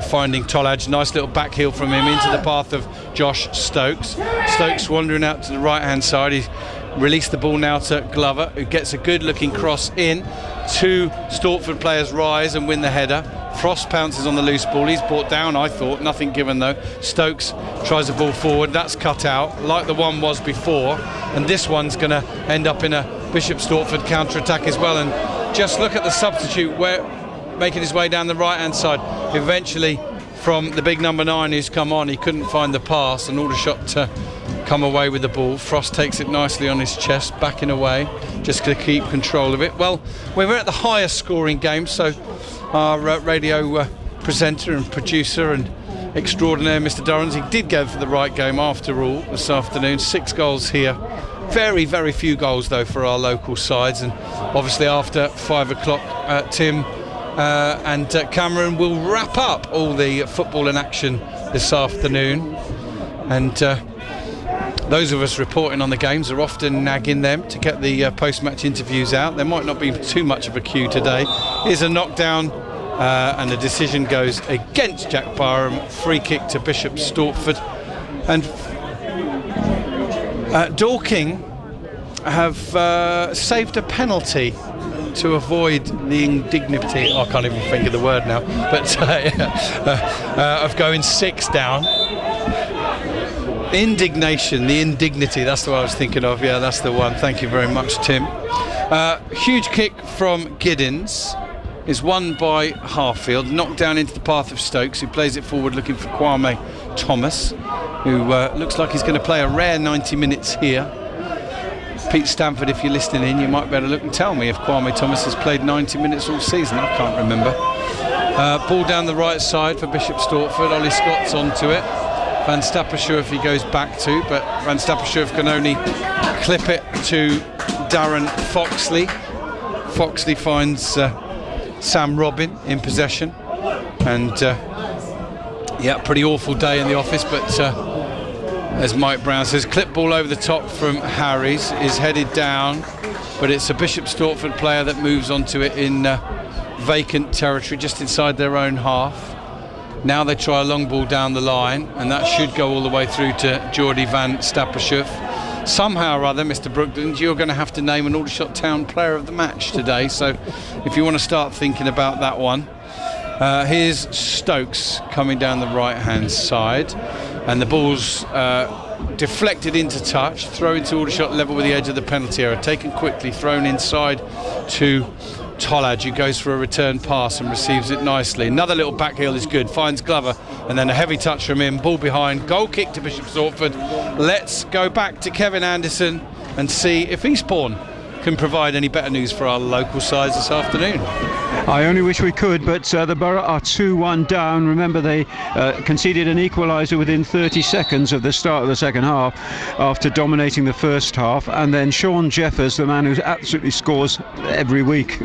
Finding Tolaj, nice little back heel from him into the path of Josh Stokes. Stokes wandering out to the right hand side. He's released the ball now to Glover, who gets a good looking cross in. 2 Stortford players rise and win the header. Frost pounces on the loose ball. He's brought down, I thought, nothing given though. Stokes tries the ball forward, that's cut out like the one was before, and this one's going to end up in a Bishop Stortford counter-attack as well. And just look at the substitute making his way down the right hand side. Eventually from the big number 9 who's come on, he couldn't find the pass, and Aldershot to come away with the ball. Frost takes it nicely on his chest, backing away just to keep control of it. Well, we were at the highest scoring game, so our radio presenter and producer and extraordinaire Mr. Durrans, he did go for the right game after all this afternoon. 6 goals here. Very, very few goals though for our local sides, and obviously after 5 o'clock Tim and Cameron will wrap up all the football in action this afternoon, and those of us reporting on the games are often nagging them to get the post-match interviews out. There might not be too much of a queue today. Here's a knockdown and the decision goes against Jack Barham. Free kick to Bishop Stortford, and Dorking have saved a penalty to avoid the indignity, I can't even think of the word now, but of going 6 down. Indignation, the indignity, that's the one I was thinking of. Yeah, that's the one. Thank you very much, Tim. Huge kick from Giddens is won by Harfield, knocked down into the path of Stokes, who plays it forward looking for Kwame Thomas, who looks like he's going to play a rare 90 minutes here. Pete Stamford, if you're listening in, you might better look and tell me if Kwame Thomas has played 90 minutes all season. I can't remember. Ball down the right side for Bishop Stortford. Ollie Scott's onto it. Van Stappershoef he goes back to, but Van Stappershoef can only clip it to Darren Foxley. Foxley finds Sam Robin in possession, and pretty awful day in the office, but as Mike Brown says, clip ball over the top from Harries is headed down, but it's a Bishop Stortford player that moves onto it in vacant territory just inside their own half. Now they try a long ball down the line, and that should go all the way through to Geordie Van Stappershoef. Somehow or other, Mr. Brookland, you're going to have to name an Aldershot Town player of the match today, so if you want to start thinking about that one. Here's Stokes coming down the right hand side, and the ball's deflected into touch, throw into Aldershot level with the edge of the penalty area, taken quickly, thrown inside to Tolaj, who goes for a return pass and receives it nicely. Another little back heel is good, finds Glover, and then a heavy touch from him, ball behind, goal kick to Bishop Stortford. Let's go back to Kevin Anderson and see if Eastbourne can provide any better news for our local sides this afternoon. I only wish we could, but the Borough are 2-1 down. Remember, they conceded an equaliser within 30 seconds of the start of the second half after dominating the first half, and then Sean Jeffers, the man who absolutely scores every week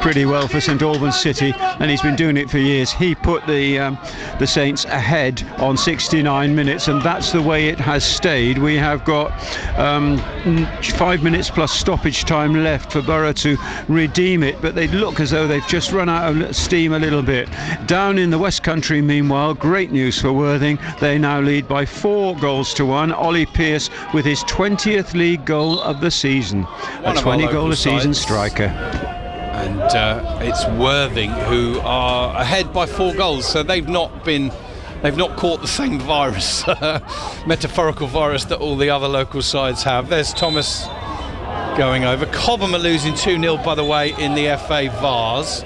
pretty well for St Albans City, and he's been doing it for years, he put the Saints ahead on 69 minutes, and that's the way it has stayed. We have got 5 minutes plus stoppage time left for Borough to redeem it, but they look as though they've just run out of steam a little bit. Down in the West Country, meanwhile, great news for Worthing. They now lead by 4-1. Ollie Pearce with his 20th league goal of the season. A 20-goal-a-season striker. And it's Worthing who are ahead by 4 goals, so they've not caught the same virus, metaphorical virus that all the other local sides have. There's Thomas going over. Cobham are losing 2-0, by the way, in the FA Vars.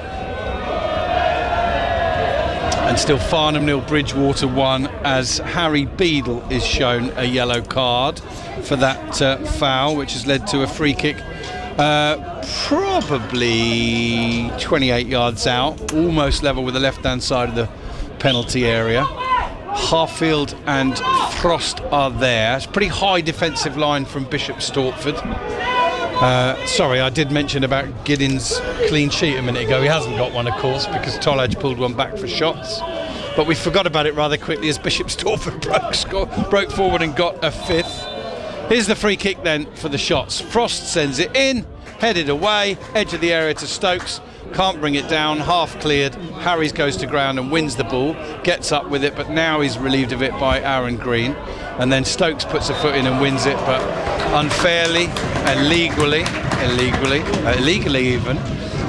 And still Farnham 0, Bridgewater 1, as Harry Beadle is shown a yellow card for that foul, which has led to a free kick probably 28 yards out, almost level with the left-hand side of the penalty area. Harfield and Frost are there. It's a pretty high defensive line from Bishop Stortford. Sorry, I did mention about Giddins' clean sheet a minute ago. He hasn't got one, of course, because Tollage pulled one back for shots. But we forgot about it rather quickly as Bishop Stortford broke forward and got a fifth. Here's the free kick then for the shots. Frost sends it in, headed away, edge of the area to Stokes. Can't bring it down, half cleared. Harries goes to ground and wins the ball, gets up with it, but now he's relieved of it by Aaron Green. And then Stokes puts a foot in and wins it, but unfairly, illegally even.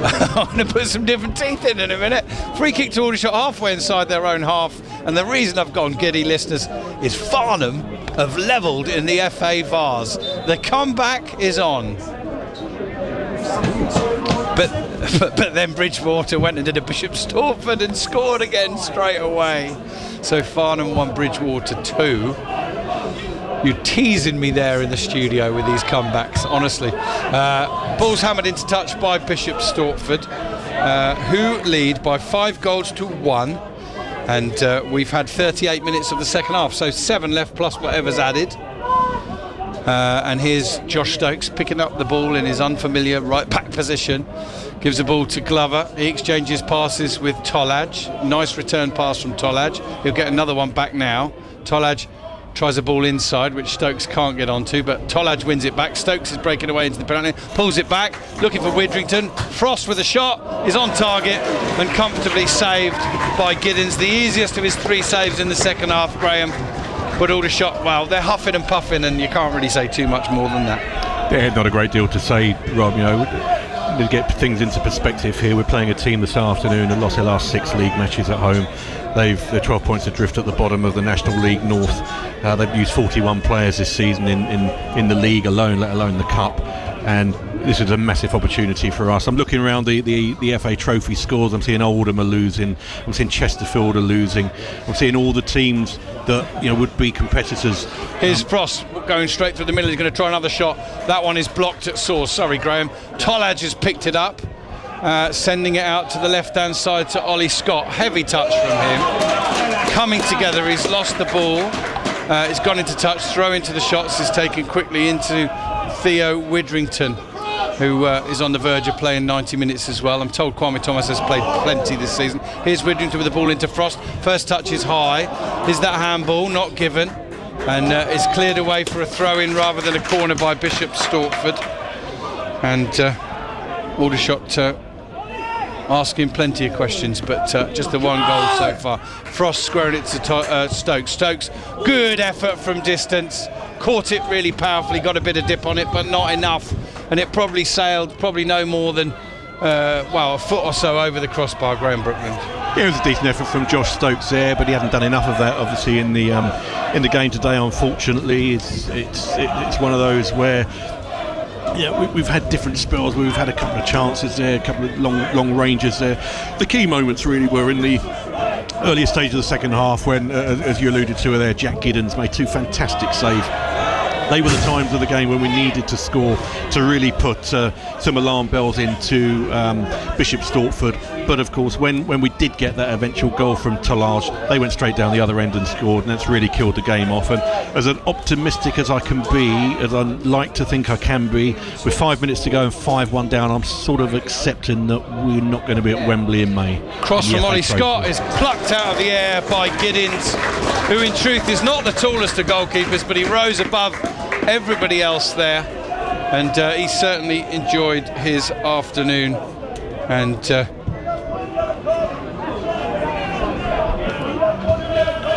I'm going to put some different teeth in a minute. Free kick to Aldershot halfway inside their own half. And the reason I've gone giddy, listeners, is Farnham have levelled in the FA Vars. The comeback is on. But then Bridgewater went and did a Bishop Stortford and scored again straight away. So Farnham 1, Bridgewater 2. You're teasing me there in the studio with these comebacks, honestly. Ball's hammered into touch by Bishop Stortford, who lead by 5-1. And we've had 38 minutes of the second half, so 7 left plus whatever's added. And here's Josh Stokes picking up the ball in his unfamiliar right back position. Gives the ball to Glover. He exchanges passes with Tollage. Nice return pass from Tollage. He'll get another one back now. Tollage tries a ball inside, which Stokes can't get onto, but Tollage wins it back. Stokes is breaking away into the penalty, pulls it back, looking for Widrington. Frost with a shot, is on target and comfortably saved by Giddins. The easiest of his 3 saves in the second half, Graham. But Aldershot, well, they're huffing and puffing, and you can't really say too much more than that. Yeah, not a great deal to say, Rob. To get things into perspective here, we're playing a team this afternoon that lost their last 6 league matches at home. They're 12 points adrift at the bottom of the National League North. They've used 41 players this season in the league alone, let alone the Cup. And this is a massive opportunity for us. I'm looking around the FA Trophy scores. I'm seeing Oldham are losing. I'm seeing Chesterfield are losing. I'm seeing all the teams that would be competitors. Here's Frost going straight through the middle. He's going to try another shot. That one is blocked at source. Sorry, Graham. Tollage has picked it up, sending it out to the left-hand side to Ollie Scott. Heavy touch from him. Coming together, he's lost the ball. It's gone into touch. Throw into the shots is taken quickly into Theo Widrington, who is on the verge of playing 90 minutes as well. I'm told Kwame Thomas has played plenty this season. Here's Widrington with the ball into Frost. First touch is high. Is that handball? Not given. And is cleared away for a throw-in rather than a corner by Bishop Stortford. And Aldershot asking plenty of questions, but just the one goal so far. Frost squaring it to Stokes. Stokes, good effort from distance. Caught it really powerfully, got a bit of dip on it, but not enough. And it probably sailed, no more than, a foot or so over the crossbar, Graham Brookland. Yeah, it was a decent effort from Josh Stokes there, but he hadn't done enough of that, obviously, in the game today. Unfortunately, it's one of those where we've had different spells where we've had a couple of chances there, a couple of long ranges there. The key moments really were in the earlier stage of the second half when, as you alluded to there, Jack Giddins made 2 fantastic saves. They were the times of the game when we needed to score to really put some alarm bells into Bishop Stortford. But of course, when we did get that eventual goal from Tollage, they went straight down the other end and scored, and that's really killed the game off. And as optimistic as I can be, as I like to think I can be, with 5 minutes to go and 5-1 down, I'm sort of accepting that we're not going to be at Wembley in May. Cross from Ollie Scott is plucked out of the air by Giddins, who in truth is not the tallest of goalkeepers, but he rose above everybody else there, and he certainly enjoyed his afternoon. And a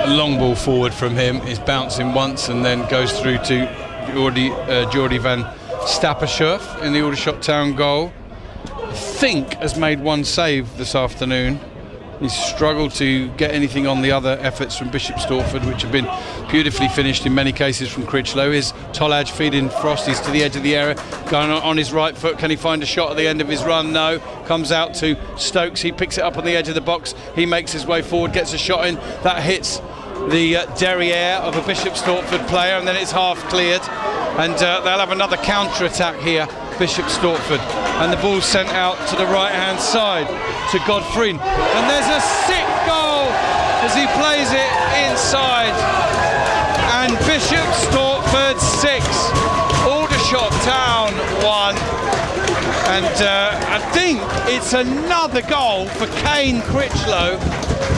long ball forward from him is bouncing once and then goes through to Jordi van Stappershoef in the Aldershot Town goal. I think has made 1 save this afternoon. He's struggled to get anything on the other efforts from Bishop Stortford, which have been beautifully finished in many cases from Critchlow. Is Tolaj feeding Frost? He's to the edge of the area, going on his right foot. Can he find a shot at the end of his run? No. Comes out to Stokes. He picks it up on the edge of the box. He makes his way forward, gets a shot in. That hits the derriere of a Bishop Stortford player, and then it's half cleared. And they'll have another counter-attack here, Bishop Stortford. And the ball's sent out to the right-hand side to Godfrey. And there's a sick goal as he plays it inside. And Bishop Stortford 6, Aldershot Town 1. And I think it's another goal for Kane Critchlow,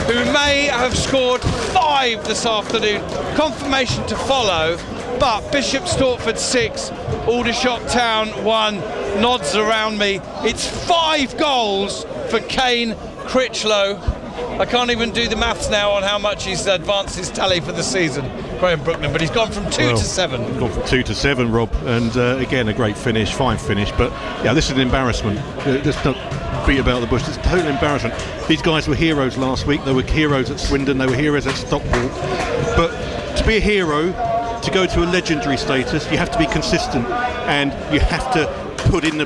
who may have scored 5 this afternoon. Confirmation to follow. But Bishop Stortford 6, Aldershot Town 1, nods around me. It's 5 goals for Kane Critchlow. I can't even do the maths now on how much he's advanced his tally for the season, Graham Brookman, but he's gone from 2 to 7. Gone from 2 to 7, Rob, and again a great finish, fine finish, but yeah, this is an embarrassment. Let's not beat about the bush, it's a total embarrassment. These guys were heroes last week, they were heroes at Swindon, they were heroes at Stockport, but to be a hero, to go to a legendary status, you have to be consistent and you have to put in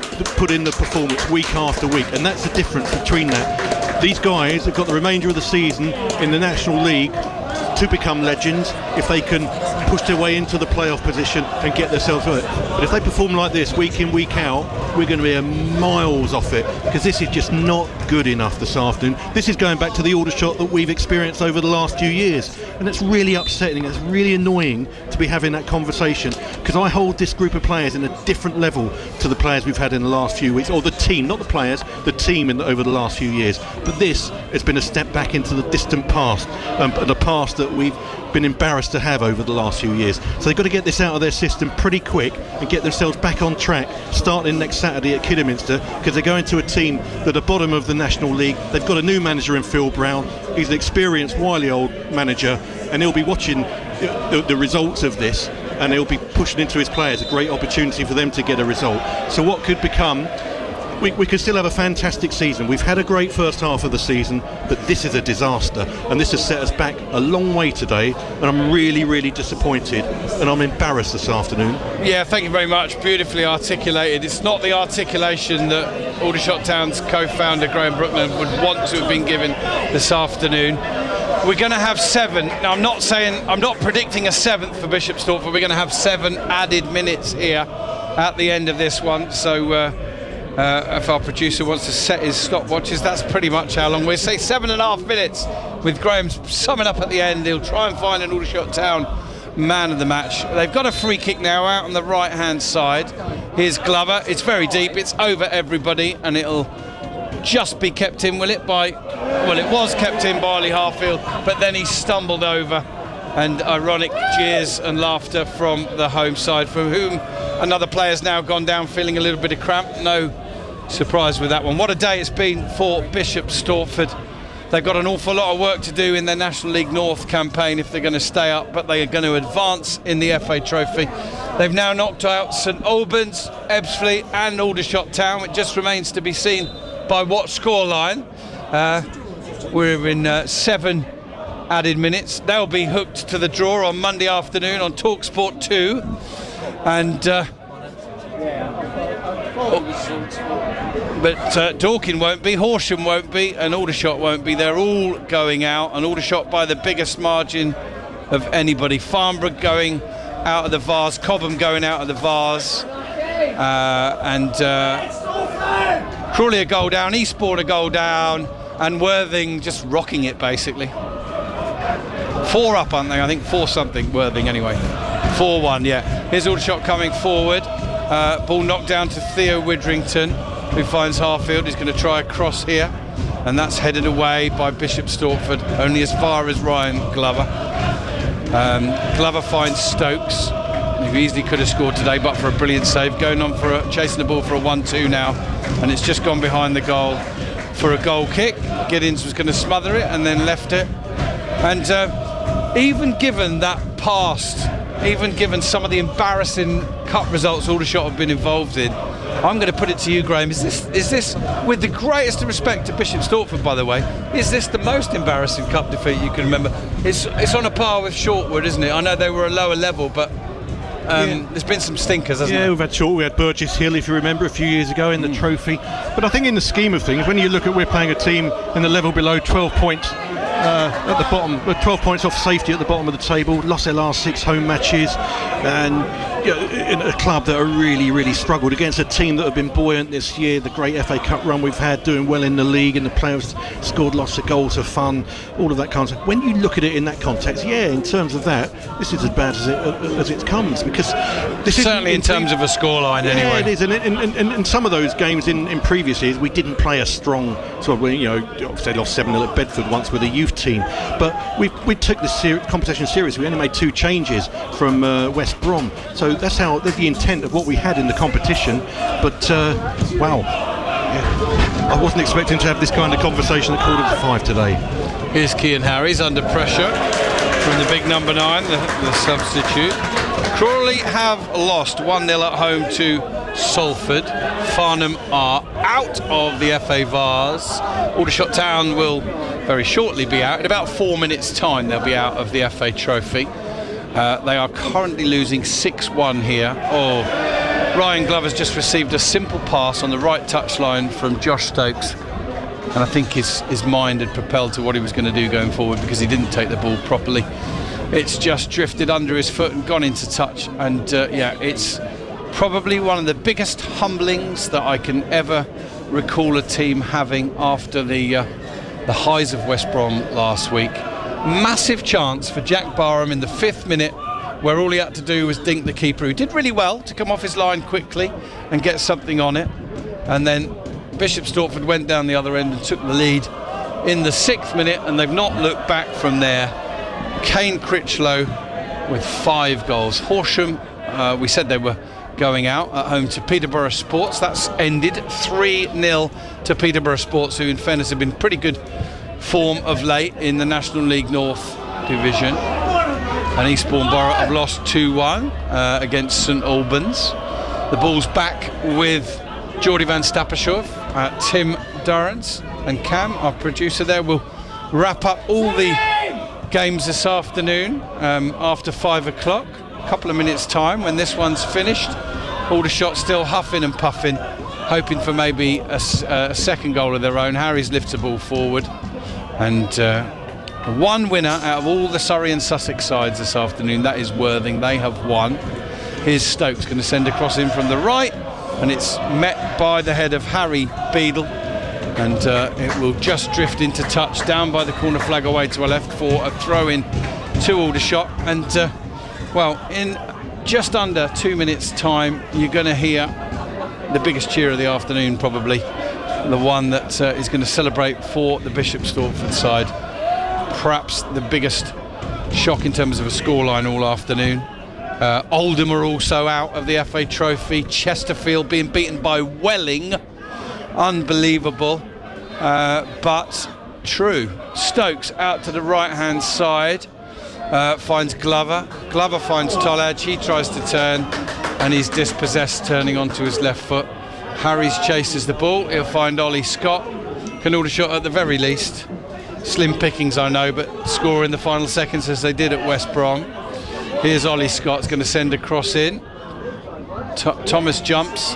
the performance week after week, and that's the difference between that. These guys have got the remainder of the season in the National League to become legends if they can push their way into the playoff position and get themselves with it. But if they perform like this week in, week out, we're going to be miles off it, because this is just not good enough this afternoon. This is going back to the Aldershot that we've experienced over the last few years, and it's really upsetting, it's really annoying to be having that conversation, because I hold this group of players in a different level to the players we've had in the last few weeks, or the team, not the players, the team over the last few years. But this has been a step back into the distant past, the past that we've been embarrassed to have over the last few years. So they've got to get this out of their system pretty quick and get themselves back on track starting next Saturday at Kidderminster, because they're going to a team that are bottom of the National League. They've got a new manager in Phil Brown. He's an experienced, wily old manager, and he'll be watching the results of this, and he'll be pushing into his players a great opportunity for them to get a result. So what could become, we could still have a fantastic season. We've had a great first half of the season, but this is a disaster, and this has set us back a long way today, and I'm really, really disappointed, and I'm embarrassed this afternoon. Yeah, thank you very much. Beautifully articulated. It's not the articulation that Aldershot Town's co-founder Graham Brookman would want to have been given this afternoon. We're going to have 7. Now, I'm not predicting a 7th for Bishop Stortford. We're going to have 7 added minutes here at the end of this one. So if our producer wants to set his stopwatches, that's pretty much how long. We'll say 7.5 minutes with Graham summing up at the end. He'll try and find an Aldershot Town man of the match. They've got a free kick now out on the right hand side. Here's Glover. It's very deep, it's over everybody, and it'll just be kept in, will it? It was kept in by Ollie Harfield, but then he stumbled over, and ironic jeers and laughter from the home side, from whom another player's now gone down feeling a little bit of cramp. No surprise with that one. What a day it's been for Bishop Stortford. They've got an awful lot of work to do in their National League North campaign if they're going to stay up, but they are going to advance in the FA Trophy. They've now knocked out St Albans, Ebbsfleet and Aldershot Town. It just remains to be seen by what scoreline. We're in 7 added minutes. They'll be hooked to the draw on Monday afternoon on TalkSport 2. And but Dorking won't be, Horsham won't be, and Aldershot won't be. They're all going out, and Aldershot by the biggest margin of anybody. Farnborough going out of the Vase, Cobham going out of the Vase, and Crawley a goal down, Eastbourne a goal down, and Worthing just rocking it basically. 4 up, aren't they? I think 4 something, Worthing anyway. 4-1, yeah. Here's Aldershot coming forward. Ball knocked down to Theo Widrington, who finds Harfield. He's going to try a cross here, and that's headed away by Bishop Stortford, only as far as Ryan Glover. Glover finds Stokes, who easily could have scored today, but for a brilliant save. Going on for chasing the ball for a 1-2 now, and it's just gone behind the goal for a goal kick. Giddins was going to smother it and then left it. And even given that past, even given some of the embarrassing cup results Aldershot have been involved in, I'm going to put it to you, Graham. Is this, with the greatest respect to Bishop Stortford, by the way, is this the most embarrassing cup defeat you can remember? It's on a par with Shortwood, isn't it? I know they were a lower level, but there's been some stinkers, hasn't there? Yeah, we've had Shortwood, we had Burgess Hill, if you remember, a few years ago in the trophy. But I think in the scheme of things, when you look at we're playing a team in the level below 12 points at the bottom, 12 points off safety at the bottom of the table, lost their last 6 home matches, and in a club that are really struggled against a team that have been buoyant this year, the great FA Cup run we've had, doing well in the league, in the playoffs, scored lots of goals for fun, all of that kind of stuff. When you look at it in that context, in terms of that, this is as bad as it comes, because this is certainly in terms of a scoreline anyway. It is, and in some of those games in previous years, we didn't play a strong sort of, obviously they lost 7-0 at Bedford once with a youth team, but we took the competition seriously. We only made 2 changes from West Brom, so that's the intent of what we had in the competition. But wow, I wasn't expecting to have this kind of conversation at 4:45 today. Here's Kean Harries under pressure from the big number 9, the substitute. Crawley have lost 1-0 at home to Salford. Farnham are out of the FA Vase. Aldershot Town will very shortly be out. In about 4 minutes' time, they'll be out of the FA Trophy. They are currently losing 6-1 here. Ryan Glover's just received a simple pass on the right touchline from Josh Stokes, and I think his mind had propelled to what he was going to do going forward, because he didn't take the ball properly. It's just drifted under his foot and gone into touch, and it's probably one of the biggest humblings that I can ever recall a team having after the highs of West Brom last week. Massive chance for Jack Barham in the 5th minute, where all he had to do was dink the keeper, who did really well to come off his line quickly and get something on it. And then Bishop Stortford went down the other end and took the lead in the 6th minute, and they've not looked back from there. Kane Critchlow with 5 goals. Horsham, we said they were going out at home to Peterborough Sports. That's ended 3-0 to Peterborough Sports, who in fairness have been pretty good form of late in the National League North Division. And Eastbourne Borough have lost 2-1 against St Albans. The ball's back with Geordie Van Stappershoef, Tim Durrance, and Cam, our producer there, will wrap up all the games this afternoon after 5 o'clock. A couple of minutes' time when this one's finished. Aldershot still huffing and puffing, hoping for maybe a second goal of their own. Harries lifts the ball forward, and one winner out of all the Surrey and Sussex sides this afternoon, that is Worthing. They have won. Here's Stokes going to send a cross in from the right, and it's met by the head of Harry Beadle, and it will just drift into touch down by the corner flag away to a left for a throw in to Aldershot. And in just under 2 minutes' time, you're going to hear the biggest cheer of the afternoon, probably the one that is going to celebrate for the Bishop Stortford side. Perhaps the biggest shock in terms of a scoreline all afternoon. Oldham are also out of the FA Trophy. Chesterfield being beaten by Welling. Unbelievable, but true. Stokes out to the right-hand side. Finds Glover. Glover finds Tolaj. He tries to turn, and he's dispossessed, turning onto his left foot. Harries chases the ball. He'll find Ollie Scott. Can Aldershot at the very least, slim pickings I know, but score in the final seconds as they did at West Brom. Here's Ollie Scott's going to send a cross in. Thomas jumps.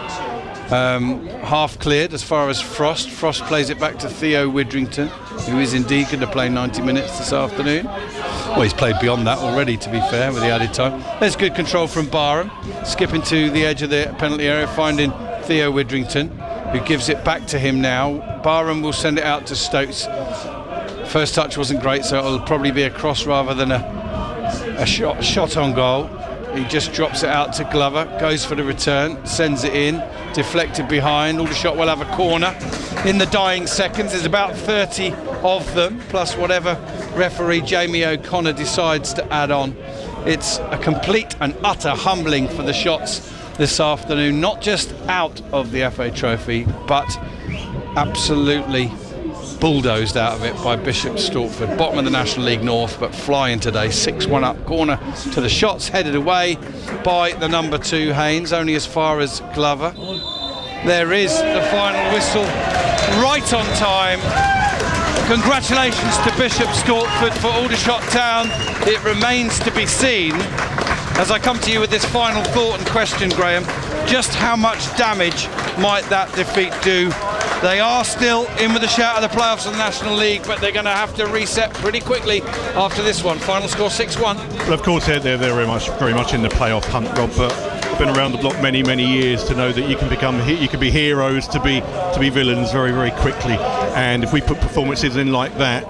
Half cleared as far as Frost. Frost plays it back to Theo Widrington, who is indeed going to play 90 minutes this afternoon. Well, he's played beyond that already, to be fair, with the added time. There's good control from Barham, skipping to the edge of the penalty area, finding Theo Widrington, who gives it back to him now. Barham will send it out to Stokes. First touch wasn't great, so it'll probably be a cross rather than a shot on goal. He just drops it out to Glover, goes for the return, sends it in, deflected behind. Aldershot will have a corner in the dying seconds. There's about 30 of them, plus whatever referee Jamie O'Connor decides to add on. It's a complete and utter humbling for the Shots this afternoon, not just out of the FA Trophy, but absolutely bulldozed out of it by Bishop Stortford. Bottom of the National League North, but flying today. 6-1 up, corner to the Shots, headed away by the number 2 Haynes, only as far as Glover. there is the final whistle, right on time. Congratulations to Bishop Stortford for Aldershot Town. It remains to be seen, as I come to you with this final thought and question, Graham, just how much damage might that defeat do? They are still in with a shout of the playoffs of the National League, but they're going to have to reset pretty quickly after this one. Final score 6-1. Well, of course, they're very much in the playoff hunt, Rob, but I've been around the block many years to know that you can be heroes to be villains very quickly. And if we put performances in like that,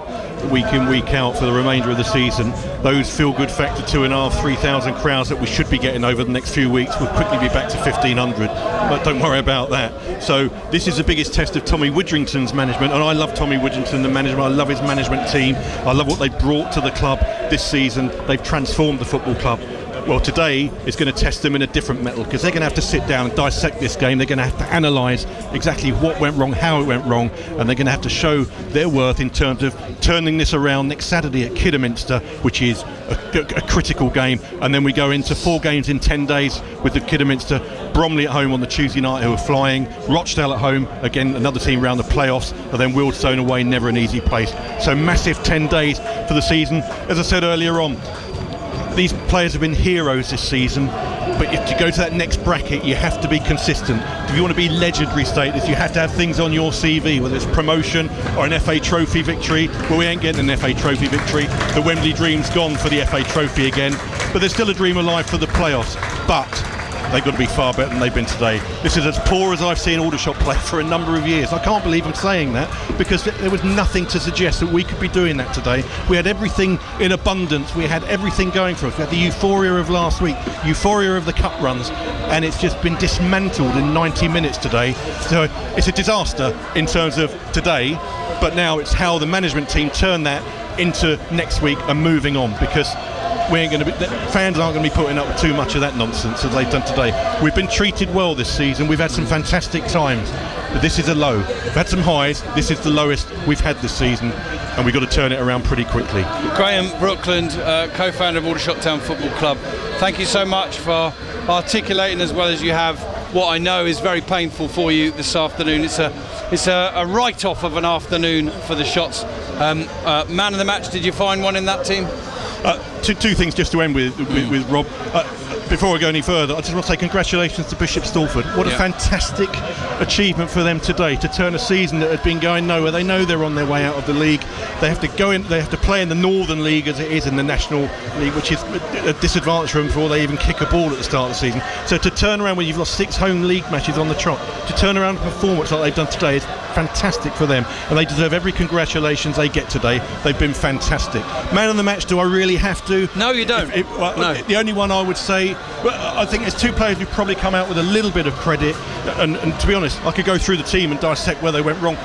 week in, week out for the remainder of the season, those feel-good factor 2,500, 3,000 crowds that we should be getting over the next few weeks will quickly be back to 1,500, but don't worry about that. So this is the biggest test of Tommy Widrington's management, and I love Tommy Widrington, the management. I love his management team. I love what they brought to the club this season. They've transformed the football club. Well, today is going to test them in a different metal, because they're going to have to sit down and dissect this game. They're going to have to analyse exactly what went wrong, how it went wrong, and they're going to have to show their worth in terms of turning this around next Saturday at Kidderminster, which is a critical game. And then we go into 4 games in 10 days with the Kidderminster. Bromley at home on the Tuesday night, who are flying. Rochdale at home, again another team around the playoffs, and then Wealdstone away, never an easy place. So massive 10 days for the season. As I said earlier on, these players have been heroes this season, but if you go to that next bracket, you have to be consistent. If you want to be legendary status, you have to have things on your CV, whether it's promotion or an FA Trophy victory. Well, we ain't getting an FA Trophy victory. The Wembley dream's gone for the FA Trophy again, but there's still a dream alive for the playoffs. But they've got to be far better than they've been today. This is as poor as I've seen Aldershot play for a number of years. I can't believe I'm saying that, because there was nothing to suggest that we could be doing that today. We had everything in abundance. We had everything going for us. We had the euphoria of last week, euphoria of the cup runs, and it's just been dismantled in 90 minutes today. So it's a disaster in terms of today, but now it's how the management team turn that into next week and moving on, because fans aren't going to be putting up with too much of that nonsense as they've done today. We've been treated well this season. We've had some fantastic times, but this is a low. We've had some highs. This is the lowest we've had this season, and we've got to turn it around pretty quickly. Graham Brookland, co-founder of Aldershot Town Football Club, thank you so much for articulating as well as you have what I know is very painful for you this afternoon. It's a write-off of an afternoon for the Shots. Man of the match, did you find one in that team? Two things just to end with Rob. Before I go any further, I just want to say congratulations to Bishop Stortford. What a fantastic achievement for them today, to turn a season that had been going nowhere. They know they're on their way out of the league. They have to go in. They have to play in the Northern League as it is in the National League, which is a disadvantage for them before they even kick a ball at the start of the season. So to turn around when you've lost 6 home league matches on the trot, to turn around a performance like they've done today is fantastic for them, and they deserve every congratulations they get today. They've been fantastic. Man of the match, do I really have to? No, you don't. No. The only one I would say, I think there's 2 players who've probably come out with a little bit of credit, and to be honest, I could go through the team and dissect where they went wrong.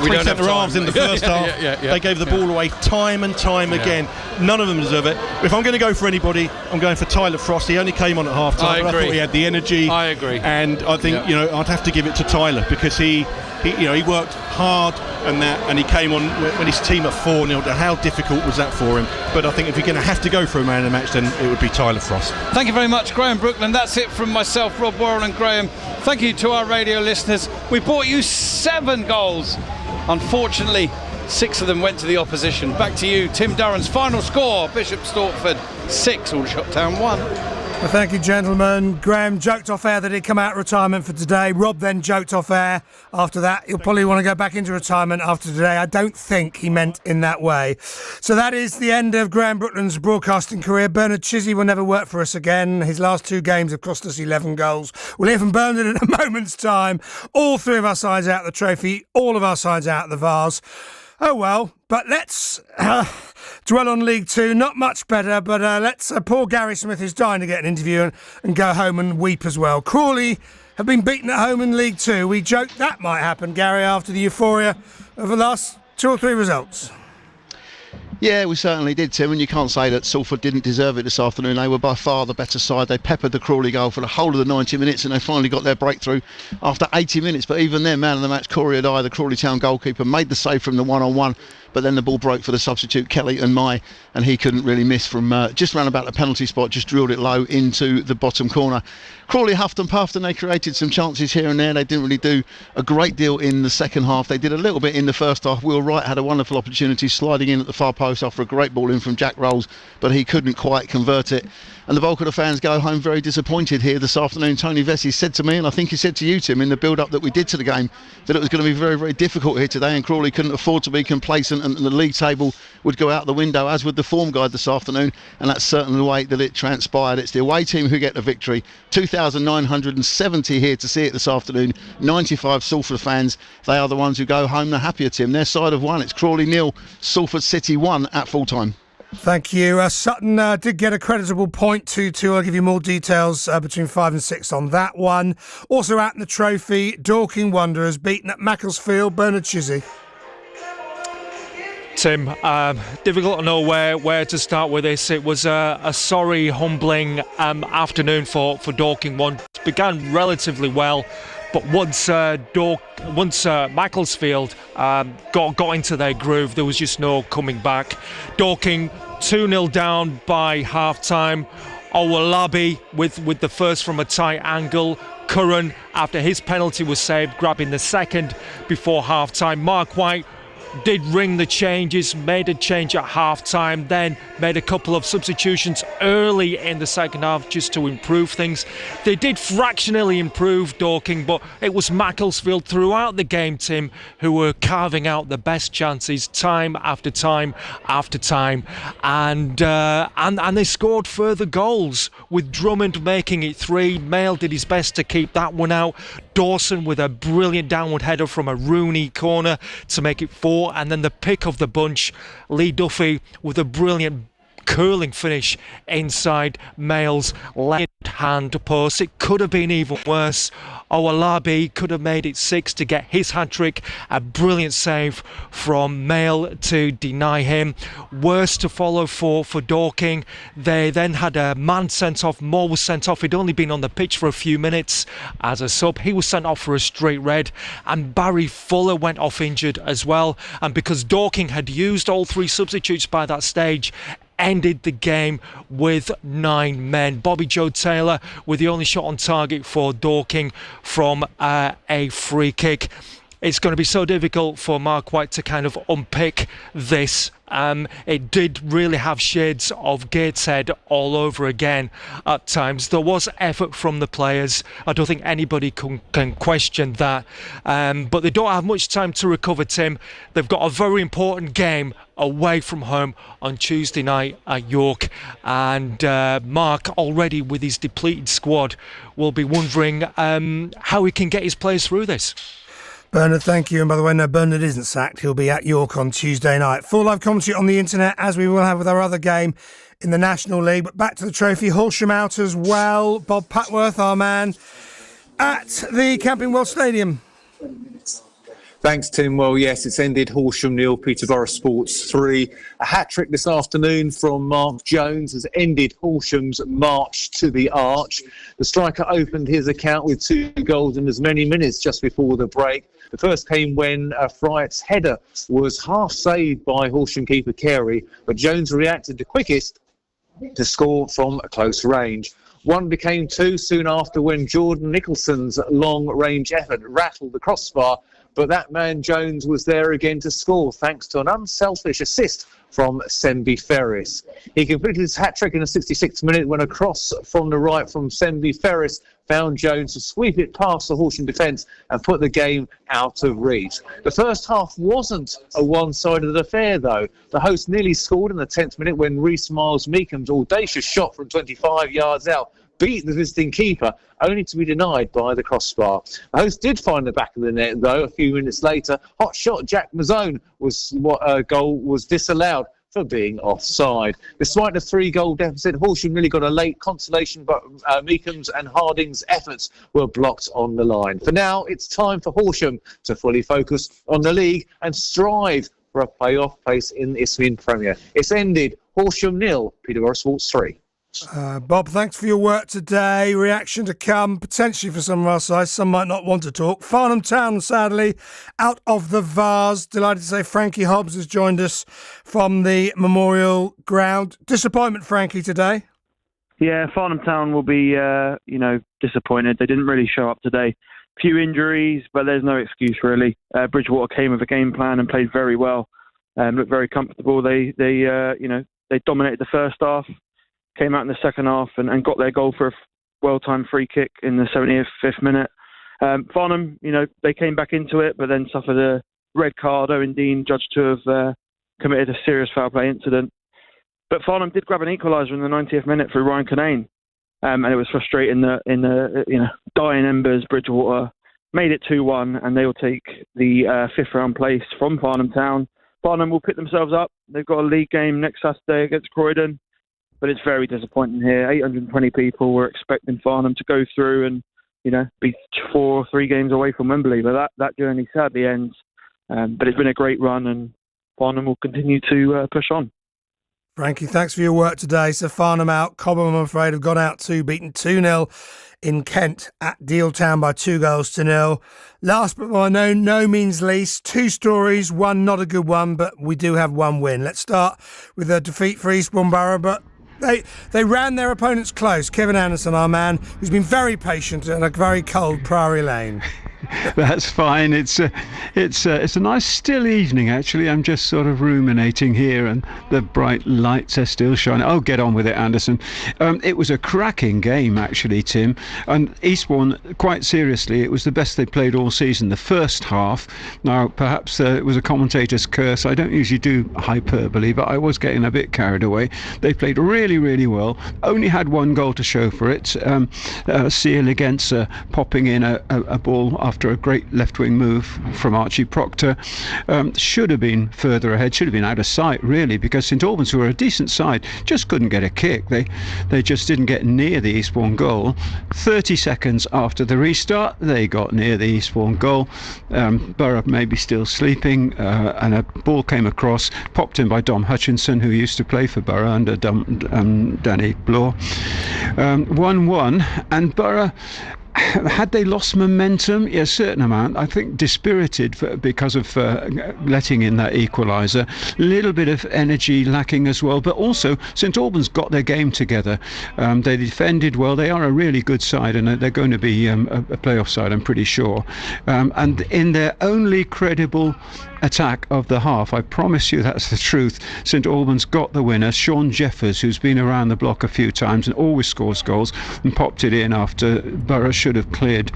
We 3 centre halves in the first half. They gave the ball away time and time again. None of them deserve it. If I'm going to go for anybody, I'm going for Tyler Frost. He only came on at half time, but I thought he had the energy. I agree. And I think I'd have to give it to Tyler, because he worked hard and he came on when his team at 4-0. How difficult was that for him? But I think if you're going to have to go for a man of the match, then it would be Tyler Frost. Thank you very much, Graham Brookland. That's it from myself, Rob Worrell, and Graham. Thank you to our radio listeners. We brought you 7 goals. Unfortunately, 6 of them went to the opposition. Back to you, Tim Durran's final score: Bishop Stortford 6, Aldershot Town 1. Well, thank you, gentlemen. Graham joked off air that he'd come out of retirement for today. Rob then joked off air after that. He'll probably want to go back into retirement after today. I don't think he meant in that way. So that is the end of Graham Brookland's broadcasting career. Bernard Chizzy will never work for us again. His last 2 games have cost us 11 goals. We'll hear from Bernard in a moment's time. All 3 of our sides out of the trophy. All of our sides out of the Vase. Oh well, but let's dwell on League 2. Not much better, but let's. Poor Gary Smith is dying to get an interview and go home and weep as well. Crawley have been beaten at home in League 2. We joked that might happen, Gary, after the euphoria of the last 2 or 3 results. Yeah, we certainly did, Tim, and you can't say that Salford didn't deserve it this afternoon. They were by far the better side. They peppered the Crawley goal for the whole of the 90 minutes, and they finally got their breakthrough after 80 minutes. But even then, man of the match, Corey Adai, the Crawley Town goalkeeper, made the save from the one-on-one. but then the ball broke for the substitute Kelly and he couldn't really miss from just round about the penalty spot, just drilled it low into the bottom corner. Crawley huffed and puffed, and they created some chances here and there. They didn't really do a great deal in the second half. They did a little bit in the first half. Will Wright had a wonderful opportunity sliding in at the far post after a great ball in from Jack Rolls, but he couldn't quite convert it. And the bulk of the fans go home very disappointed here this afternoon. Tony Vesey said to me, and I think he said to you, Tim, in the build-up that we did to the game, that it was going to be very, very difficult here today, and Crawley couldn't afford to be complacent, and the league table would go out the window, as would the form guide this afternoon, and that's certainly the way that it transpired. It's the away team who get the victory. 2,970 here to see it this afternoon. 95 Salford fans. They are the ones who go home the happier, Tim. Their side have won. It's Crawley 0, Salford City 1 at full-time. Thank you. Sutton did get a creditable point, 2-2. I'll give you more details between 5 and 6 on that one. Also out in the trophy, Dorking Wanderers beaten at Macclesfield. Bernard Chizzy. Tim, difficult to know where to start with this. It was a sorry, humbling afternoon for Dorking Wanderers. Began relatively well, but once Macclesfield got into their groove, there was just no coming back. Dorking 2-0 down by half-time. Owolabi with the first from a tight angle. Curran, after his penalty was saved, grabbing the second before half-time. Mark White did ring the changes, made a change at half-time, then made a couple of substitutions early in the second half just to improve things. They did fractionally improve Dorking, but it was Macclesfield throughout the game, Tim, who were carving out the best chances time after time after time, and they scored further goals, with Drummond making it 3. Mail did his best to keep that one out. Dawson with a brilliant downward header from a Rooney corner to make it 4. And then the pick of the bunch, Lee Duffy with a brilliant curling finish inside Mail's left-hand post. It could have been even worse. Owolabi could have made it 6 to get his hat-trick. A brilliant save from Mail to deny him. Worse to follow for Dorking. They then had a man sent off. Moore was sent off. He'd only been on the pitch for a few minutes as a sub. He was sent off for a straight red. And Barry Fuller went off injured as well. And because Dorking had used all 3 substitutes by that stage, ended the game with 9 men. Bobby Joe Taylor with the only shot on target for Dorking from a free kick. It's going to be so difficult for Mark White to kind of unpick this. It did really have shades of Gateshead all over again at times. There was effort from the players. I don't think anybody can question that. But they don't have much time to recover, Tim. They've got a very important game away from home on Tuesday night at York. And Mark, already with his depleted squad, will be wondering how he can get his players through this. Bernard, thank you. And by the way, no, Bernard isn't sacked. He'll be at York on Tuesday night. Full live commentary on the internet, as we will have with our other game in the National League. But back to the trophy. Horsham out as well. Bob Patworth, our man, at the Camping World Stadium. Thanks, Tim. Well, yes, it's ended Horsham 0, Peterborough Sports 3. A hat-trick this afternoon from Mark Jones has ended Horsham's march to the arch. The striker opened his account with 2 goals in as many minutes just before the break. The first came when Fryatt's header was half saved by Horsham keeper Carey, but Jones reacted the quickest to score from a close range. 1 became 2 soon after when Jordan Nicholson's long-range effort rattled the crossbar, but that man Jones was there again to score thanks to an unselfish assist from Sembi Ferris. He completed his hat-trick in the 66th minute when a cross from the right from Sembi Ferris found Jones to sweep it past the Horsham defence and put the game out of reach. The first half wasn't a one-sided affair, though. The hosts nearly scored in the 10th minute when Rhys Miles-Meekham's audacious shot from 25 yards out beat the visiting keeper, only to be denied by the crossbar. The hosts did find the back of the net, though, a few minutes later. Hot shot Jack Mazzone was what goal was disallowed for being offside. Despite the 3-goal deficit, Horsham really got a late consolation, but Meekham's and Harding's efforts were blocked on the line. For now, it's time for Horsham to fully focus on the league and strive for a playoff place in the Isthmian Premier. It's ended Horsham 0, Peterborough Sports 3. Bob, thanks for your work today. Reaction to come, potentially for some of our sides. Some might not want to talk. Farnham Town, sadly, out of the Vase. Delighted to say Frankie Hobbs has joined us from the Memorial Ground. Disappointment, Frankie, today? Yeah, Farnham Town will be, disappointed. They didn't really show up today. Few injuries, but there's no excuse really. Bridgewater came with a game plan and played very well. Looked very comfortable. They dominated the first half. Came out in the second half and got their goal for a well-timed free kick in the 75th minute. Farnham, they came back into it, but then suffered a red card. Owen Dean judged to have committed a serious foul play incident. But Farnham did grab an equaliser in the 90th minute through Ryan Kinane. And it was frustrating that in the dying embers, Bridgewater made it 2-1, and they will take the fifth-round place from Farnham Town. Farnham will pick themselves up. They've got a league game next Saturday against Croydon. But it's very disappointing here. 820 people were expecting Farnham to go through and, be 4 or 3 games away from Wembley. But that journey sadly ends. But it's been a great run, and Farnham will continue to push on. Frankie, thanks for your work today. So Farnham out. Cobham, I'm afraid, have gone out too, beaten 2-0 in Kent at Deal Town by 2-0. Last but by no means least, 2 stories, one not a good one, but we do have one win. Let's start with a defeat for Eastbourne Borough, but They ran their opponents close. Kevin Anderson, our man, who's been very patient in a very cold Priory Lane. That's fine. It's a nice still evening, actually. I'm just sort of ruminating here, and the bright lights are still shining. Oh, get on with it, Anderson. It was a cracking game, actually, Tim. And Eastbourne, quite seriously, it was the best they played all season. The first half. Now, perhaps it was a commentator's curse. I don't usually do hyperbole, but I was getting a bit carried away. They played really, really well. Only had 1 goal to show for it. Seal against popping in a ball after a great left-wing move from Archie Proctor. Should have been further ahead, should have been out of sight, really, because St Albans, who were a decent side, just couldn't get a kick. They just didn't get near the Eastbourne goal. 30 seconds after the restart, they got near the Eastbourne goal. Borough maybe still sleeping, and a ball came across, popped in by Dom Hutchinson, who used to play for Borough under Danny Bloor. 1-1, and Borough, had they lost momentum? Yeah, a certain amount. I think dispirited because of letting in that equaliser. A little bit of energy lacking as well. But also, St Albans got their game together. They defended well. They are a really good side, and they're going to be a playoff side, I'm pretty sure. And in their only credible attack of the half, I promise you that's the truth, St Albans got the winner. Sean Jeffers, who's been around the block a few times and always scores goals, and popped it in after Borough should have cleared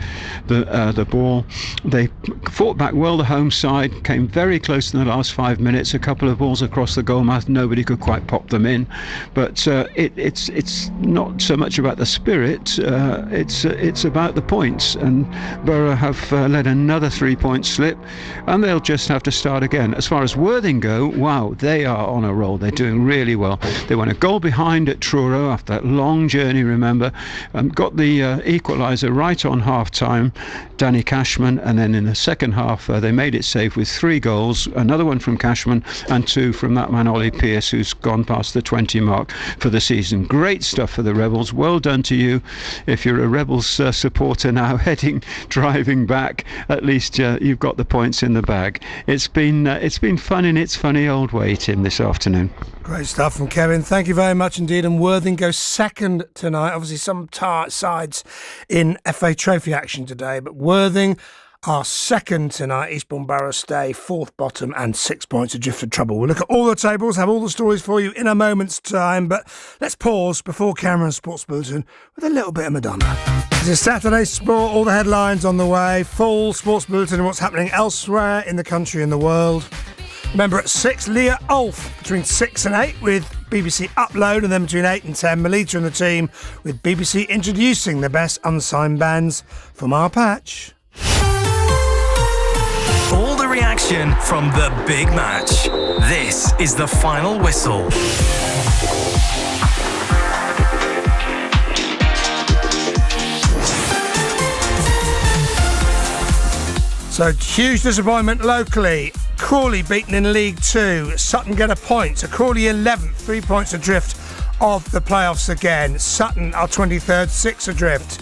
the ball. They fought back well, the home side, came very close in the last 5 minutes, a couple of balls across the goal mouth, nobody could quite pop them in. But it's not so much about the spirit, it's about the points, and Borough have let another 3-point slip, and they'll just have to start again. As far as Worthing go, wow, they are on a roll. They're doing really well. They went a goal behind at Truro after that long journey, remember, got the equaliser right on half-time, Danny Cashman, and then in the second half they made it safe with 3 goals, another one from Cashman and 2 from that man Ollie Pearce, who's gone past the 20 mark for the season. Great stuff for the Rebels. Well done to you. If you're a Rebels supporter now driving back, at least you've got the points in the bag. It's been fun in its funny old way, Tim, this afternoon. Great stuff from Kevin. Thank you very much indeed. And Worthing goes second tonight. Obviously some sides in FA Trophy action today, but Worthing are second tonight. Eastbourne Borough stay 4th bottom and 6 points adrift for trouble. We'll look at all the tables, have all the stories for you in a moment's time, but let's pause before Cameron's Sports Bulletin with a little bit of Madonna. This is Saturday Sport, all the headlines on the way, full Sports Bulletin and what's happening elsewhere in the country and the world. Remember at 6, Leah Ulf between 6 and 8 with BBC Upload, and then between 8 and 10, Melita and the team with BBC introducing the best unsigned bands from our patch. All the reaction from the big match. This is the final whistle. So huge disappointment locally. Crawley beaten in League 2. Sutton get a point. So Crawley 11th, 3 points adrift of the playoffs again. Sutton are 23rd, 6 adrift.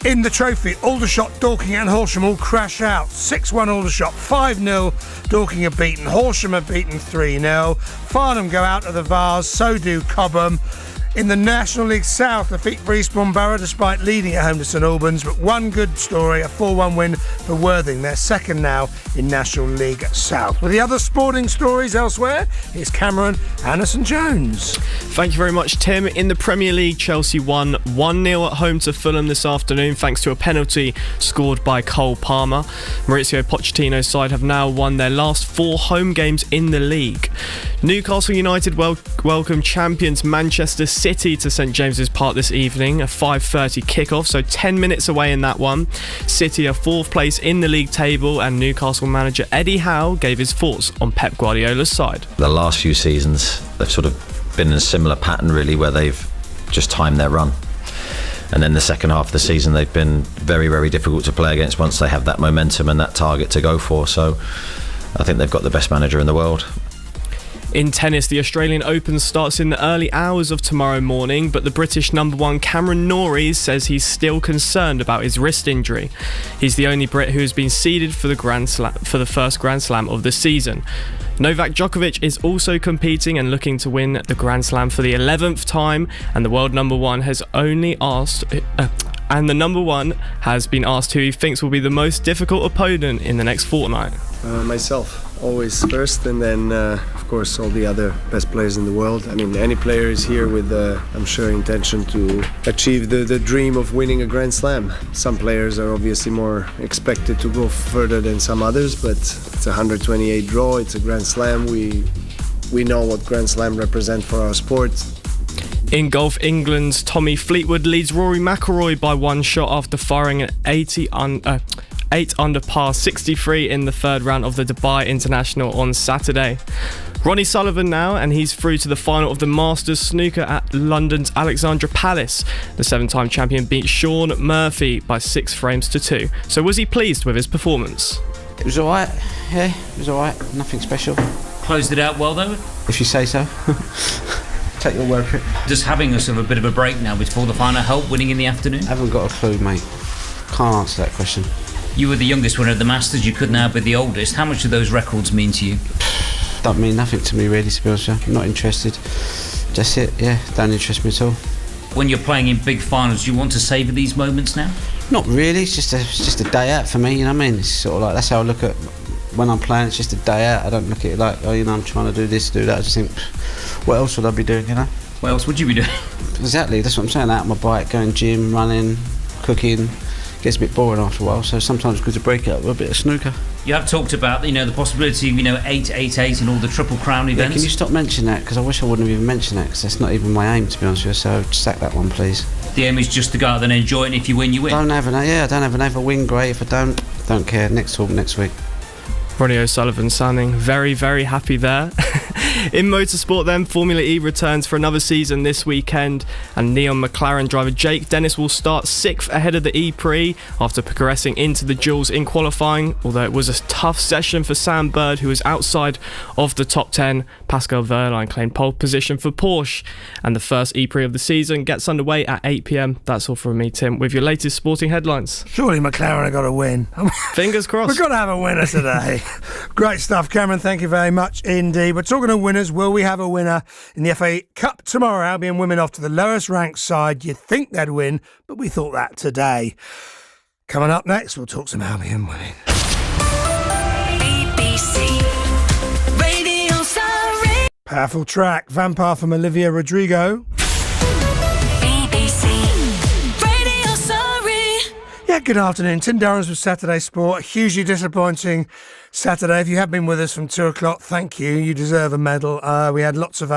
In the trophy, Aldershot, Dorking and Horsham all crash out. 6-1 Aldershot, 5-0 Dorking are beaten, Horsham are beaten 3-0. Farnham go out of the Vars, so do Cobham. In the National League South, defeat for Eastbourne Borough despite leading at home to St Albans, but one good story, a 4-1 win for Worthing. They're second now in National League South. With the other sporting stories elsewhere, here's Cameron Anderson-Jones. Thank you very much, Tim. In the Premier League, Chelsea won 1-0 at home to Fulham this afternoon thanks to a penalty scored by Cole Palmer. Maurizio Pochettino's side have now won their last 4 home games in the league. Newcastle United welcome champions Manchester City to St James's Park this evening, a 5:30 kickoff, so 10 minutes away in that one. City are 4th place in the league table, and Newcastle manager Eddie Howe gave his thoughts on Pep Guardiola's side. The last few seasons, they've sort of been in a similar pattern really, where they've just timed their run. And then the second half of the season, they've been very, very difficult to play against once they have that momentum and that target to go for. So I think they've got the best manager in the world. In tennis, the Australian Open starts in the early hours of tomorrow morning, but the British number 1 Cameron Norrie says he's still concerned about his wrist injury. He's the only Brit who has been seeded for the first Grand Slam of the season. Novak Djokovic is also competing and looking to win the Grand Slam for the 11th time, and the world number 1 has only asked... and the number 1 has been asked who he thinks will be the most difficult opponent in the next fortnight. Myself, always first, and then of course all the other best players in the world. I mean, any player is here with, I'm sure, intention to achieve the dream of winning a Grand Slam. Some players are obviously more expected to go further than some others, but it's a 128 draw, it's a Grand Slam. We know what Grand Slam represent for our sport. In golf, England's Tommy Fleetwood leads Rory McIlroy by 1 shot after firing an 8 under par 63 in the 3rd round of the Dubai International on Saturday. Ronnie Sullivan now, and he's through to the final of the Masters snooker at London's Alexandra Palace. The 7-time champion beat Sean Murphy by 6 frames to 2. So was he pleased with his performance? It was alright, yeah, it was alright, nothing special. Closed it out well though? If you say so. Take your word for it. Just having a sort of a bit of a break now before the final, help winning in the afternoon? I haven't got a clue, mate. Can't answer that question. You were the youngest winner of the Masters, you could now be the oldest. How much do those records mean to you? Don't mean nothing to me really, to be honest with you. I'm not interested. That's it, yeah, don't interest me at all. When you're playing in big finals, do you want to savour these moments now? Not really, it's just a day out for me, you know what I mean? It's sort of like, that's how I look at when I'm playing, it's just a day out. I don't look at it like, oh, you know, I'm trying to do this, do that. I just think, what else would I be doing, you know? What else would you be doing? Exactly, that's what I'm saying, out on my bike, going gym, running, cooking. Gets a bit boring after a while, so sometimes it's good to break it up with a bit of snooker. You have talked about, you know, the possibility of, 888 and all the Triple Crown events. Yeah, can you stop mentioning that? Because I wish I wouldn't have even mentioned that, because that's not even my aim, to be honest with you, so sack that one, please. The aim is just to go out and enjoy it, and if you win, you win. I don't have an aim. If I win, great. If I don't care. Next talk next week. Ronnie O'Sullivan sounding very, very happy there. In motorsport then, Formula E returns for another season this weekend, and Neon McLaren driver Jake Dennis will start 6th ahead of the E-Prix after progressing into the duels in qualifying, although it was a tough session for Sam Bird, who was outside of the top 10. Pascal Wehrlein claimed pole position for Porsche, and the first E-Prix of the season gets underway at 8 p.m. That's all from me, Tim, with your latest sporting headlines. Surely McLaren have got to win. Fingers crossed. We've got to have a winner today. Great stuff, Cameron. Thank you very much indeed. We're talking of winners. Will we have a winner in the FA Cup tomorrow? Albion women off to the lowest ranked side. You'd think they'd win, but we thought that today. Coming up next, we'll talk some Albion women. BBC Radio Surrey. Powerful track. Vampire from Olivia Rodrigo. Yeah, good afternoon. Tim Durrams with Saturday Sport. A hugely disappointing Saturday. If you have been with us from 2 o'clock, thank you. You deserve a medal. We had lots of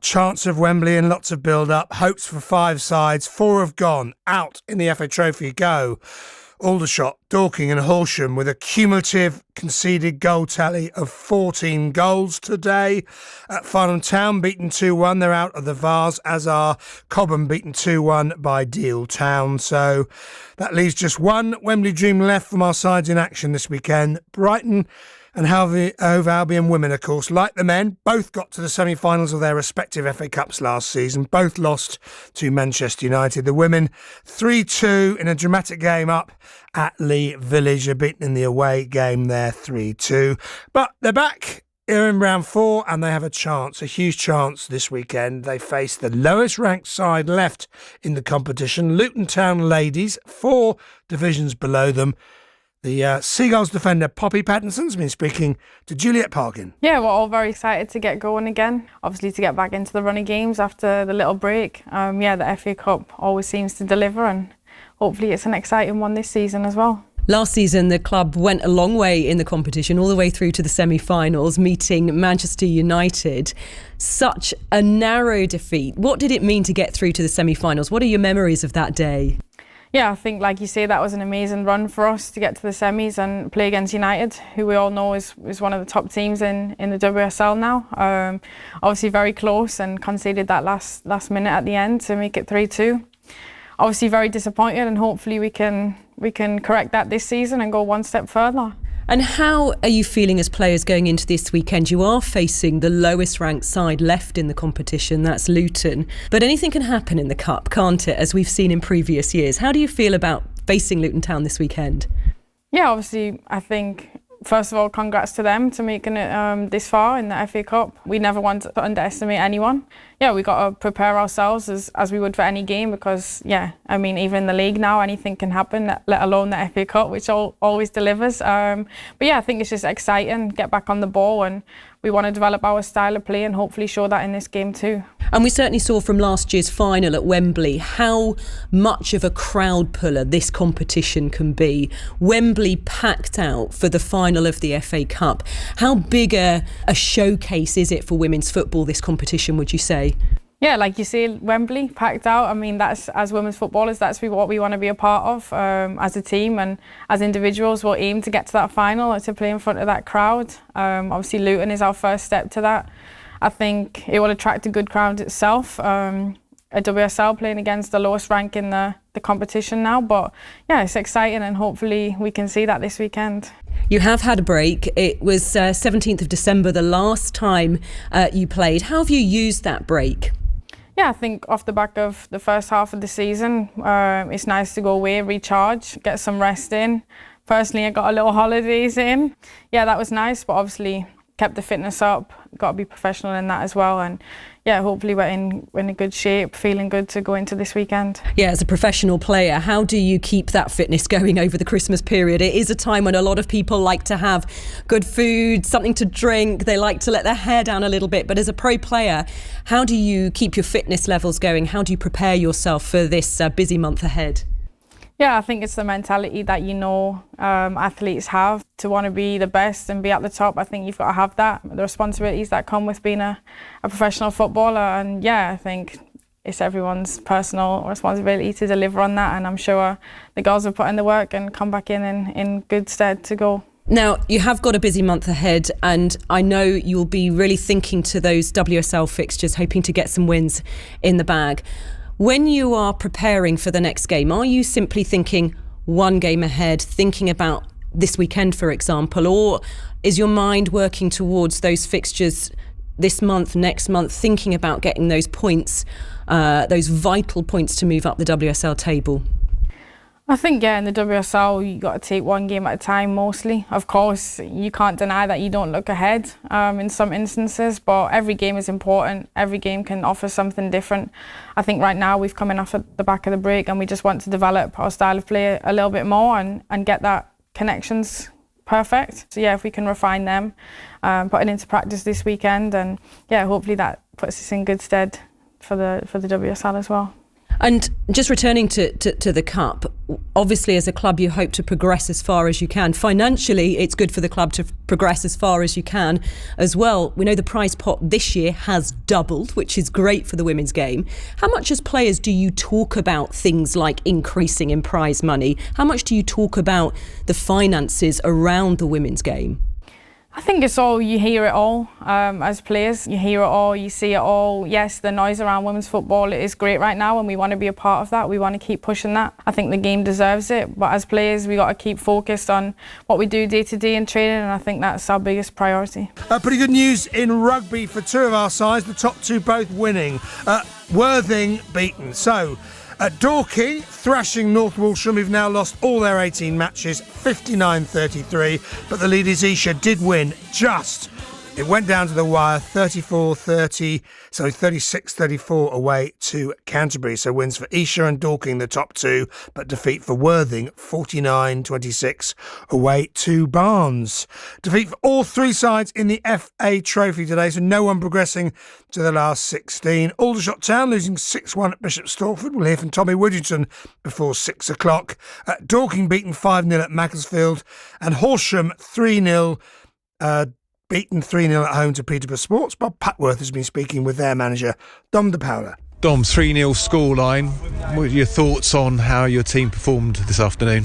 chance of Wembley and lots of build-up. Hopes for 5 sides. 4 have gone out in the FA Trophy. Go. Aldershot, Dorking and Horsham with a cumulative conceded goal tally of 14 goals today. At Farnham Town beaten 2-1, they're out of the Vars, as are Cobham beaten 2-1 by Deal Town. So that leaves just one Wembley dream left from our sides in action this weekend. Brighton And Hove Albion women, of course, like the men, both got to the semi-finals of their respective FA Cups last season. Both lost to Manchester United. The women 3-2 in a dramatic game up at Lee Village. They're beaten in the away game there 3-2. But they're back. They're in round 4 and they have a huge chance this weekend. They face the lowest ranked side left in the competition, Luton Town Ladies, 4 divisions below them. The Seagulls defender Poppy Pattinson's been speaking to Juliet Parkin. Yeah, we're all very excited to get going again. Obviously to get back into the run of games after the little break. The FA Cup always seems to deliver, and hopefully it's an exciting one this season as well. Last season, the club went a long way in the competition, all the way through to the semi-finals, meeting Manchester United. Such a narrow defeat. What did it mean to get through to the semi-finals? What are your memories of that day? Yeah, I think, like you say, that was an amazing run for us to get to the semis and play against United, who we all know is one of the top teams in the WSL now. Obviously very close and conceded that last minute at the end to make it 3-2. Obviously very disappointed, and hopefully we can correct that this season and go one step further. And how are you feeling as players going into this weekend? You are facing the lowest ranked side left in the competition, that's Luton. But anything can happen in the Cup, can't it, as we've seen in previous years? How do you feel about facing Luton Town this weekend? Yeah, obviously, I think, first of all, congrats to them to making it this far in the FA Cup. We never want to underestimate anyone. Yeah, we got to prepare ourselves as we would for any game, because, even in the league now, anything can happen, let alone the FA Cup, which always delivers. I think it's just exciting, get back on the ball, and we want to develop our style of play and hopefully show that in this game too. And we certainly saw from last year's final at Wembley how much of a crowd puller this competition can be. Wembley packed out for the final of the FA Cup. How big a showcase is it for women's football, this competition, would you say? Yeah, like you say, Wembley packed out. That's, as women's footballers, that's what we want to be a part of as a team, and as individuals we'll aim to get to that final, to play in front of that crowd. Obviously Luton is our first step to that. I think it will attract a good crowd itself. A WSL playing against the lowest rank in the competition now, but yeah, it's exciting, and hopefully we can see that this weekend. You have had a break. It was 17th of December the last time you played. How have you used that break? Yeah, I think off the back of the first half of the season, it's nice to go away, recharge, get some rest in. Personally, I got a little holidays in. Yeah, that was nice, but obviously kept the fitness up, got to be professional in that as well. And yeah, hopefully we're in a good shape, feeling good to go into this weekend. Yeah, as a professional player, how do you keep that fitness going over the Christmas period? It is a time when a lot of people like to have good food, something to drink, they like to let their hair down a little bit. But as a pro player, how do you keep your fitness levels going? How do you prepare yourself for this busy month ahead? Yeah, I think it's the mentality that athletes have to want to be the best and be at the top. I think you've got to have that, the responsibilities that come with being a professional footballer. And yeah, I think it's everyone's personal responsibility to deliver on that. And I'm sure the girls have put in the work and come back in good stead to go. Now, you have got a busy month ahead, and I know you'll be really thinking to those WSL fixtures, hoping to get some wins in the bag. When you are preparing for the next game, are you simply thinking one game ahead, thinking about this weekend, for example, or is your mind working towards those fixtures this month, next month, thinking about getting those points, those vital points to move up the WSL table? I think, in the WSL, you got to take one game at a time mostly. Of course, you can't deny that you don't look ahead in some instances, but every game is important. Every game can offer something different. I think right now we've come in off at the back of the break, and we just want to develop our style of play a little bit more and get that connections perfect. So if we can refine them, put it into practice this weekend, and hopefully that puts us in good stead for the WSL as well. And just returning to the Cup, obviously as a club you hope to progress as far as you can. Financially, it's good for the club to progress as far as you can as well. We know the prize pot this year has doubled, which is great for the women's game. How much as players do you talk about things like increasing in prize money? How much do you talk about the finances around the women's game? I think it's all, you hear it all as players. You hear it all, you see it all. Yes, the noise around women's football is great right now and we want to be a part of that. We want to keep pushing that. I think the game deserves it, but as players we got to keep focused on what we do day to day in training, and I think that's our biggest priority. Pretty good news in rugby for two of our sides, the top two both winning. Worthing beaten. So, Dorking thrashing North Walsham, who've now lost all their 18 matches, 59-33, but the lead is Isha did win just. It went down to the wire, 36-34 away to Canterbury. So wins for Isha and Dorking, the top two, but defeat for Worthing, 49-26 away to Barnes. Defeat for all three sides in the FA Trophy today, so no one progressing to the last 16. Aldershot Town losing 6-1 at Bishop Stortford. We'll hear from Tommy Woodington before 6 o'clock. Dorking beaten 5-0 at Macclesfield, and Horsham 3-0 beaten 3-0 at home to Peterborough Sports. Bob Patworth has been speaking with their manager, Dom De Paula. Dom, 3-0 scoreline. What are your thoughts on how your team performed this afternoon?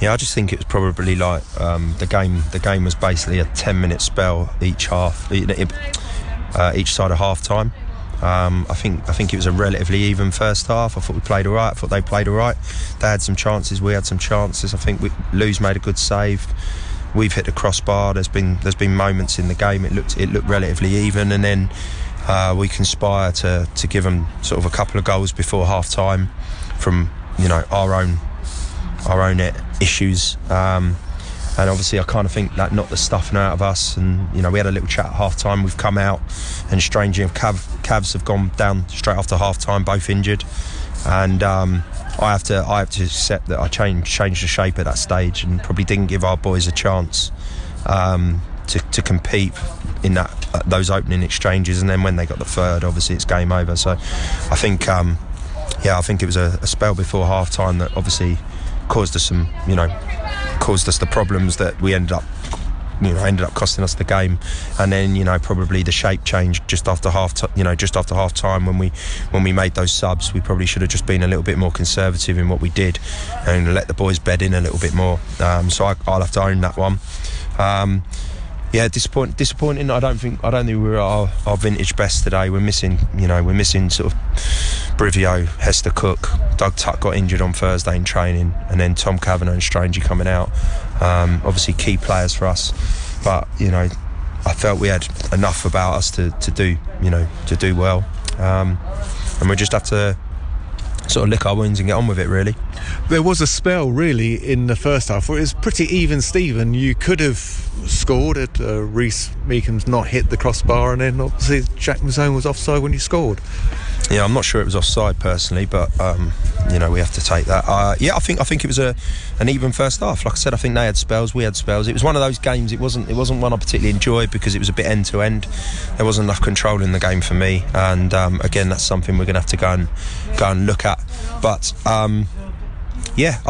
Yeah, I just think it was probably like the game was basically a 10-minute spell each half, each side of half time. I think it was a relatively even first half. I thought we played all right. I thought they played all right. They had some chances. We had some chances. I think Lou's made a good save. We've hit the crossbar. There's been moments in the game it looked relatively even, and then we conspire to give them sort of a couple of goals before half time from our own issues. And obviously I kind of think that knocked the stuffing out of us, and we had a little chat at half time. We've come out, and strangely Cavs have gone down straight after half time, both injured, and I have to accept that I changed the shape at that stage and probably didn't give our boys a chance to compete in those opening exchanges, and then when they got the third, obviously it's game over. So I think I think it was a spell before half time that obviously caused us the problems that we ended up costing us the game. And then probably the shape changed just after half time when we made those subs. We probably should have just been a little bit more conservative in what we did and let the boys bed in a little bit more. So I'll have to own that one. Disappointing. I don't think we were at our vintage best today. We're missing sort of Brivio, Hester Cook, Doug Tuck got injured on Thursday in training, and then Tom Kavanagh and Strangey coming out. Obviously key players for us, but I felt we had enough about us to do well, and we just have to sort of lick our wounds and get on with it, really. There was a spell really in the first half where it was pretty even Steven. You could have scored at Reece Meekham's not hit the crossbar, and then obviously Jack Mazzone was offside when you scored. Yeah, I'm not sure it was offside personally, but we have to take that. I think it was an even first half. Like I said, I think they had spells, we had spells. It was one of those games. It wasn't one I particularly enjoyed because it was a bit end to end. There wasn't enough control in the game for me, and again, that's something we're going to have to go and look at. But I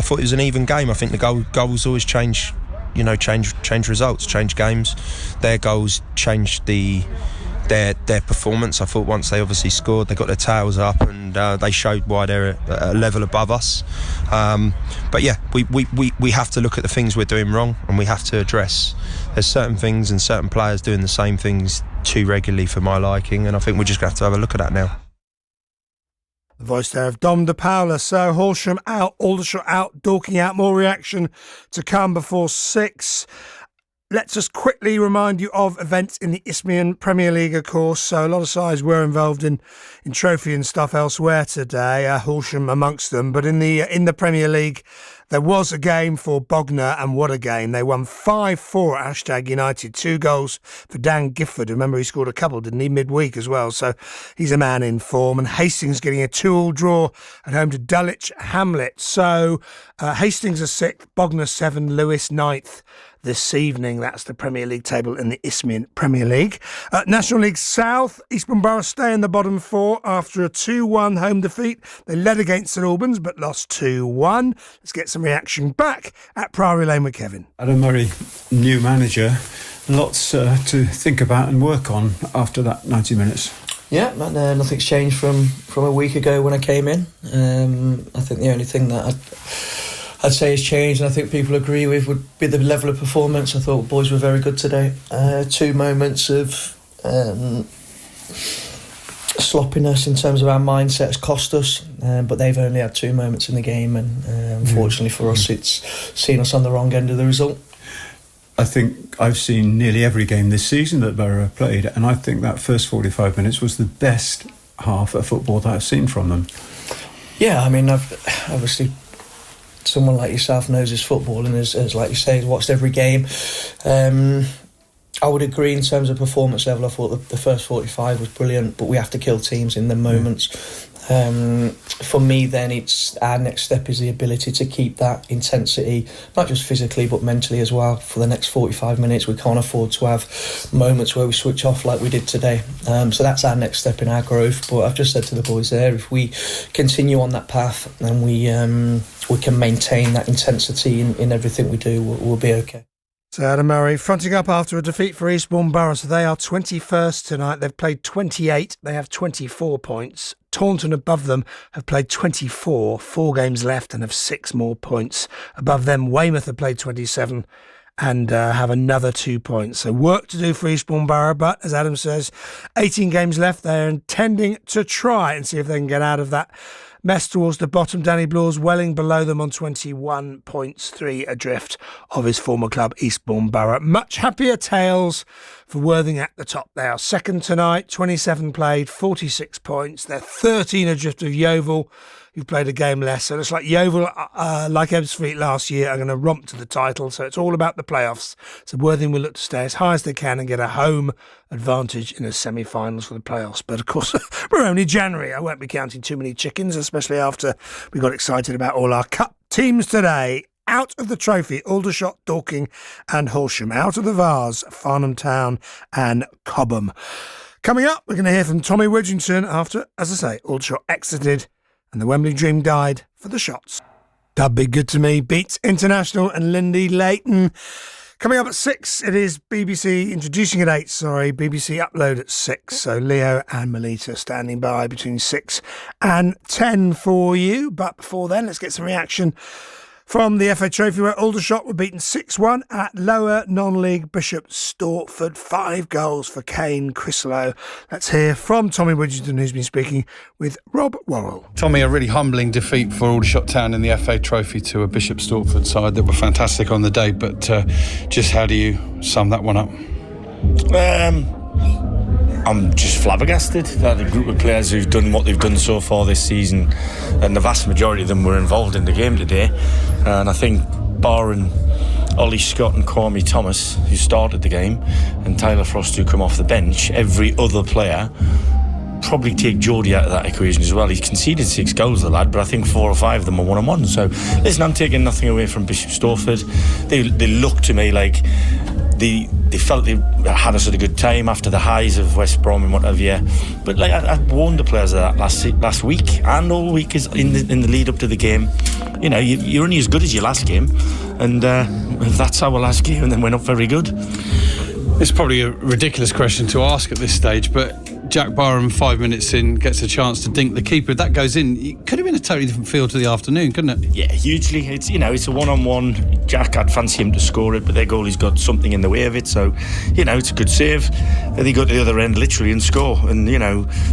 thought it was an even game. I think the goals always change results, change games. Their goals changed their performance. I thought once they obviously scored, they got their tails up, and they showed why they're a level above us. But yeah, we have to look at the things we're doing wrong, and we have to address. There's certain things and certain players doing the same things too regularly for my liking, and I think we're just going to have to look at that now. The voice there of Dom De Paula. So Horsham out, Aldershot out, Dorking out. More reaction to come before 6. Let's just quickly remind you of events in the Isthmian Premier League, of course. So a lot of sides were involved in trophy and stuff elsewhere today, Horsham amongst them. But in the Premier League, there was a game for Bognor, and what a game. They won 5-4 at Hashtag United. 2 goals for Dan Gifford. Remember, he scored a couple, didn't he, midweek as well. So he's a man in form. And Hastings getting a 2-2 draw at home to Dulwich Hamlet. So Hastings are 6th, Bognor 7, Lewis 9th. This evening. That's the Premier League table in the Isthmian Premier League. National League South, Eastbourne Borough stay in the bottom 4 after a 2-1 home defeat. They led against St Albans but lost 2-1. Let's get some reaction back at Priory Lane with Kevin. Adam Murray, new manager, lots to think about and work on after that 90 minutes. Yeah, nothing's changed from a week ago when I came in. I think the only thing that I'd say has changed, and I think people agree with, would be the level of performance. I thought boys were very good today. 2 moments of sloppiness in terms of our mindset has cost us, but they've only had 2 moments in the game, and unfortunately for us, it's seen us on the wrong end of the result. I think I've seen nearly every game this season that Borough have played, and I think that first 45 minutes was the best half of football that I've seen from them. Yeah, I mean, I've obviously, someone like yourself knows his football, and as like you say, has watched every game. I would agree in terms of performance level. I thought the first 45 was brilliant, but we have to kill teams in them moments. For me, then, it's our next step is the ability to keep that intensity, not just physically but mentally as well, for the next 45 minutes. We can't afford to have moments where we switch off like we did today. So that's our next step in our growth. But I've just said to the boys there, if we continue on that path and we can maintain that intensity in everything we do, we'll be okay. So Adam Murray fronting up after a defeat for Eastbourne Borough. So they are 21st tonight. They've played 28. They have 24 points. Taunton above them have played 24, 4 games left and have 6 more points. Above them, Weymouth have played 27 and have another 2 points. So work to do for Eastbourne Borough, but as Adam says, 18 games left. They're intending to try and see if they can get out of that mess towards the bottom. Danny Blaw's Welling below them on 21 points, 3 adrift of his former club Eastbourne Borough. Much happier tales for Worthing at the top. They are second tonight, 27 played, 46 points. They're 13 adrift of Yeovil, who've played a game less. So it's like Yeovil, like Ebbsfleet last year, are going to romp to the title. So it's all about the playoffs. So Worthing will look to stay as high as they can and get a home advantage in the semi-finals for the playoffs. But of course, we're only January. I won't be counting too many chickens, especially after we got excited about all our cup teams today. Out of the trophy, Aldershot, Dorking and Horsham. Out of the Vase, Farnham Town and Cobham. Coming up, we're going to hear from Tommy Widgington after, as I say, Aldershot exited and the Wembley Dream died for the Shots. Dub Be Good To Me beats International and Lindy Layton. Coming up at 6, it is BBC, introducing at 8, BBC Upload at 6. So Leo and Melita standing by between 6 and 10 for you. But before then, let's get some reaction from the FA Trophy, where Aldershot were beaten 6-1 at lower non-league Bishop Stortford. 5 goals for Kane Crislow. Let's hear from Tommy Widgington, who's been speaking with Rob Worrell. Tommy, a really humbling defeat for Aldershot Town in the FA Trophy to a Bishop Stortford side that were fantastic on the day, but just how do you sum that one up? I'm just flabbergasted that the group of players who've done what they've done so far this season, and the vast majority of them were involved in the game today, and I think barring Ollie Scott and Kwame Thomas, who started the game, and Tyler Frost, who come off the bench, every other player, probably take Geordie out of that equation as well. He's conceded 6 goals, the lad, but I think 4 or 5 of them are 1-on-1. So listen, I'm taking nothing away from Bishop Stortford. They look to me like they felt they had us at a good time after the highs of West Brom and what have you. But like I warned the players of that last week and all week is in the lead up to the game. You know, you're only as good as your last game, and if that's our last game, then we're not very good. It's probably a ridiculous question to ask at this stage, but Jack Barham, 5 minutes in, gets a chance to dink the keeper. If that goes in, it could have been a totally different feel to the afternoon, couldn't it? Yeah, hugely. It's it's a 1-on-1. Jack, I'd fancy him to score it, but their goalie's got something in the way of it. So, it's a good save. Then he got to the other end literally and score. And,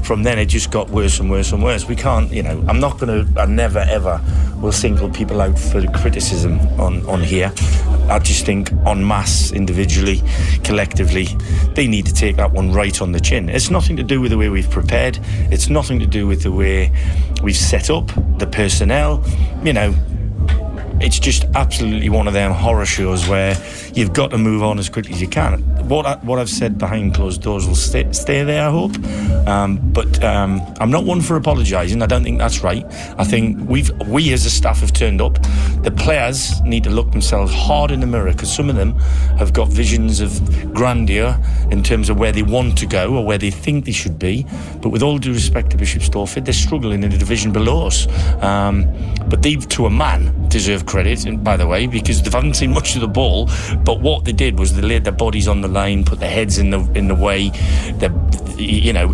from then it just got worse and worse and worse. We can't, I never ever will single people out for criticism on here. I just think en masse, individually, collectively, they need to take that one right on the chin. It's nothing to do with the way we've prepared. It's nothing to do with the way we've set up the personnel. It's just absolutely one of them horror shows where you've got to move on as quickly as you can. What I've said behind closed doors will stay there, I hope. But I'm not one for apologising. I don't think that's right. I think we as a staff have turned up. The players need to look themselves hard in the mirror, because some of them have got visions of grandeur in terms of where they want to go or where they think they should be. But with all due respect to Bishop Stortford, they're struggling in the division below us. But they, to a man, deserve credit, and by the way, because they haven't seen much of the ball, but what they did was they laid their bodies on the line, put their heads in the way,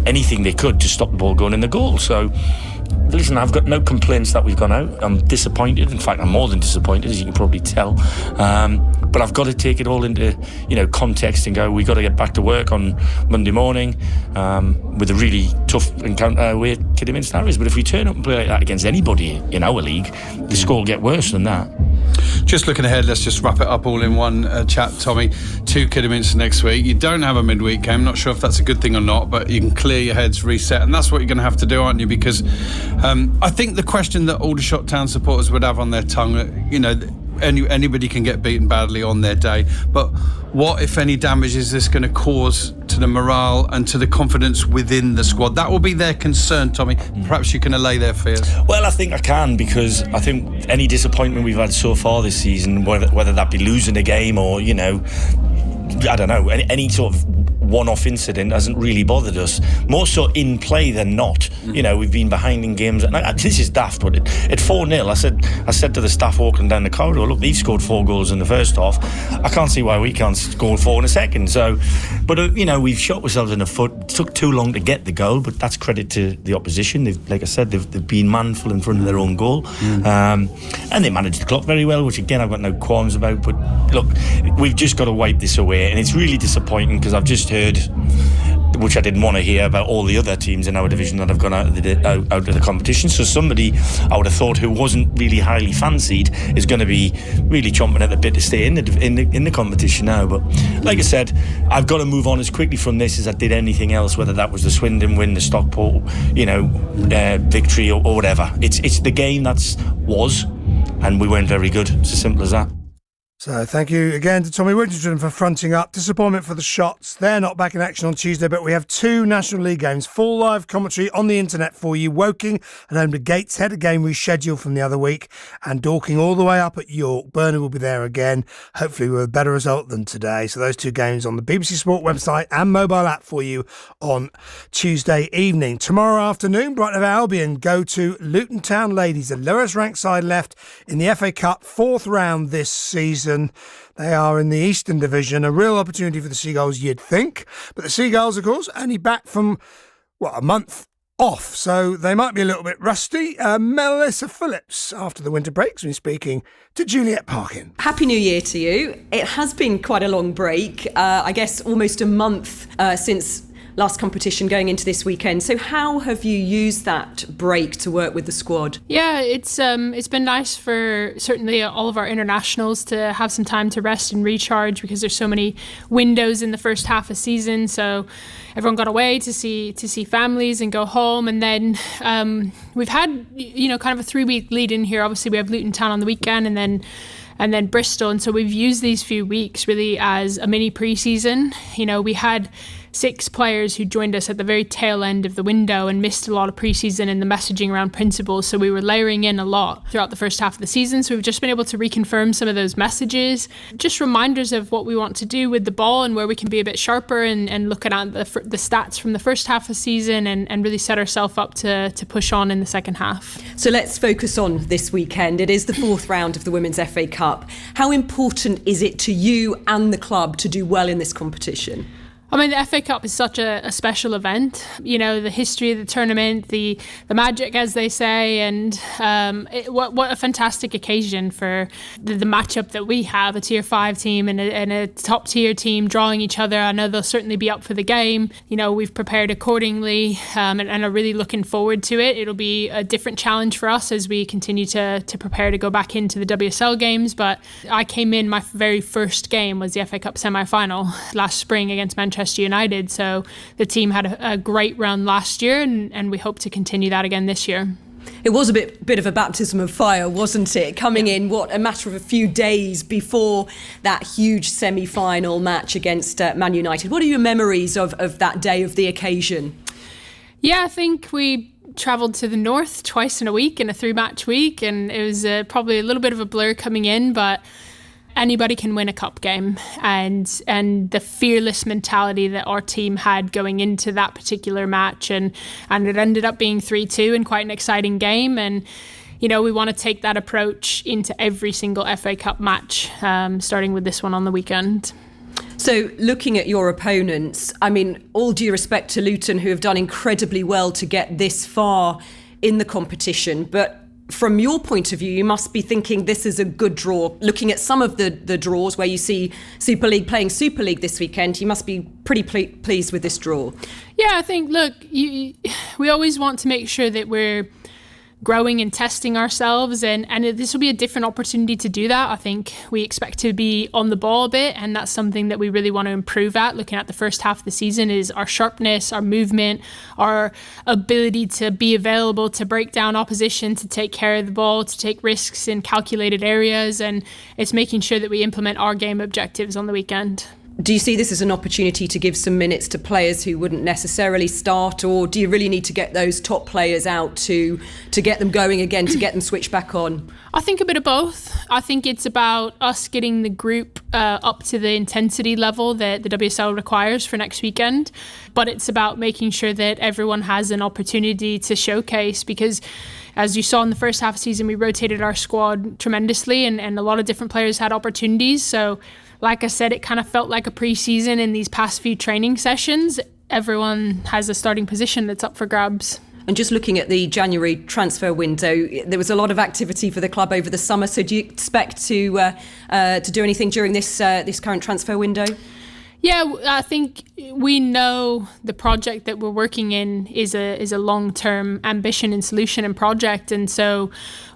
anything they could to stop the ball going in the goal. So listen, I've got no complaints that we've gone out. I'm disappointed. In fact, I'm more than disappointed, as you can probably tell. But I've got to take it all into, context and go, we've got to get back to work on Monday morning with a really tough encounter with Kidderminster Harriers. But if we turn up and play like that against anybody in our league, the score will get worse than that. Just looking ahead, let's just wrap it up all in one chat, Tommy. 2 Kidderminster next week. You don't have a midweek game. Not sure if that's a good thing or not, but you can clear your heads, reset, and that's what you're going to have to do, aren't you? Because I think the question that Aldershot Town supporters would have on their tongue, anybody can get beaten badly on their day, but what, if any, damage is this going to cause to the morale and to the confidence within the squad? That will be their concern, Tommy. Perhaps you can allay their fears. Well, I think I can, because I think any disappointment we've had so far this season, whether that be losing a game or, I don't know, any sort of one-off incident hasn't really bothered us. More so in play than not. We've been behind in games. And this is daft, but at 4-0, I said to the staff walking down the corridor, look, they've scored 4 goals in the first half. I can't see why we can't score 4 in a second. So, but we've shot ourselves in the foot. It took too long to get the goal, but that's credit to the opposition. They've been manful in front of their own goal, and they managed the clock very well, which again I've got no qualms about. But look, we've just got to wipe this away, and it's really disappointing because I've just heard, which I didn't want to hear, about all the other teams in our division that have gone out of the competition. So somebody I would have thought who wasn't really highly fancied is going to be really chomping at the bit to stay in the competition now. But like I said, I've got to move on as quickly from this as I did anything else, whether that was the Swindon win, the Stockport victory or whatever. It's the game that was, and we weren't very good. It's as simple as that. So thank you again to Tommy Whittington for fronting up. Disappointment for the Shots. They're not back in action on Tuesday, but we have 2 National League games. Full live commentary on the internet for you. Woking and home to Gateshead, a game rescheduled from the other week. And Dorking all the way up at York. Burnley will be there again, hopefully with a better result than today. So those 2 games on the BBC Sport website and mobile app for you on Tuesday evening. Tomorrow afternoon, Brighton of Albion go to Luton Town Ladies, the lowest ranked side left in the FA Cup, 4th round this season. They are in the Eastern Division, a real opportunity for the Seagulls, you'd think. But the Seagulls, of course, only back from, a month off, so they might be a little bit rusty. Melissa Phillips, after the winter break, has been speaking to Juliet Parkin. Happy New Year to you. It has been quite a long break, I guess almost a month since last competition going into this weekend. So how have you used that break to work with the squad? Yeah, it's been nice for certainly all of our internationals to have some time to rest and recharge, because there's so many windows in the first half of season. So everyone got away to see families and go home, and then we've had kind of a 3-week lead in here. Obviously we have Luton Town on the weekend, and then Bristol, and so we've used these few weeks really as a mini pre-season. We had 6 players who joined us at the very tail end of the window and missed a lot of pre-season in the messaging around principles, so we were layering in a lot throughout the first half of the season. So we've just been able to reconfirm some of those messages, just reminders of what we want to do with the ball and where we can be a bit sharper, and looking at the stats from the first half of the season and really set ourselves up to push on in the second half. So let's focus on this weekend. It is the 4th round of the Women's FA Cup. How important is it to you and the club to do well in this competition? I mean, the FA Cup is such a special event. The history of the tournament, the magic, as they say, and what a fantastic occasion for the matchup that we have, a Tier 5 team and a top tier team drawing each other. I know they'll certainly be up for the game. We've prepared accordingly and are really looking forward to it. It'll be a different challenge for us as we continue to prepare to go back into the WSL games. But I came in, my very first game was the FA Cup semi-final last spring against Manchester United, so the team had a great run last year, and we hope to continue that again this year. It was a bit of a baptism of fire, wasn't it? Coming in, a matter of a few days before that huge semi-final match against Man United. What are your memories of that day, of the occasion? Yeah, I think we travelled to the north twice in a week in a 3-match week, and it was probably a little bit of a blur coming in, but anybody can win a cup game, and the fearless mentality that our team had going into that particular match, and it ended up being 3-2 and quite an exciting game, and we want to take that approach into every single FA Cup match, starting with this one on the weekend. So looking at your opponents, I mean, all due respect to Luton, who have done incredibly well to get this far in the competition, but from your point of view, you must be thinking this is a good draw. Looking at some of the draws where you see Super League playing Super League this weekend, you must be pretty pleased with this draw. Yeah, I think, look, we always want to make sure that we're growing and testing ourselves, and this will be a different opportunity to do that. I think we expect to be on the ball a bit, and that's something that we really want to improve at. Looking at the first half of the season is our sharpness, our movement, our ability to be available, to break down opposition, to take care of the ball, to take risks in calculated areas, and it's making sure that we implement our game objectives on the weekend. Do you see this as an opportunity to give some minutes to players who wouldn't necessarily start, or do you really need to get those top players out to get them going again, to get them switched back on? I think a bit of both. I think it's about us getting the group up to the intensity level that the WSL requires for next weekend, but it's about making sure that everyone has an opportunity to showcase, because as you saw in the first half of the season, we rotated our squad tremendously, and a lot of different players had opportunities. So like I said, it kind of felt like a pre-season in these past few training sessions. Everyone has a starting position that's up for grabs. And just looking at the January transfer window, there was a lot of activity for the club over the summer. So do you expect to do anything during this current transfer window? Yeah, I think we know the project that we're working in is a long-term ambition and solution and project, and so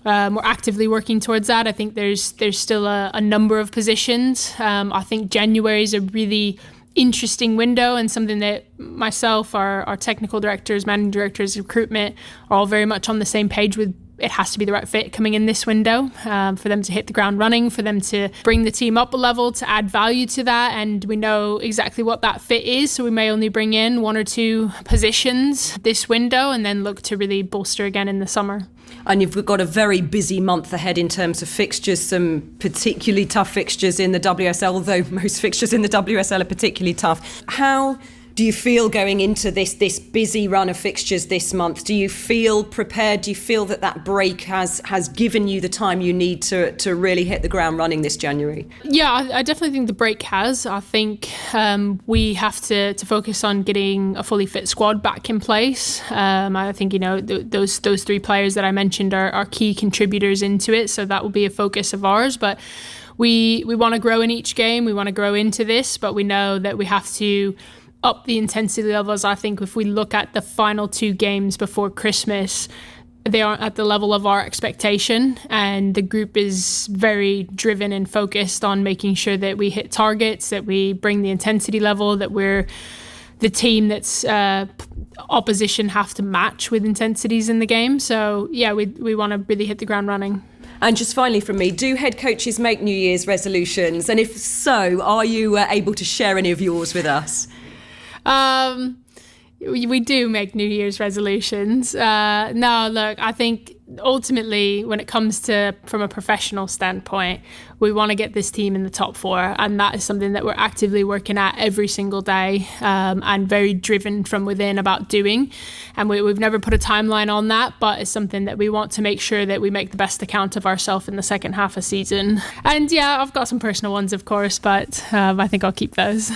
we're actively working towards that. I think there's still a number of positions. I think January is a really interesting window, and something that myself, our technical directors, managing directors, recruitment are all very much on the same page with. It has to be the right fit coming in this window for them to hit the ground running, for them to bring the team up a level, to add value to that. And we know exactly what that fit is. So we may only bring in 1 or 2 positions this window and then look to really bolster again in the summer. And you've got a very busy month ahead in terms of fixtures, some particularly tough fixtures in the WSL, although most fixtures in the WSL are particularly tough. How do you feel going into this busy run of fixtures this month? Do you feel prepared? Do you feel that break has given you the time you need to really hit the ground running this January? Yeah, I definitely think the break has. I think we have to focus on getting a fully fit squad back in place. I think, those 3 players that I mentioned are key contributors into it, so that will be a focus of ours. But we want to grow in each game. We want to grow into this, but we know that we have to up the intensity levels. I think if we look at the final 2 games before Christmas, they aren't at the level of our expectation, and the group is very driven and focused on making sure that we hit targets, that we bring the intensity level, that we're the team that's opposition have to match with intensities in the game. So yeah, we want to really hit the ground running. And just finally from me, do head coaches make New Year's resolutions? And if so, are you able to share any of yours with us? We do make New Year's resolutions. No, look, I think ultimately when it comes to from a professional standpoint, we want to get this team in the top 4, and that is something that we're actively working at every single day, and very driven from within about doing. And we've never put a timeline on that, but it's something that we want to make sure that we make the best account of ourselves in the second half of season. And yeah, I've got some personal ones, of course, but I think I'll keep those.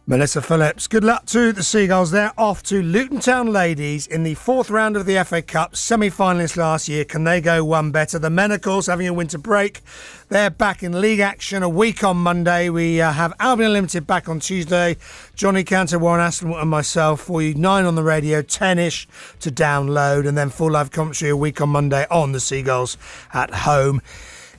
Melissa Phillips, good luck to the Seagulls. They're off to Luton Town Ladies in the 4th round of the FA Cup, semi-finalists last year. Can they go one better? The men, of course, having a winter break. They're back in league action a week on Monday. We have Albion Unlimited back on Tuesday. Johnny Cantor, Warren Aston and myself for you, 9 on the radio, 10ish to download, and then full live commentary a week on Monday on the Seagulls at home.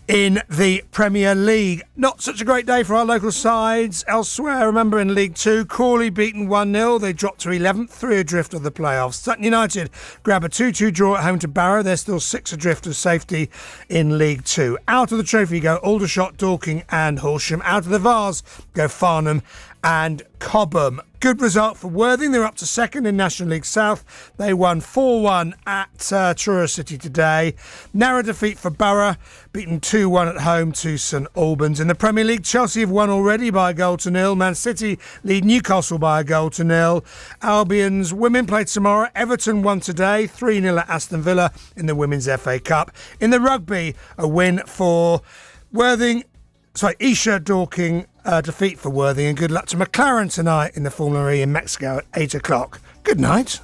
In the Premier League, not such a great day for our local sides. Elsewhere, remember in League 2, Crawley beaten 1-0. They dropped to 11th, 3 adrift of the playoffs. Sutton United grab a 2-2 draw at home to Barrow. They're still 6 adrift of safety in League 2. Out of the trophy go Aldershot, Dorking and Horsham. Out of the Vars go Farnham and Cobham. Good result for Worthing. They're up to 2nd in National League South. They won 4-1 at Truro City today. Narrow defeat for Borough, beaten 2-1 at home to St Albans. In the Premier League, Chelsea have won already by a goal to 0. Man City lead Newcastle by a goal to 0. Albion's women played tomorrow. Everton won today, 3-0 at Aston Villa in the Women's FA Cup. In the rugby, a win for Esher Dorking, defeat for Worthing, and good luck to McLaren tonight in the Formula E in Mexico at 8 o'clock. Good night.